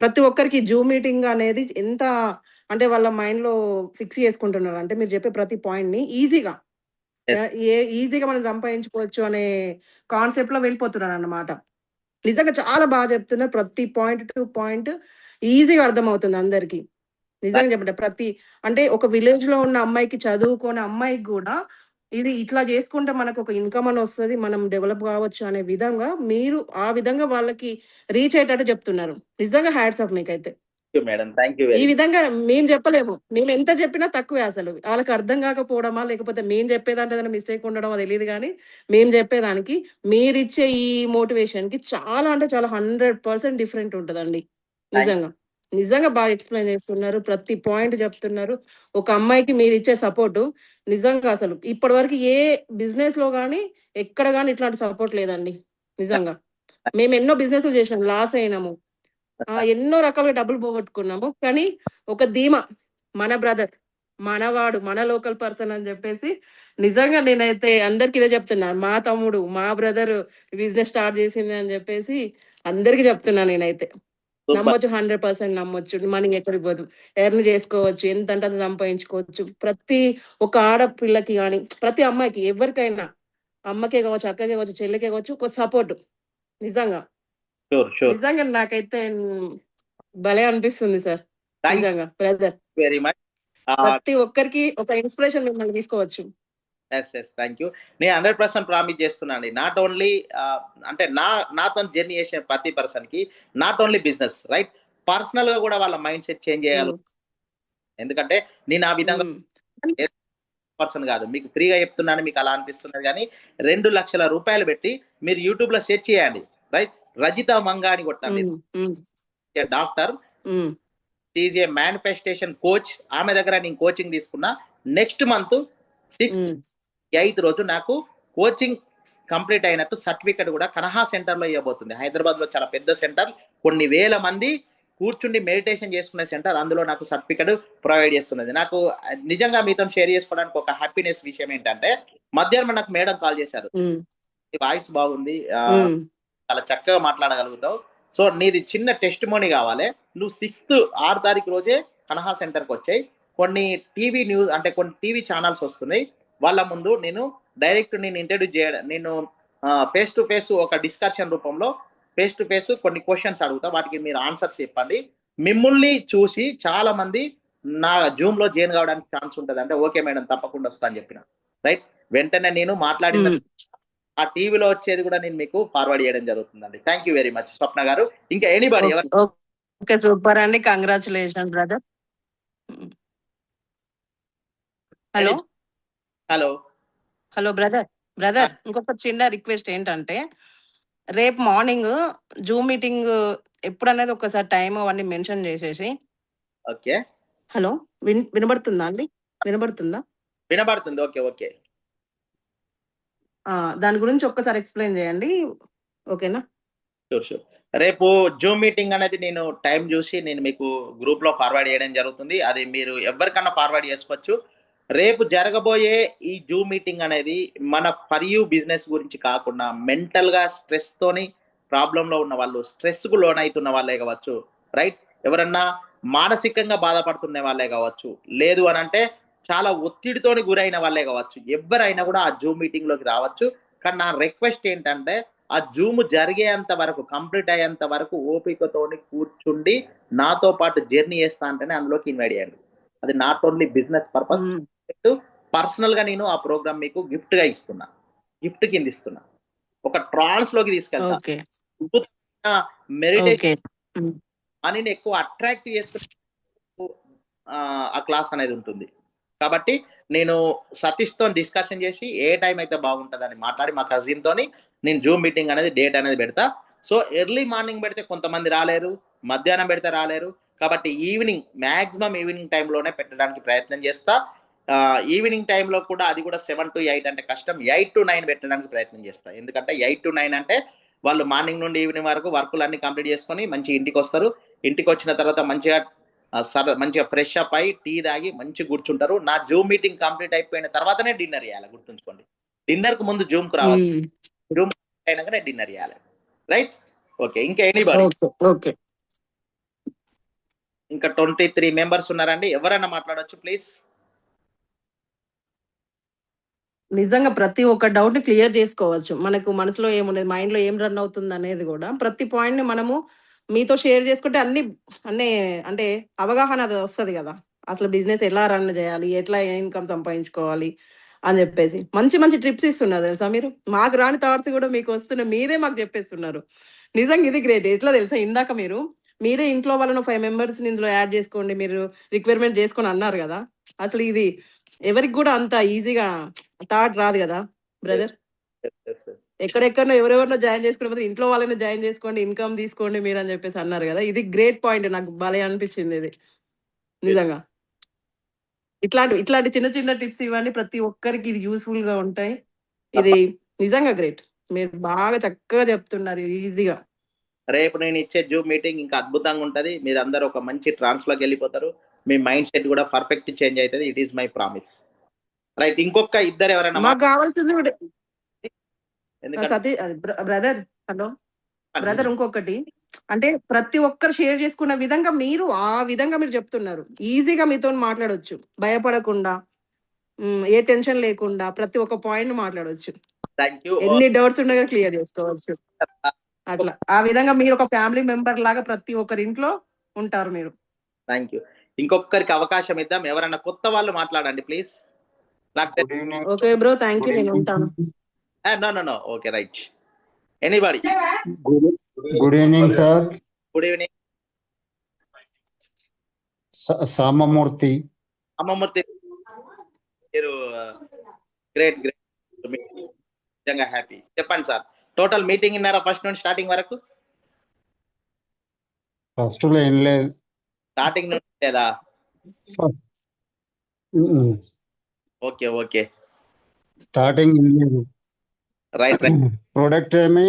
Speaker 3: ప్రతి ఒక్కరికి జూమ్ మీటింగ్ అనేది ఎంత అంటే వాళ్ళ మైండ్ లో ఫిక్స్ చేసుకుంటున్నారు అంటే మీరు చెప్పే ప్రతి పాయింట్ ని ఈజీగా మనం సంపాదించుకోవచ్చు అనే కాన్సెప్ట్ లో వెళ్ళిపోతున్నారు అన్నమాట. నిజంగా చాలా బాగా చెప్తున్నారు. ప్రతి పాయింట్ టు పాయింట్ ఈజీగా అర్థమవుతుంది అందరికి. నిజంగా చెప్పండి, అంటే ఒక విలేజ్ లో ఉన్న అమ్మాయికి, చదువుకునే అమ్మాయికి కూడా ఇది ఇట్లా చేసుకుంటే మనకు ఒక ఇన్కమ్ అని వస్తుంది, మనం డెవలప్ కావచ్చు అనే విధంగా మీరు ఆ విధంగా వాళ్ళకి రీచ్ అయ్యేటట్టు చెప్తున్నారు. నిజంగా హ్యాట్స్ ఆఫ్ మీకైతే. ఈ విధంగా మేము చెప్పలేము, మేము ఎంత చెప్పినా తక్కువే. అసలు వాళ్ళకి అర్థం కాకపోవడమా లేకపోతే మేము చెప్పేదాంట్లో ఏదైనా మిస్టేక్ ఉండడమో తెలియదు, కానీ మేము చెప్పేదానికి మీరిచ్చే ఈ మోటివేషన్ కి చాలా అంటే చాలా 100% డిఫరెంట్ ఉంటుందండి. నిజంగా బాగా ఎక్స్ప్లెయిన్ చేస్తున్నారు, ప్రతి పాయింట్ చెప్తున్నారు. ఒక అమ్మాయికి మీరు ఇచ్చే సపోర్టు నిజంగా అసలు ఇప్పటి వరకు ఏ బిజినెస్ లో కానీ ఎక్కడ కానీ ఇట్లాంటి సపోర్ట్ లేదండి. నిజంగా మేము ఎన్నో బిజినెస్లు చేసినాం, లాస్ అయినాము, ఎన్నో రకాలుగా డబ్బులు పోగొట్టుకున్నాము. కానీ ఒక ధీమా, మన బ్రదర్, మనవాడు, మన లోకల్ పర్సన్ అని చెప్పేసి నిజంగా నేనైతే అందరికి ఇదే చెప్తున్నాను. మా తమ్ముడు, మా బ్రదర్ బిజినెస్ స్టార్ట్ చేసింది అని చెప్పేసి అందరికి చెప్తున్నాను. నేనైతే నమ్మొచ్చు, 100% నమ్మొచ్చు. మనీ ఎక్కడికి పోదు, ఎర్న్ చేసుకోవచ్చు, ఎంత అంటే అది సంపాదించుకోవచ్చు. ప్రతి ఒక ఆడపిల్లకి కానీ ప్రతి అమ్మాయికి, ఎవరికైనా, అమ్మకే కావచ్చు, అక్కకే కావచ్చు, చెల్లికే కావచ్చు, ఒక సపోర్ట్. నిజంగా నాకైతే భలే అనిపిస్తుంది సార్. నిజంగా బ్రదర్,
Speaker 1: వెరీ మచ్.
Speaker 3: ప్రతి ఒక్కరికి ఒక ఇన్స్పిరేషన్ మిమ్మల్ని తీసుకోవచ్చు.
Speaker 1: Thank you. నేను 100% ప్రామిస్ చేస్తున్నాను. నాట్ ఓన్లీ అంటే నాతో జర్నీ చేసిన ప్రతి పర్సన్ కి not only business, right, personal గా కూడా వాళ్ళ మైండ్ సెట్ చేంజ్ చేయాలి. ఎందుకంటే నేను ఆ విధంగా పర్సన్ కాదు, మీకు ఫ్రీగా చెప్తున్నాను, మీకు అలా అనిపిస్తున్నది. కానీ 2 లక్షల రూపాయలు పెట్టి మీరు యూట్యూబ్ లో సెర్చ్ చేయండి, రైట్? రజిత మంగా అని కొట్టండి. Doctor, is a manifestation coach. ఆమె దగ్గర నేను కోచింగ్ తీసుకున్నా. నెక్స్ట్ మంత్ 6th రోజు నాకు కోచింగ్ కంప్లీట్ అయినట్టు సర్టిఫికెట్ కూడా కనహా సెంటర్ లో ఇవ్వబోతుంది. హైదరాబాద్ లో చాలా పెద్ద సెంటర్, కొన్ని వేల మంది కూర్చుండి మెడిటేషన్ చేసుకునే సెంటర్. అందులో నాకు సర్టిఫికెట్ ప్రొవైడ్ చేస్తున్నది. నాకు నిజంగా మీతో షేర్ చేసుకోవడానికి ఒక హ్యాపీనెస్ విషయం ఏంటంటే, మధ్యాహ్నం నాకు మేడం కాల్ చేశారు, వాయిస్ బాగుంది, చాలా చక్కగా మాట్లాడగలుగుతావు, సో నీది చిన్న టెస్ట్ మోనీ కావాలి, నువ్వు 6 తారీఖు రోజే కనహా సెంటర్కి వచ్చాయి, కొన్ని టీవీ న్యూస్ అంటే కొన్ని టీవీ ఛానల్స్ వస్తున్నాయి, వాళ్ళ ముందు నేను డైరెక్ట్ నేను ఇంట్రడ్యూస్ చేయడం, నేను ఫేస్ టు ఫేస్ ఒక డిస్కషన్ రూపంలో ఫేస్ టు ఫేస్ కొన్ని క్వశ్చన్స్ అడుగుతా, వాటికి మీరు ఆన్సర్స్ చెప్పండి. మిమ్మల్ని చూసి చాలా మంది నా జూమ్ లో జాయిన్ కావడానికి ఛాన్స్ ఉంటుంది. అంటే ఓకే మేడం, తప్పకుండా వస్తా అని చెప్పిన, రైట్? వెంటనే నేను మాట్లాడిన ఆ టీవీలో వచ్చేది కూడా నేను మీకు ఫార్వర్డ్ చేయడం జరుగుతుందండి. థ్యాంక్ యూ వెరీ మచ్ స్వప్న గారు. ఇంకా ఎనీబడి?
Speaker 3: ఓకే, సూపర్ అండి, congratulations brother. Hello
Speaker 1: hello
Speaker 3: hello brother, ఇంకొక చిన్న రిక్వెస్ట్ ఏంటంటే, రేపు మార్నింగ్ జూమ్ మీటింగ్ ఎప్పుడు అనేది ఒకసారి టైం అవన్నీ మెన్షన్ చేసేసి.
Speaker 1: ఓకే,
Speaker 3: హలో, వినబడుతుందా అండి? వినబడుతుందా?
Speaker 1: వినబడుతుంది. ఓకే ఓకే,
Speaker 3: దాని గురించి ఒక్కసారి ఎక్స్ప్లెయిన్ చేయండి, ఓకేనా?
Speaker 1: Sure sure. రేపు జూమ్ మీటింగ్ అనేది నేను టైం చూసి నేను మీకు గ్రూప్ లో ఫార్వర్డ్ చేయడం జరుగుతుంది. అది మీరు ఎవరికన్నా ఫార్వర్డ్ చేసుకోవచ్చు. రేపు జరగబోయే ఈ జూమ్ మీటింగ్ అనేది మన ఫర్ యూ బిజినెస్ గురించి కాకుండా, మెంటల్ గా స్ట్రెస్ తోని ప్రాబ్లం లో ఉన్న వాళ్ళు, స్ట్రెస్ కు లోన్ అవుతున్న వాళ్ళే కావచ్చు, రైట్? ఎవరన్నా మానసికంగా బాధపడుతున్న వాళ్ళే కావచ్చు, లేదు అని అంటే చాలా ఒత్తిడితోని గురైన వాళ్ళే కావచ్చు, ఎవరైనా కూడా ఆ జూమ్ మీటింగ్ లోకి రావచ్చు. కానీ నా రిక్వెస్ట్ ఏంటంటే, ఆ జూమ్ జరిగేంత వరకు, కంప్లీట్ అయ్యేంత వరకు ఓపికతోని కూర్చుండి నాతో పాటు జర్నీ చేస్తా అంటేనే అందులోకి ఇన్వైట్ చేయండి. అది not only business purpose, personal గా నేను ఆ ప్రోగ్రామ్ మీకు గిఫ్ట్ గా ఇస్తున్నా, గిఫ్ట్ కింద ఇస్తున్నా, ఒక ట్రాన్స్ లోకి తీసుకెళ్తా. మెడిటేషన్ అని ఎక్కువ అట్రాక్ట్ చేసుకుని ఆ క్లాస్ అనేది ఉంటుంది. కాబట్టి నేను సతీష్ తో డిస్కషన్ చేసి ఏ టైం అయితే బాగుంటుందని మాట్లాడి మా కజిన్ తోని నేను జూమ్ మీటింగ్ అనేది డేట్ అనేది పెడతా. సో ఎర్లీ మార్నింగ్ పెడితే కొంతమంది రాలేరు, మధ్యాహ్నం పెడితే రాలేరు, కాబట్టి ఈవినింగ్, మ్యాక్సిమం ఈవినింగ్ టైంలోనే పెట్టడానికి ప్రయత్నం చేస్తా. ఈవినింగ్ టైంలో కూడా అది కూడా 7 to 8 అంటే కష్టం, 8 to 9 పెట్టడానికి ప్రయత్నం చేస్తా. ఎందుకంటే 8 to 9 అంటే వాళ్ళు మార్నింగ్ నుండి ఈవినింగ్ వరకు వర్కులన్నీ కంప్లీట్ చేసుకొని మంచి ఇంటికి వస్తారు. ఇంటికి వచ్చిన తర్వాత మంచిగా ఫ్రెష్ అప్ అయి టీ తాగి మంచి కూర్చుంటారు. నా జూమ్ మీటింగ్ కంప్లీట్ అయిపోయిన తర్వాతనే డిన్నర్ చేయాలి, గుర్తుంచుకోండి. డిన్నర్ కు ముందు జూమ్ కు రావాలి, జూమ్ అయినాకనే డిన్నర్ చేయాలి, రైట్? ఓకే, ఇంకా ఎనీబడి?
Speaker 3: ఓకే,
Speaker 1: ఇంకా 23 మెంబర్స్ ఉన్నారండి, ఎవరైనా మాట్లాడవచ్చు ప్లీజ్.
Speaker 3: నిజంగా ప్రతి ఒక్క డౌట్ ని క్లియర్ చేసుకోవచ్చు. మనకు మనసులో ఏమున్నది, మైండ్ లో ఏం రన్ అవుతుంది అనేది కూడా ప్రతి పాయింట్ ని మనము మీతో షేర్ చేసుకుంటే అన్ని అంటే అవగాహన అది వస్తుంది కదా, అసలు బిజినెస్ ఎలా రన్ చేయాలి, ఎట్లా ఇన్కమ్ సంపాదించుకోవాలి అని చెప్పేసి మంచి మంచి ట్రిప్స్ ఇస్తున్నారు తెలుసా మీరు. మాకు రాని థాట్స్ కూడా మీకు వస్తున్నాయి, మీరే మాకు చెప్పేస్తున్నారు. నిజంగా ఇది గ్రేట్. ఎట్లా తెలుసా, ఇందాక మీరే ఇంట్లో వాళ్ళను 5 members ఇందులో యాడ్ చేసుకోండి, మీరు రిక్వైర్మెంట్ చేసుకొని అన్నారు కదా. అసలు ఇది ఎవరికి కూడా అంత ఈజీగా థాట్ రాదు కదా బ్రదర్. ఎక్కడెక్కడో ఎవరెవరినో జాయిన్ చేసుకునే ఇంట్లో వాళ్ళని జాయిన్ చేసుకోండి, ఇన్కమ్ తీసుకోండి మీరు అని చెప్పేసి అన్నారు కదా. ఇది గ్రేట్ పాయింట్, నాకు భలే అనిపించింది ఇది నిజంగా. ఇట్లాంటి చిన్న చిన్న టిప్స్ ఇవ్వండి, ప్రతి ఒక్కరికి ఇది యూస్ఫుల్ గా ఉంటాయి. ఇది నిజంగా గ్రేట్, మీరు బాగా చక్కగా చెప్తున్నారు ఈజీగా.
Speaker 1: రేపు నేను ఇచ్చే జూమ్ మీటింగ్ ఇంకా అద్భుతంగా ఉంటది. మీరు అందరూ ఒక మంచి ట్రాన్స్ లోకి వెళ్ళిపోతారు, మీ మైండ్ సెట్ కూడా పర్ఫెక్ట్ చేంజ్ అవుతుంది. It is my promise, right? ఇంకొక ఇద్దరు ఎవరైనా
Speaker 3: మాకు కావాల్సింది
Speaker 1: ఎందుకంటే
Speaker 3: బ్రదర్, హలో బ్రదర్, ఇంకొకటి అంటే ప్రతి ఒక్కరు షేర్ చేసుకున్న విధంగా మీరు ఆ విధంగా మీరు చెప్తున్నారు. ఈజీగా మీతో మాట్లాడొచ్చు, భయపడకుండా, ఏ టెన్షన్ లేకుండా ప్రతి ఒక్క పాయింట్ మాట్లాడొచ్చు. ఎన్ని డౌట్స్ ఉండగా క్లియర్ చేసుకోవచ్చు. అట్లా ఆ విధంగా మీరు ఒక ఫ్యామిలీ మెంబర్ లాగా ప్రతి ఒక్కరి ఇంట్లో ఉంటారు మీరు.
Speaker 1: Thank you. ఇంకొకరికి అవకాశం ఇద్దాం, ఎవరైనా కొత్త వాళ్ళు మాట్లాడండి please.
Speaker 3: Okay bro, thank you, నేను ఉంటాను.
Speaker 1: No okay, right. Anybody?
Speaker 4: Good evening sir.
Speaker 1: Good evening.
Speaker 4: సామమూర్తి.
Speaker 1: అమ్మమూర్తి మీరు గ్రేట్ గ్రేట్, నిజంగా హ్యాపీ. చెప్పండి సార్, టోటల్ మీటింగ్ విన్నారా ఫస్ట్ నుండి స్టార్టింగ్ వరకు?
Speaker 4: ఫస్ట్ లో ఏం లేదు.
Speaker 1: స్టార్టింగ్ నుండి లేదా? ఓకే ఓకే,
Speaker 4: స్టార్టింగ్ ఏం లేదు.
Speaker 1: Right right.
Speaker 4: ప్రొడక్ట్ ఏమో